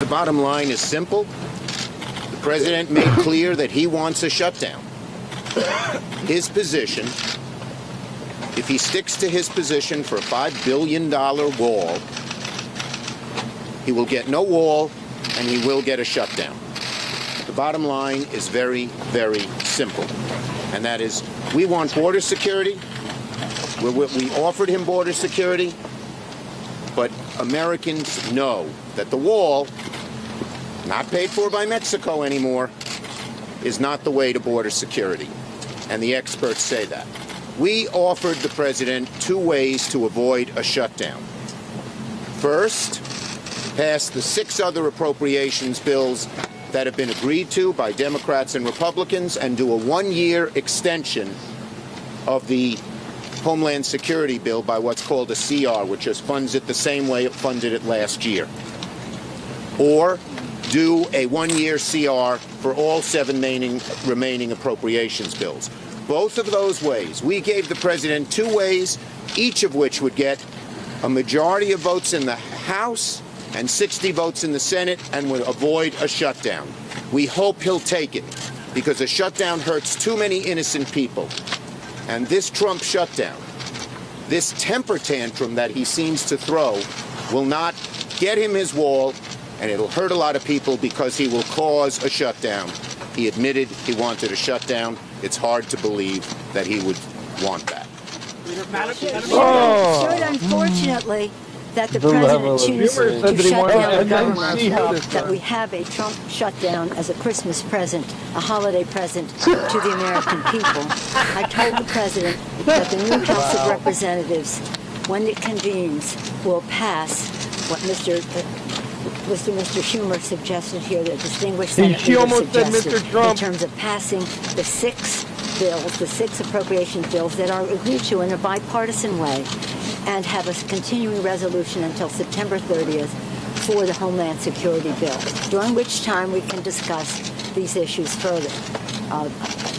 The bottom line is simple. The president made clear that he wants a shutdown. His position, if he sticks to his position for a $5 billion wall, he will get no wall and he will get a shutdown. The bottom line is very, very simple. And that is, we want border security. We offered him border security. But Americans know that the wall, not paid for by Mexico anymore, is not the way to border security. And the experts say that. We offered the president 2 ways to avoid a shutdown. First, pass the 6 other appropriations bills that have been agreed to by Democrats and Republicans and do a 1-year extension of the Homeland Security bill by what's called a CR, which just funds it the same way it funded it last year. Or do a 1-year CR for all 7 remaining appropriations bills. Both of those ways, we gave the president 2 ways, each of which would get a majority of votes in the House and 60 votes in the Senate and would avoid a shutdown. We hope he'll take it, because a shutdown hurts too many innocent people. And this Trump shutdown, this temper tantrum that he seems to throw, will not get him his wall, and it'll hurt a lot of people because he will cause a shutdown. He admitted he wanted a shutdown. It's hard to believe that he would want that. Unfortunately, that the president chooses to shut down the government, that we have a Trump shutdown as a Christmas present, a holiday present to the American people. I told the president that the new House of Representatives, when it convenes, will pass what Mr. Schumer suggested here, the distinguished senator suggested, in terms of passing the 6 bills, the 6 appropriation bills that are agreed to in a bipartisan way, and have a continuing resolution until September 30th for the Homeland Security bill, during which time we can discuss these issues further. I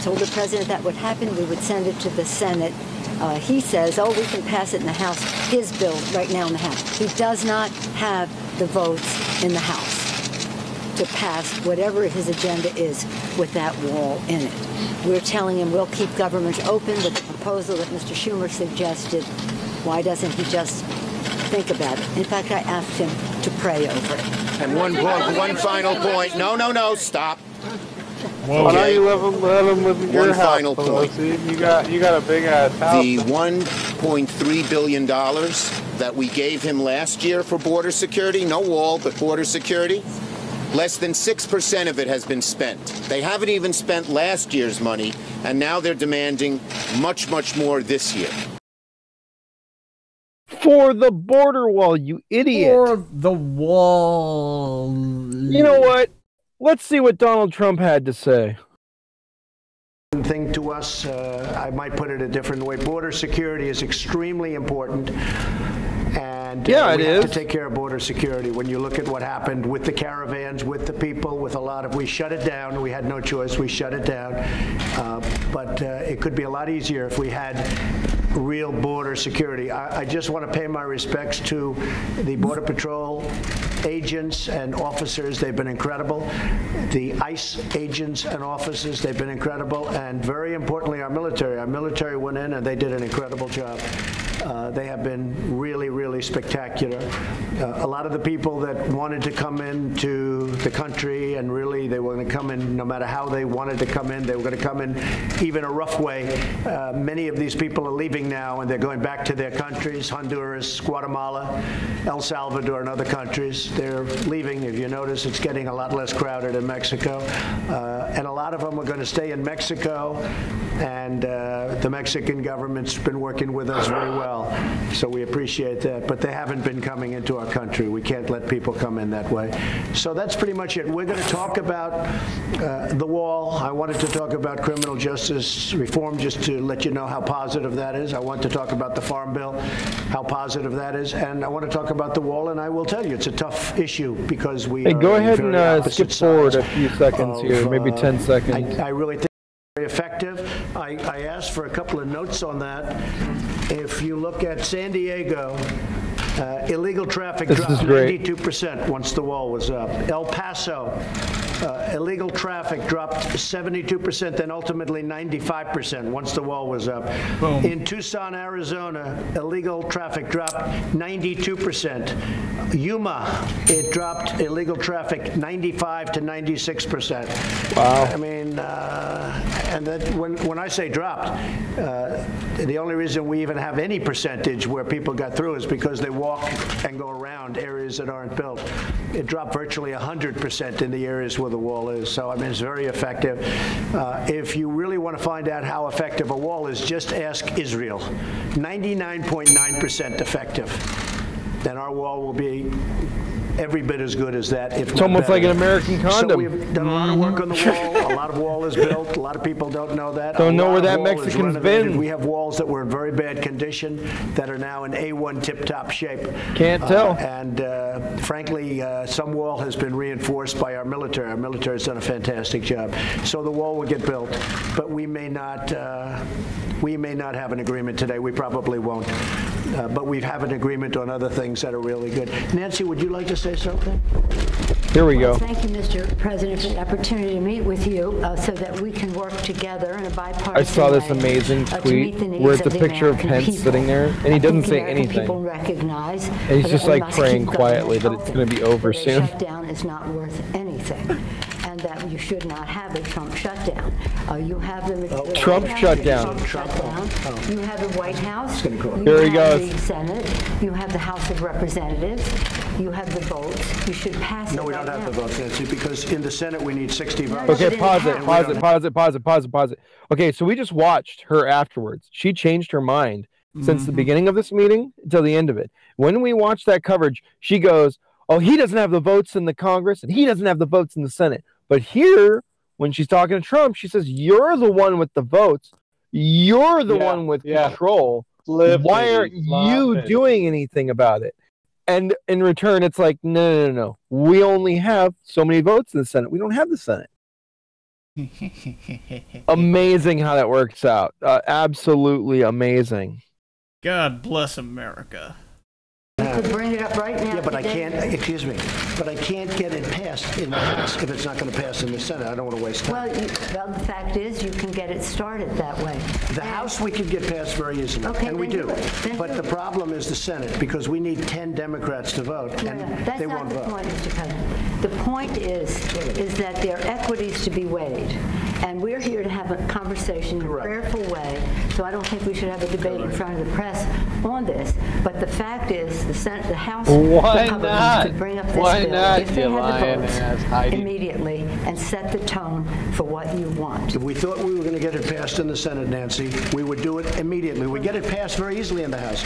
told the president that would happen. We would send it to the Senate. He says, oh, we can pass it in the House, his bill right now in the House. He does not have the votes in the House to pass whatever his agenda is with that wall in it. We're telling him we'll keep government open with the proposal that Mr. Schumer suggested. Why doesn't he just think about it? In fact, I asked him to pray over it. And one final point. No, stop. Why don't you let him live in your house? One final point. You got a big ass house. The $1.3 billion that we gave him last year for border security, no wall, but border security, less than 6% of it has been spent. They haven't even spent last year's money, and now they're demanding much, much more this year. For the border wall, you idiot. For the wall. You know what? Let's see what Donald Trump had to say. Thing to us, I might put it a different way. Border security is extremely important. And we have to take care of border security. When you look at what happened with the caravans, with the people, with a lot of, we shut it down. We had no choice. We shut it down. But it could be a lot easier if we had real border security. I just want to pay my respects to the Border Patrol agents and officers. They've been incredible. The ICE agents and officers, they've been incredible. And very importantly, our military. Our military went in and they did an incredible job. They have been really, really spectacular. A lot of the people that wanted to come into the country, and really they were going to come in no matter how they wanted to come in, they were going to come in even a rough way. Many of these people are leaving now and they're going back to their countries, Honduras, Guatemala, El Salvador, and other countries. They're leaving. If you notice, it's getting a lot less crowded in Mexico. And a lot of them are going to stay in Mexico, and the Mexican government's been working with us very well. So we appreciate that. But they haven't been coming into our country. We can't let people come in that way. So that's pretty much it. We're going to talk about the wall. I wanted to talk about criminal justice reform just to let you know how positive that is. I want to talk about the Farm Bill, how positive that is. And I want to talk about the wall. And I will tell you, it's a tough issue because we Hey, go ahead and skip forward a few seconds here, maybe 10 seconds. I really think it's very effective. I asked for a couple of notes on that. If you look at San Diego, illegal traffic dropped 92% once the wall was up. El Paso, illegal traffic dropped 72%, then ultimately 95% once the wall was up. Boom. In Tucson, Arizona, illegal traffic dropped 92%. Yuma, it dropped illegal traffic 95 to 96%. Wow. I mean, and that when I say dropped, the only reason we even have any percentage where people got through is because they walk and go around areas that aren't built. It dropped virtually 100% in the areas where the wall is. So, I mean, it's very effective. If you really want to find out how effective a wall is, just ask Israel. 99.9% effective. Then our wall will be every bit as good as that. It's almost like an American condom. So we've done a lot of work on the wall. A lot of wall is built. A lot of people don't know that. Don't know where that Mexican's been. We have walls that were in very bad condition that are now in A1 tip-top shape. Can't tell. And frankly, some wall has been reinforced by our military. Our military has done a fantastic job. So the wall will get built, but we may not have an agreement today. We probably won't. But we have an agreement on other things that are really good. Nancy, would you like to say something? Here we go. Thank you, Mr. President, for the opportunity to meet with you so that we can work together in a bipartisan way. I saw this amazing tweet where it's a picture of Pence sitting there, and he doesn't say anything. People recognize and he's just like praying quietly that it's going to be over soon. The shutdown is not worth anything. and that you should not have a Trump shutdown. You have the Trump shutdown. You have the White House. Here he goes. The Senate. You have the House of Representatives. You have the votes. You should pass it. No, we don't have the votes, Nancy, because in the Senate we need 60 votes. Okay, pause it. Okay, so we just watched her afterwards. She changed her mind since the beginning of this meeting until the end of it. When we watched that coverage, she goes, oh, he doesn't have the votes in the Congress and he doesn't have the votes in the Senate. But here, when she's talking to Trump, she says, you're the one with the votes. You're the one with control. Why aren't you doing anything about it? And in return, it's like, no. We only have so many votes in the Senate. We don't have the Senate. Amazing how that works out. Absolutely amazing. God bless America. You could bring it up right now. Yeah, but I can't, excuse me, but I can't get it passed in the House if it's not going to pass in the Senate. I don't want to waste time. Well, the fact is you can get it started that way. The House we can get passed very easily, and we do. But the problem is the Senate, because we need 10 Democrats to vote, and they won't vote. That's not the point, Mr. President. The point is that there are equities to be weighed. And we're here to have a conversation in a prayerful way, so I don't think we should have a debate in front of the press on this. But the fact is, the Senate, the House Republicans could bring up this bill if they had the votes immediately and set the tone for what you want. If we thought we were going to get it passed in the Senate, Nancy, we would do it immediately. We'd get it passed very easily in the House.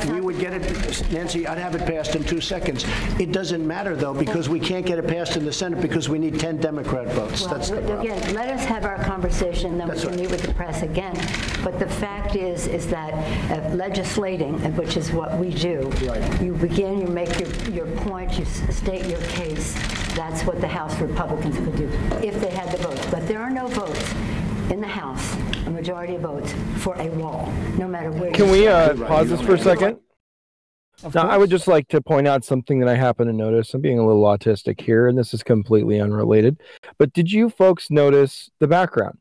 We would get it, Nancy, I'd have it passed in 2 seconds. It doesn't matter, though, because we can't get it passed in the Senate because we need 10 Democrat votes. Well, that's the problem. Again, let us have our conversation, then we can meet with the press again. But the fact is that legislating, which is what we do, you begin, you make your point, you state your case. That's what the House Republicans could do if they had the votes. But there are no votes in the House, a majority of votes, for a wall, no matter where. Can we pause this for a second? Now, I would just like to point out something that I happen to notice. I'm being a little autistic here, and this is completely unrelated. But did you folks notice the background?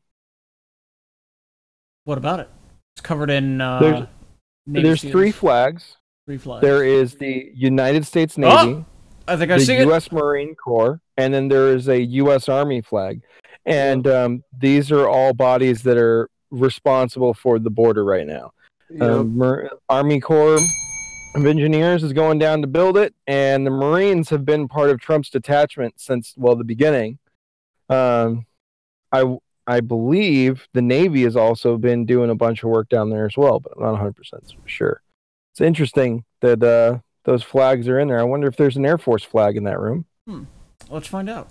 What about it? It's covered in... there's 3 flags. 3 flags. There is the United States Navy, I think I see the it. U.S. Marine Corps, and then there is a U.S. Army flag. And these are all bodies that are responsible for the border right now. Army Corps of Engineers is going down to build it, and the Marines have been part of Trump's detachment since, well, the beginning. I believe the Navy has also been doing a bunch of work down there as well, but I'm not 100% sure. It's interesting that those flags are in there. I wonder if there's an Air Force flag in that room. Let's find out.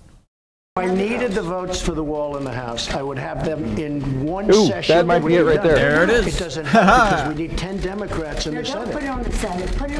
If I needed the votes for the wall in the House, I would have them in one Ooh, session. that might be it right there. There it is. It doesn't help because we need 10 Democrats in the Don't Senate. put it on the Senate. Put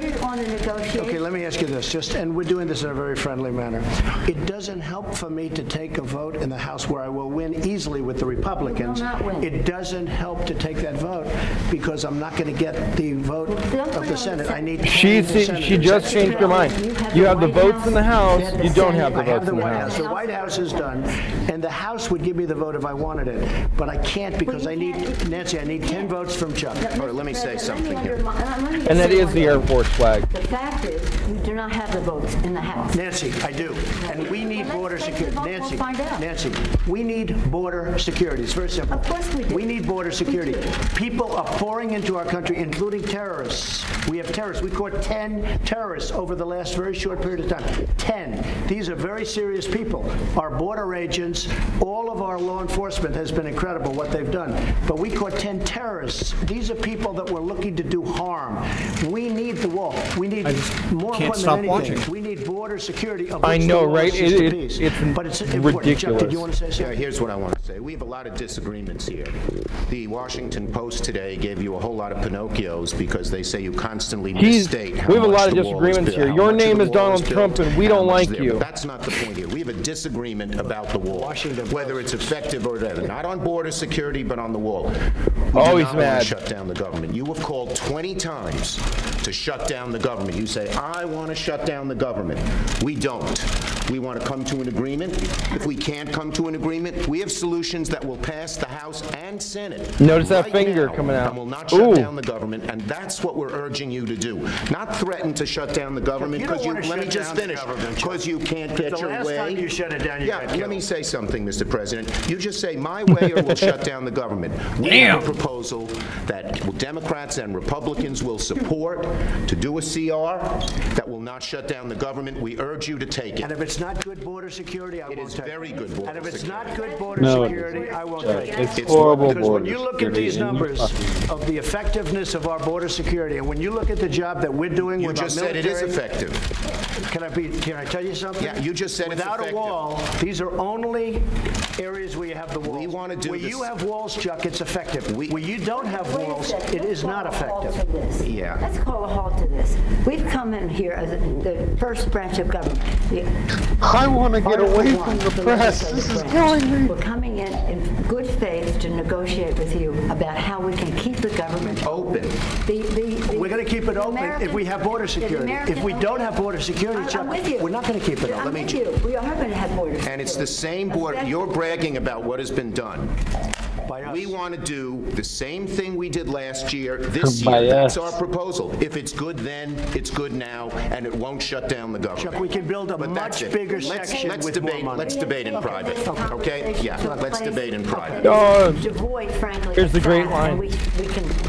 it on the negotiation. Okay, let me ask you this, and we're doing this in a very friendly manner. It doesn't help for me to take a vote in the House where I will win easily with the Republicans. You will not win. It doesn't help to take that vote because I'm not going to get the vote of the Senate. I need. She just changed her mind. You have the votes in the House. You don't have the votes in the House. The White House is done, and the House would give me the vote if I wanted it, but I can't because I need, Nancy, I need 10 votes from Chuck. All right, let me say something here. And that is the Air Force flag. The fact is, you do not have the votes in the House. Nancy, I do, and we need border security. Nancy, Nancy, we need border security. It's very simple. Of course we do. We need border security. People are pouring into our country, including terrorists. We have terrorists. We caught 10 terrorists over the last very short period of time. 10. These are very serious people. Our border agents, all of our law enforcement has been incredible what they've done. But we caught 10 terrorists. These are people that were looking to do harm. We need the wall. We need more important than anything. We need border security. I know, right? It's ridiculous. Chuck, did you want to say something? Yeah, here's what I want to say. We have a lot of disagreements here. The Washington Post today gave you a whole lot of Pinocchios because they say you constantly misstate how we have a much lot of the wall disagreements is built, here. Your name is Donald Trump, and we don't like you. That's not the point here. We have a disagreement about the wall, whether it's effective or whatever. Not on border security, but on the wall. Oh, he's mad. Shut down the government. You have called 20 times to shut down the government. You say, I want to shut down the government. We don't. We want to come to an agreement. If we can't come to an agreement, we have solutions that will pass the House and Senate. Notice that right finger now coming out. And will not shut down the government, and that's what we're urging you to do. Not threaten to shut down the government, because let me just finish, because you can't get your way. The last time you shut it down, you got killed. Let me say something, Mr. President. You just say my way or we'll shut down the government. We have a proposal that Democrats and Republicans will support to do a CR that will not shut down the government. We urge you to take it. And if it's not good border security, I won't take it. It is very good border security. And if it's not good border security, I won't take it. It's horrible Because border when you look at security, these and you numbers of the effectiveness of our border security, and when you look at the job that we're doing with our military... You just said it is effective. Can I tell you something? Yeah, you just said Without it's effective. a wall, these are only areas where you have the walls. We want to do where this. you have walls, Chuck, it's effective. Where you don't have walls, it is not effective. Yeah. Let's call a halt to this. We've come in here as the first branch of government. I want to get away from the press. This is killing me. We're coming in good faith to negotiate with you about how we can keep the government open. We're going to keep it open if we have border security. If we don't have border security, Chuck, we're not going to keep it open. I'm with you. We are going to have border security. And it's the same border. You're bragging about what has been done. We want to do the same thing we did last year, this year. That's our proposal. If it's good then, it's good now, and it won't shut down the government. Chuck, we can build a much bigger section with more money. Let's debate in private, okay? Yeah, let's debate in private. Here's the great line.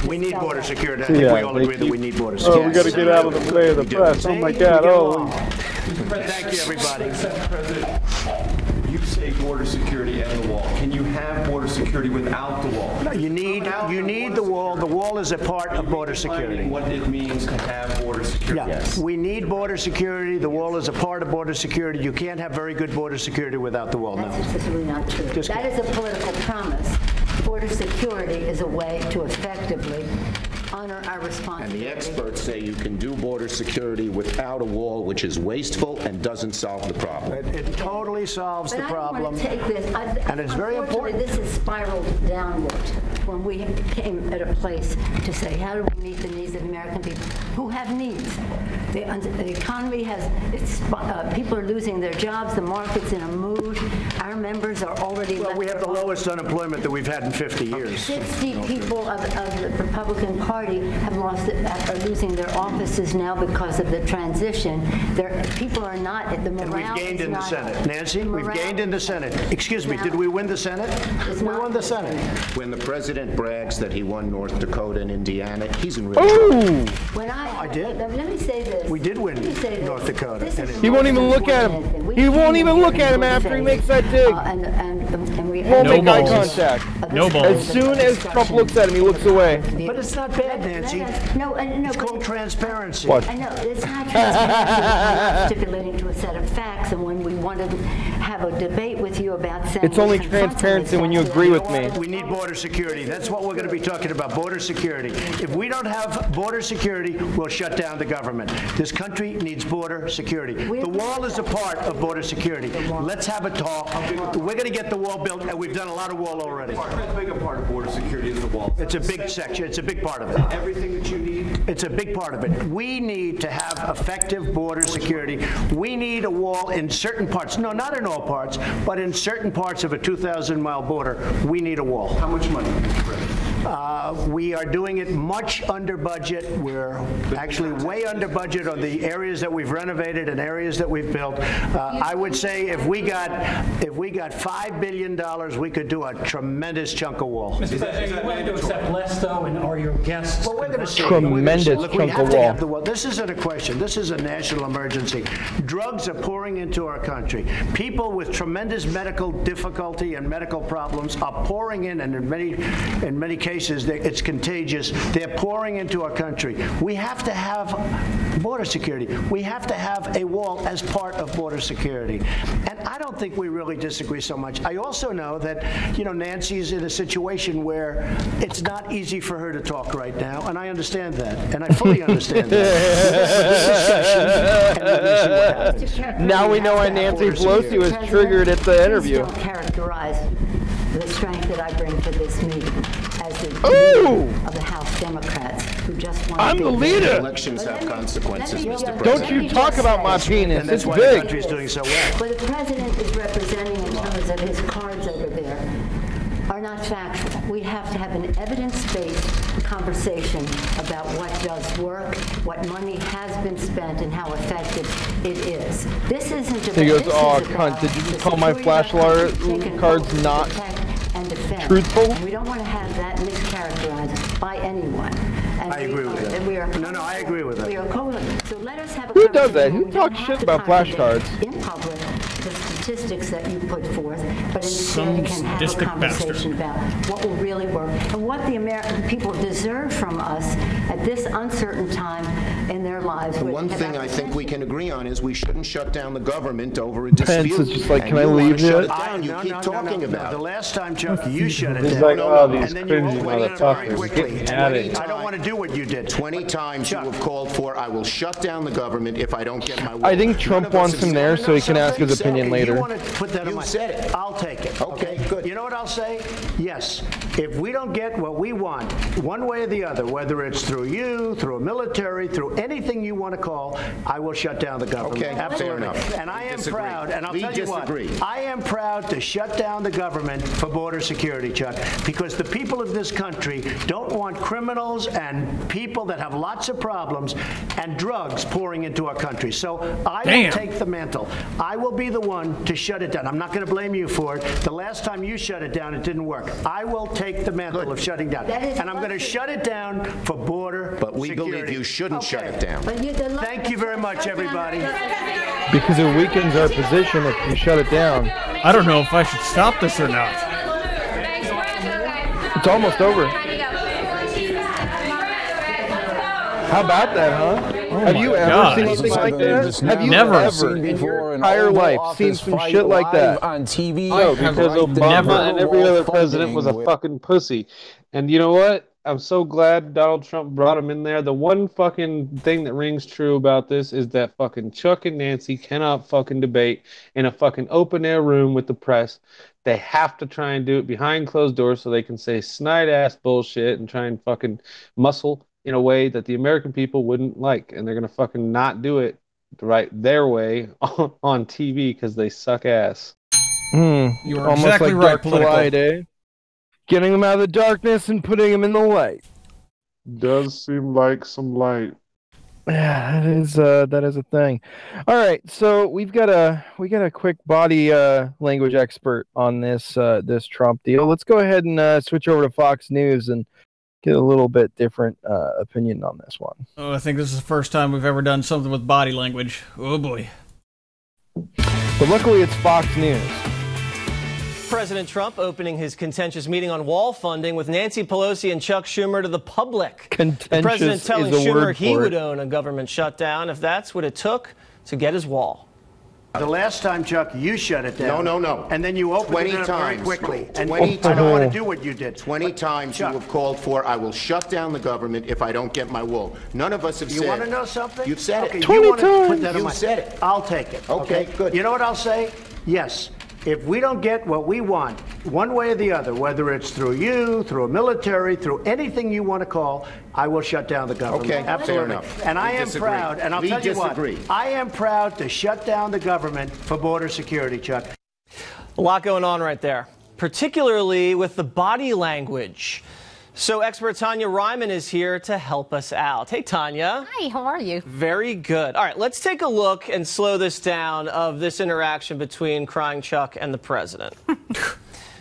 We need border security. I think we all agree that we need border security. Oh, we got to get out of the way of the press. Oh my God. Oh. Thank you, everybody. President, you say border security and the wall. Can you have border security without the wall? No, you need the wall. The wall is a part of border security. What it means to have border security. Yes. We need border security. The wall is a part of border security. You can't have very good border security without the wall. That's simply not true. That is a political promise. Border security is a way to effectively honor our responsibility. And the experts say you can do border security without a wall, which is wasteful and doesn't solve the problem. It totally solves the problem. I want to take this. And it's very important. This has spiraled downward when we came at a place to say, how do we meet the needs of American people who have needs? The economy has, people are losing their jobs, the market's in a mood, our members are already... Well, we have the lowest unemployment that we've had in 50 years. 60 people of the Republican Party are losing their offices now because of the transition. People are not at the morale. And we've gained in the Senate. Nancy, we've gained in the Senate. Excuse me, did we win the Senate? We won the Senate. When the president brags that he won North Dakota and Indiana, he's in real trouble. When I did. Let me say this. We did win North Dakota. He won't even look at him. He won't even look at him after he makes that dig. And we won't make eye contact. No balls. As soon as Trump looks at him, he looks away. But it's not bad, Nancy. No, it's called transparency. What? I know, it's not transparency. Stipulating to a set of facts, and when we want to have a debate with you about... It's only transparency when you agree with me. We need border security. That's what we're going to be talking about, border security. If we don't have border security, we'll shut down the government. This country needs border security. The wall is a part of border security. Let's have a talk. We're going to get the wall built, and we've done a lot of wall already. How big a part of border security is the wall? It's a big section. It's a big part of it. Everything that you need? It's a big part of it. We need to have effective border security. We need a wall in certain parts. No, not in all parts, but in certain parts of a 2,000-mile border, we need a wall. How much money? We are doing it much under budget. We're actually way under budget on the areas that we've renovated and areas that we've built. I would say if we got $5 billion, we could do a tremendous chunk of wall. Mr. President, are you willing to accept less, though, and are your guests... Well, we're going to see. Tremendous Look, chunk of wall. wall. This isn't a question. This is a national emergency. Drugs are pouring into our country. People with tremendous medical difficulty and medical problems are pouring in, and in many cases, it's contagious. They're pouring into our country. We have to have border security. We have to have a wall as part of border security. And I don't think we really disagree so much. I also know that, Nancy's in a situation where it's not easy for her to talk right now, and I understand that, and I fully understand that. Now we know why Nancy Pelosi was triggered at the interview. Don't characterize the strength that I bring to this meeting as the leader of the House Democrats who just want I'm to the be leader. Elections have consequences, Mr. President. Don't you talk about my penis. And that's It's why the big. country's doing so well. What the president is representing in terms of his cards over there are not factual. We have to have an evidence-based conversation about what does work, what money has been spent, and how effective it is. This isn't about. He goes, "Oh, cunt! Did you just call my flashlight cards not truthful?" And we don't want to have that mischaracterized by anyone. And I agree with that. No, I agree with that. We are so let us have a Who does that? conversation. Who We don't talks have shit to about contradict flashcards? in public the statistics that you put forth, but Some instead can have a sadistic conversation about what will really work and what the American people deserve from us at this uncertain time in their lives. The one thing I think we can agree on is we shouldn't shut down the government over a dispute. Pence is just like, And "Can I you wanna leave shut it?" it down. You keep talking about The it. last time, Chuck, you shut it He's down. like, "Oh, these and then you cringy opened it very motherfuckers. quickly. Get me out of here." I don't want to do what you did. 20 times you have called for, I will shut down the government if I don't get my will. I think Trump wants him there so he can ask his opinion later. You want to put that on my... said it. I'll take it. Okay, good. You know what I'll say? Yes. If we don't get what we want, one way or the other, whether it's through you, through a military, through anything you want to call, I will shut down the government. Okay, absolutely. fair enough. And I am Disagree. proud, and I'll We tell you what, disagree. I am proud to shut down the government for border security, Chuck, because the people of this country don't want criminals and people that have lots of problems and drugs pouring into our country. So I will take the mantle. I will be the one to shut it down. I'm not going to blame you for it. The last time you shut it down, it didn't work. I will take the mantle of shutting down. And I'm going to shut it down for border But we security. believe you shouldn't shut it down. Thank you very much, everybody. Because it weakens our position if you shut it down. I don't know if I should stop this or not. It's almost over. How about that, huh? Oh Have you ever God. seen anything like that? Have you Never. ever in your entire life seen some shit like that? On TV? No, because Obama and every other president was a fucking pussy. And you know what? I'm so glad Donald Trump brought him in there. The one fucking thing that rings true about this is that fucking Chuck and Nancy cannot fucking debate in a fucking open air room with the press. They have to try and do it behind closed doors so they can say snide ass bullshit and try and fucking muscle in a way that the American people wouldn't like. And they're going to fucking not do it right their way on TV because they suck ass. You are Almost exactly like right, Dark political. Light, eh? Getting them out of the darkness and putting them in the light. Does seem like some light. Yeah, that is a thing. All right, so we got a quick body language expert on this this Trump deal. Let's go ahead and switch over to Fox News and get a little bit different opinion on this one. Oh, I think this is the first time we've ever done something with body language. Oh boy. But luckily, it's Fox News. President Trump opening his contentious meeting on wall funding with Nancy Pelosi and Chuck Schumer to the public. Contentious the president telling is a Schumer word he for would it. own a government shutdown if that's what it took to get his wall. The last time, Chuck, you shut it down. No. And then you opened 20 it up very times. quickly. And 20 I don't want times. to do what you did. 20 times you have called for, I will shut down the government if I don't get my will. None of us have said. You want to know something? You've said Okay, it. you want to put that on You've my... said it. I'll take it. Okay, good. You know what I'll say? Yes. If we don't get what we want, one way or the other, whether it's through you, through a military, through anything you want to call, I will shut down the government. Okay, absolutely. fair enough. And I We am disagree. proud, and I'll We tell you disagree. what, I am proud to shut down the government for border security, Chuck. A lot going on right there, particularly with the body language. So expert Tanya Ryman is here to help us out. Hey, Tanya. Hi, how are you? Very good. All right, let's take a look and slow this down of this interaction between Crying Chuck and the president.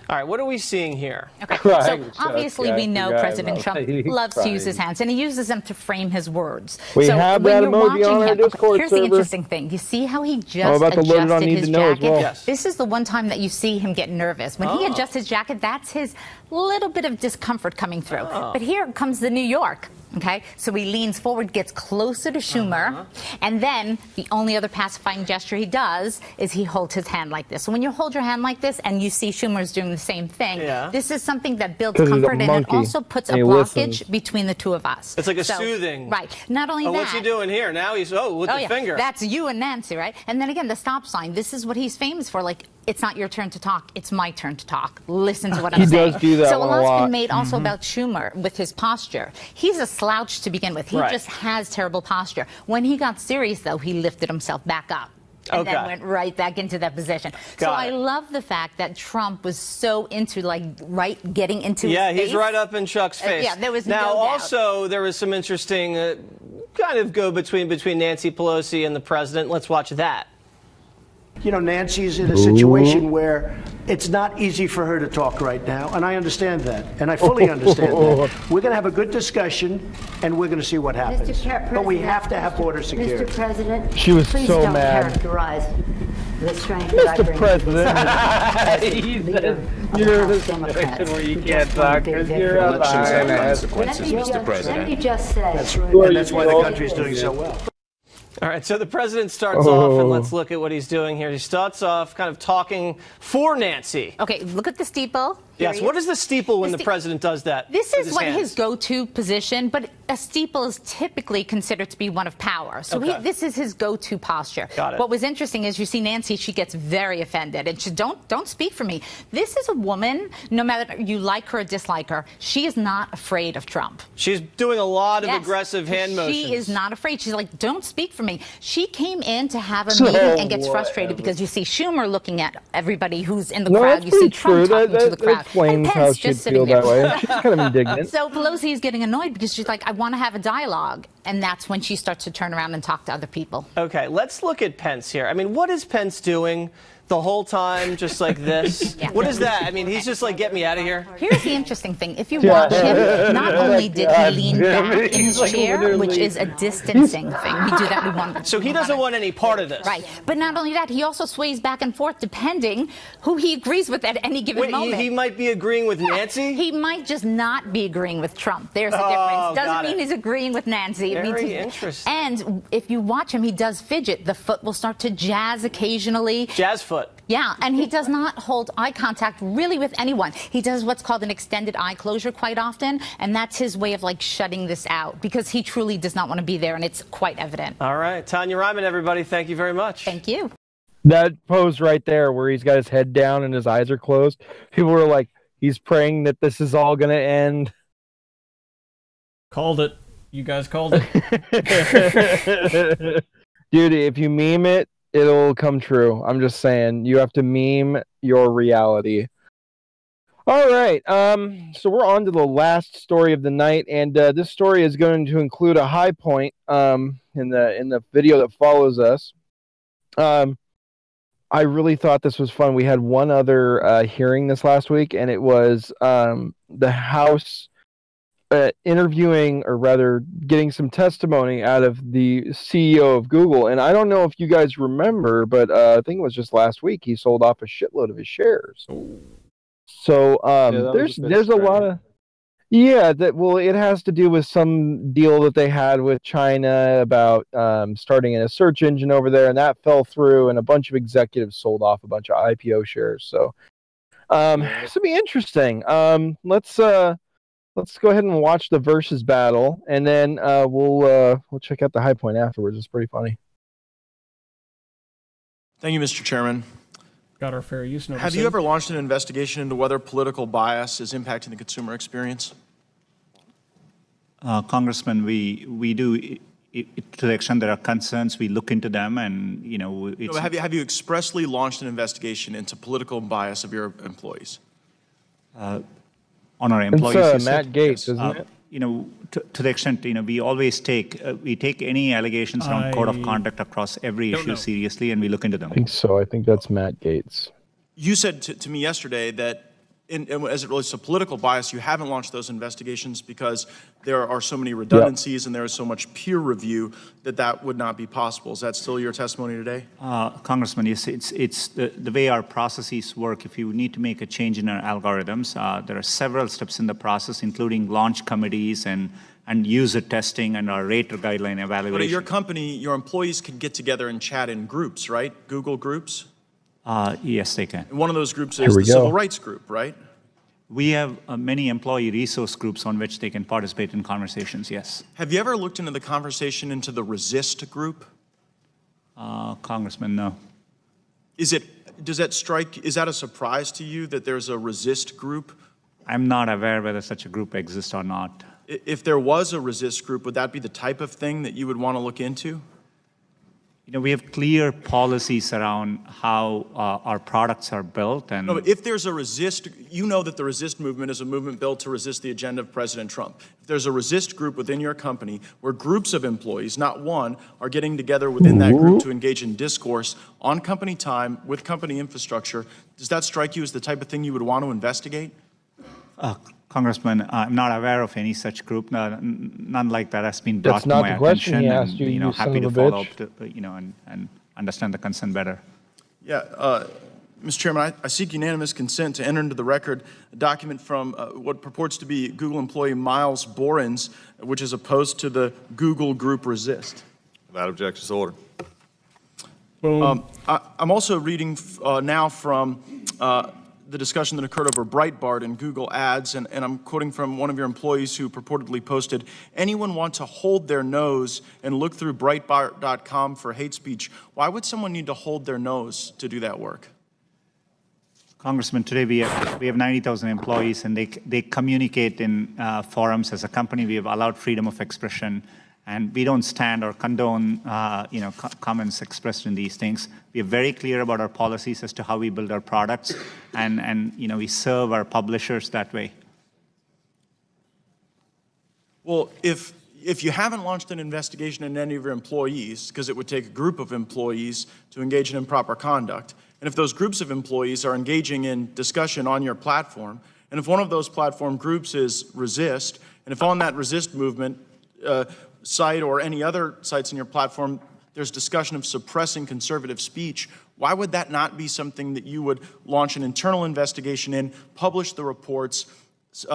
All right, what are we seeing here? Okay, Crying so Chuck, obviously yeah, we I know forgot President about Trump that. He's loves to use his crying. hands, and he uses them to frame his words. We so have when that you're emoji watching on our him, Discord here's the server. interesting thing. You see how he just I'm about to load it on adjusted Need his to Know as jacket? well. Yes. This is the one time that you see him get nervous. When he adjusts his jacket, that's his little bit of discomfort coming through. But here comes the New York. Okay, so he leans forward, gets closer to Schumer, and then the only other pacifying gesture he does is he holds his hand like this. So when you hold your hand like this and you see Schumer's doing the same thing, this is something that builds 'Cause he's a comfort, and it monkey, also puts a and he blockage listens. between the two of us. It's like a So, soothing. Right. Not only Oh, that. what's he doing here? Now he's, with the yeah, finger. that's you and Nancy, right? And then again, the stop sign. This is what he's famous for. Like, it's not your turn to talk, it's my turn to talk. Listen to what I'm saying. He does do that so a lot's lot. been made also about Schumer with his posture. He's a slouch to begin with. He just has terrible posture. When he got serious, though, he lifted himself back up. And then went right back into that position. So I love the fact that Trump was so into, getting into his face. He's right up in Chuck's face. Yeah, there was now, no doubt. also, there was some interesting kind of go-between between Nancy Pelosi and the president. Let's watch that. You know, Nancy's in a situation where it's not easy for her to talk right now, and I understand that, and I fully understand that. We're going to have a good discussion, and we're going to see what happens. But we have to have border security. Mr. President, she was please so don't mad. Characterize the strength that I bring President, you're in a situation where you can't talk because you're a consequences, Mr. President. Let me just say. That's right, and that's why the country's doing so well. All right, so the president starts off, and let's look at what he's doing here. He starts off kind of talking for Nancy. Okay, look at the steeple. Yes, what is the steeple when the president does that? This is his go-to position, but a steeple is typically considered to be one of power. So this is his go-to posture. Got it. What was interesting is you see Nancy, she gets very offended, and she don't speak for me. This is a woman, no matter you like her or dislike her, she is not afraid of Trump. She's doing a lot of aggressive hand motions. She is not afraid. She's like, don't speak for me. She came in to have a meeting and gets frustrated because you see Schumer looking at everybody who's in the crowd. You see Trump talking to the crowd. Explains how she'd feel that way. She's kind of indignant. So Pelosi is getting annoyed because she's like, I want to have a dialogue. And that's when she starts to turn around and talk to other people. Okay, let's look at Pence here. I mean, what is Pence doing the whole time, just like this? What is that? I mean, he's just like, get me out of here. Here's the interesting thing. If you watch him, not only did he lean back in his chair, which is a distancing thing. We do that. We want. So he doesn't want any part of this. Right. But not only that, he also sways back and forth depending who he agrees with at any given moment. He might be agreeing with Nancy? He might just not be agreeing with Trump. There's a difference. Doesn't mean he's agreeing with Nancy. It means interesting. And if you watch him, he does fidget. The foot will start to jazz occasionally. Jazz foot. Yeah, and he does not hold eye contact really with anyone. He does what's called an extended eye closure quite often, and that's his way of shutting this out because he truly does not want to be there, and it's quite evident. All right, Tanya Ryman, everybody, thank you very much. Thank you. That pose right there where he's got his head down and his eyes are closed, people were like, he's praying that this is all going to end. Called it. You guys called it. Dude, if you meme it, it'll come true. I'm just saying, you have to meme your reality. All right, so we're on to the last story of the night, and this story is going to include a high point in the video that follows us. I really thought this was fun. We had one other hearing this last week, and it was the House interviewing, or rather getting some testimony out of the CEO of Google. And I don't know if you guys remember, but I think it was just last week he sold off a shitload of his shares. So there's a lot of it has to do with some deal that they had with China about starting a search engine over there, and that fell through, and a bunch of executives sold off a bunch of IPO shares. So this will be interesting. Let's go ahead and watch the versus battle, and then we'll check out the high point afterwards. It's pretty funny. Thank you, Mr. Chairman. Got our fair use notice. Have you ever launched an investigation into whether political bias is impacting the consumer experience? Congressman, we do. To the extent there are concerns, we look into them, and it's... Have you expressly launched an investigation into political bias of your employees? On our employees, it's Matt Gaetz, isn't it? To the extent, we always take any allegations around code of conduct across every issue seriously, and we look into them. I think so. I think that's Matt Gaetz. You said to me yesterday that as it relates to political bias, you haven't launched those investigations because there are so many redundancies and there is so much peer review that would not be possible. Is that still your testimony today? Congressman, yes, it's the way our processes work. If you need to make a change in our algorithms, there are several steps in the process, including launch committees and user testing and our rater guideline evaluation. But at your company, your employees can get together and chat in groups, right? Google groups? Yes, they can. And one of those groups is the Civil Rights Group, right? We have many employee resource groups on which they can participate in conversations, yes. Have you ever looked into the conversation into the Resist group? Congressman, no. Is it Does that strike, is that a surprise to you that there's a resist group? I'm not aware whether such a group exists or not. If there was a resist group, would that be the type of thing that you would want to look into? You know, we have clear policies around how our products are built. And no, but if there's a resist, you know that the resist movement is a movement built to resist the agenda of President Trump. If there's a resist group within your company where groups of employees, not one, are getting together within that group to engage in discourse on company time with company infrastructure, does that strike you as the type of thing you would want to investigate? Congressman, I'm not aware of any such group. None like that has been brought to my attention. That's not the question he asked you, you know, you happy son to of a follow bitch. up, you know, and understand the concern better. Yeah, Mr. Chairman, I seek unanimous consent to enter into the record a document from what purports to be Google employee Miles Borens, which is opposed to the Google group Resist. Without objection, so ordered. Boom. I'm also reading now from the discussion that occurred over Breitbart and Google Ads, and I'm quoting from one of your employees who purportedly posted, anyone want to hold their nose and look through Breitbart.com for hate speech? Why would someone need to hold their nose to do that work? Congressman, today we have 90,000 employees, and they communicate in forums. As a company, we have allowed freedom of expression, and we don't stand or condone you know, comments expressed in these things. We are very clear about our policies as to how we build our products, and you know, we serve our publishers that way. Well, if you haven't launched an investigation into any of your employees, because it would take a group of employees to engage in improper conduct, and if those groups of employees are engaging in discussion on your platform, and if one of those platform groups is Resist, and if on that Resist movement site or any other sites in your platform, there's discussion of suppressing conservative speech, why would that not be something that you would launch an internal investigation in, publish the reports,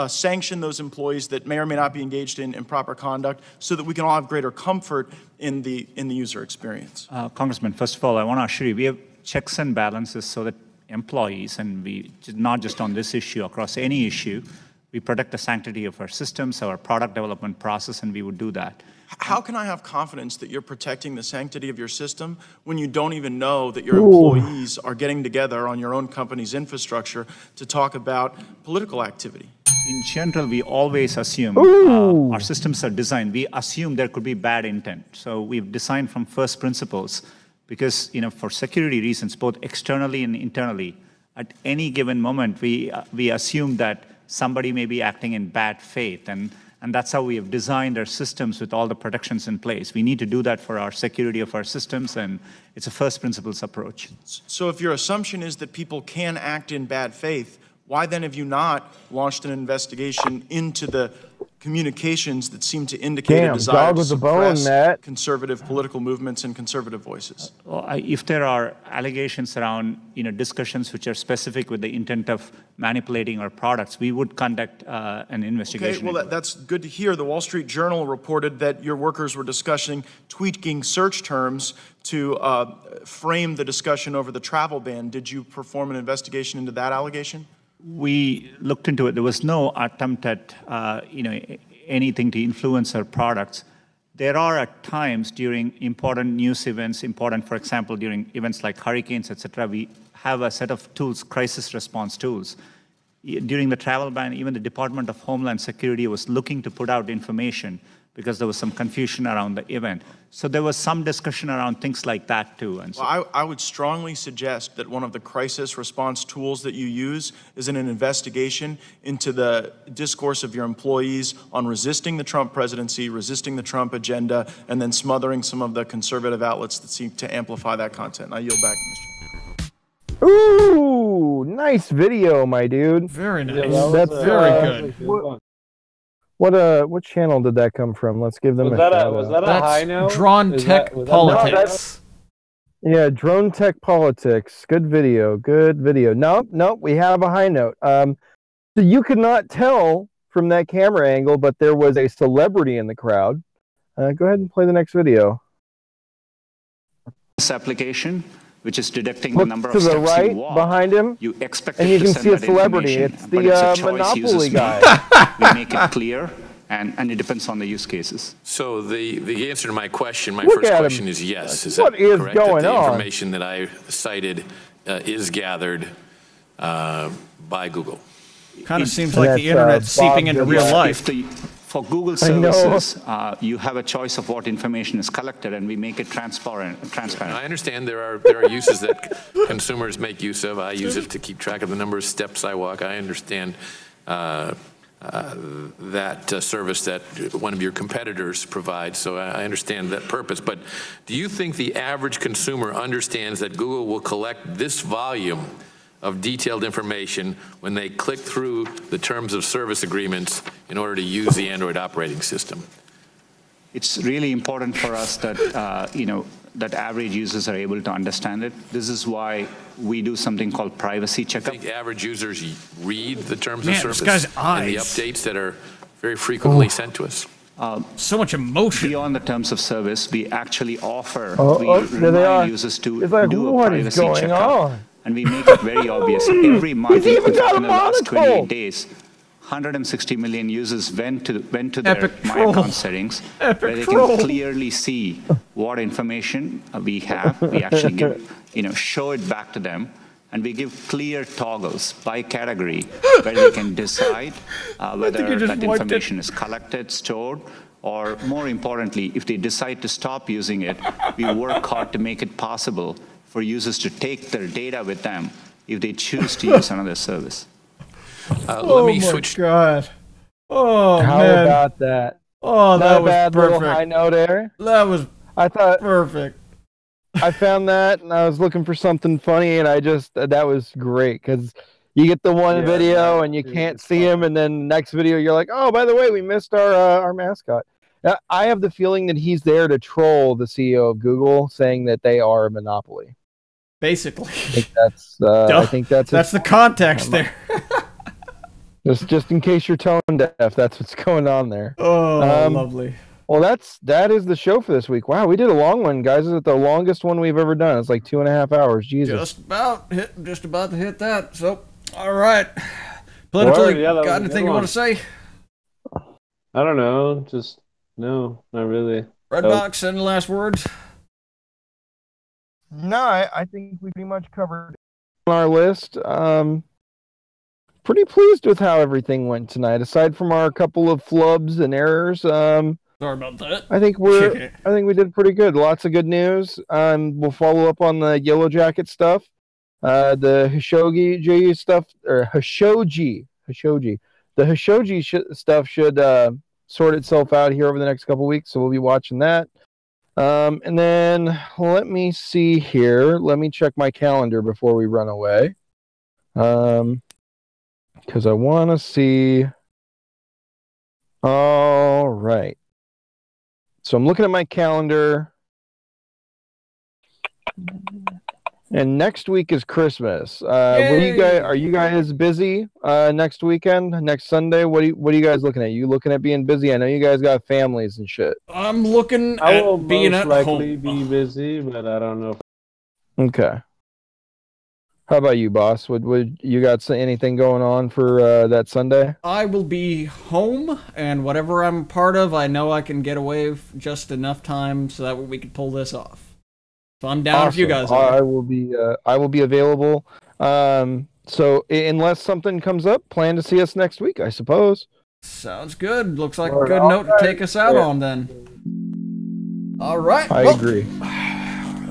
sanction those employees that may or may not be engaged in improper conduct, so that we can all have greater comfort in the user experience? Congressman, first of all, I want to assure you, we have checks and balances so that employees, and we not just on this issue, across any issue, we protect the sanctity of our systems, our product development process, and we would do that. How can I have confidence that you're protecting the sanctity of your system when you don't even know that your employees are getting together on your own company's infrastructure to talk about political activity? In general, we always assume our systems are designed. We assume there could be bad intent. So we've designed from first principles because, you know, for security reasons, both externally and internally, at any given moment, we assume that somebody may be acting in bad faith. And that's how we have designed our systems with all the protections in place. We need to do that for our security of our systems, and it's a first principles approach. So if your assumption is that people can act in bad faith, why then have you not launched an investigation into the communications that seem to indicate a desire to suppress conservative political movements and conservative voices? Well, if there are allegations around, you know, discussions which are specific with the intent of manipulating our products, we would conduct an investigation. Okay, well, that's good to hear. The Wall Street Journal reported that your workers were discussing tweaking search terms to frame the discussion over the travel ban. Did you perform an investigation into that allegation? We looked into it. There was no attempt at, you know, anything to influence our products. There are at times during important news events, for example, during events like hurricanes, etc., we have a set of tools, crisis response tools. During the travel ban, even the Department of Homeland Security was looking to put out information because there was some confusion around the event. So there was some discussion around things like that too. And so well, I would strongly suggest that one of the crisis response tools that you use is in an investigation into the discourse of your employees on resisting the Trump presidency, resisting the Trump agenda, and then smothering some of the conservative outlets that seek to amplify that content. I yield back, Mr. Ooh, nice video, my dude. Very nice. Yeah, that's very good. What channel did that come from? Let's give them a shout out. Was that a high note? Drone Tech Politics. Yeah, Drone Tech Politics. Good video. Good video. No, we have a high note. So you could not tell from that camera angle, but there was a celebrity in the crowd. Go ahead and play the next video. This application, which is detecting the number of to steps the right you walk, behind him, you expect and it you to can send see a that celebrity. information, It's but it's a the choice Monopoly users guy. We make it clear, and it depends on the use cases. So the answer to my question, my Look first at question him. is yes. Is What that is correct? going that the on? information that I cited is gathered by Google. Kind of seems like the internet seeping into real life. For Google services, you have a choice of what information is collected, and we make it transparent. I understand there are uses that consumers make use of. I use it to keep track of the number of steps I walk. I understand that service that one of your competitors provides, so I understand that purpose. But do you think the average consumer understands that Google will collect this volume of detailed information when they click through the terms of service agreements in order to use the Android operating system? It's really important for us that, that average users are able to understand it. This is why we do something called privacy checkup. I think average users read the terms of service this guy's and the eyes. updates that are very frequently sent to us. So much emotion. Beyond the terms of service, we actually offer, there they are. remind users to It's like, do a what is privacy going checkup. on? And we make it very obvious. Every month, He's even got a in the last monocle. 28 days, 160 million users went to their Epic My troll. Account settings, Epic where they troll. can clearly see what information we have. We actually give, show it back to them, and we give clear toggles by category where they can decide whether that information is collected, stored, or more importantly, if they decide to stop using it, we work hard to make it possible for users to take their data with them if they choose to use another service. Let me switch. God. Oh, How man. about that? Oh, that Not a was bad perfect. little high note there. That was perfect. I found that, and I was looking for something funny, and that was great, because you get the one video, and you can't see him, and then next video, you're like, oh, by the way, we missed our mascot. Now, I have the feeling that he's there to troll the CEO of Google, saying that they are a monopoly. Basically. I think that's the context there. just in case you're tone deaf, that's what's going on there. Oh, lovely. Well, that is the show for this week. Wow, we did a long one, guys. Is it the longest one we've ever done? It's like 2.5 hours. Jesus. Just about to hit that. So, all right. Politically, got anything you want to say? I don't know. No, not really. Redbox, any last words? No, I think we pretty much covered on our list. Pretty pleased with how everything went tonight. Aside from our couple of flubs and errors, sorry about that. I think we did pretty good. Lots of good news. We'll follow up on the Yellow Jacket stuff, the Khashoggi stuff, or Khashoggi. The Khashoggi stuff should sort itself out here over the next couple weeks, so we'll be watching that. And then let me see here. Let me check my calendar before we run away. Because I want to see. All right. So I'm looking at my calendar. And next week is Christmas. Are you guys busy next weekend, next Sunday? What are you guys looking at? You looking at being busy? I know you guys got families and shit. I'm looking I will at being most at likely home. be busy, but I don't know. Okay. How about you, boss? Would you got anything going on for that Sunday? I will be home, and whatever I'm part of, I know I can get away just enough time so that we can pull this off. So I'm down if you guys are. I will be available. So unless something comes up, plan to see us next week, I suppose. Sounds good. Looks like a good note to take us out on then. All right. I agree.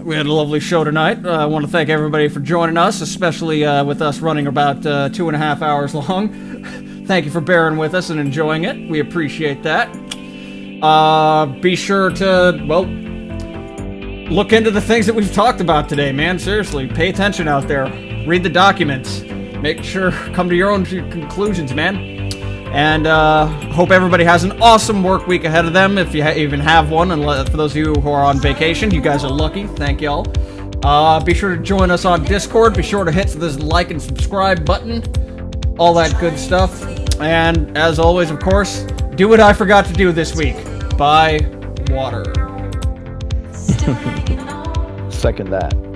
We had a lovely show tonight. I want to thank everybody for joining us, especially with us running about 2.5 hours long. Thank you for bearing with us and enjoying it. We appreciate that. Be sure to, look into the things that we've talked about today, man. Seriously, pay attention out there. Read the documents. Make sure, come to your own conclusions, man. And hope everybody has an awesome work week ahead of them, if you even have one. And for those of you who are on vacation, you guys are lucky. Thank y'all. Be sure to join us on Discord. Be sure to hit this like and subscribe button. All that good stuff. And as always, of course, do what I forgot to do this week. Buy water. Second that.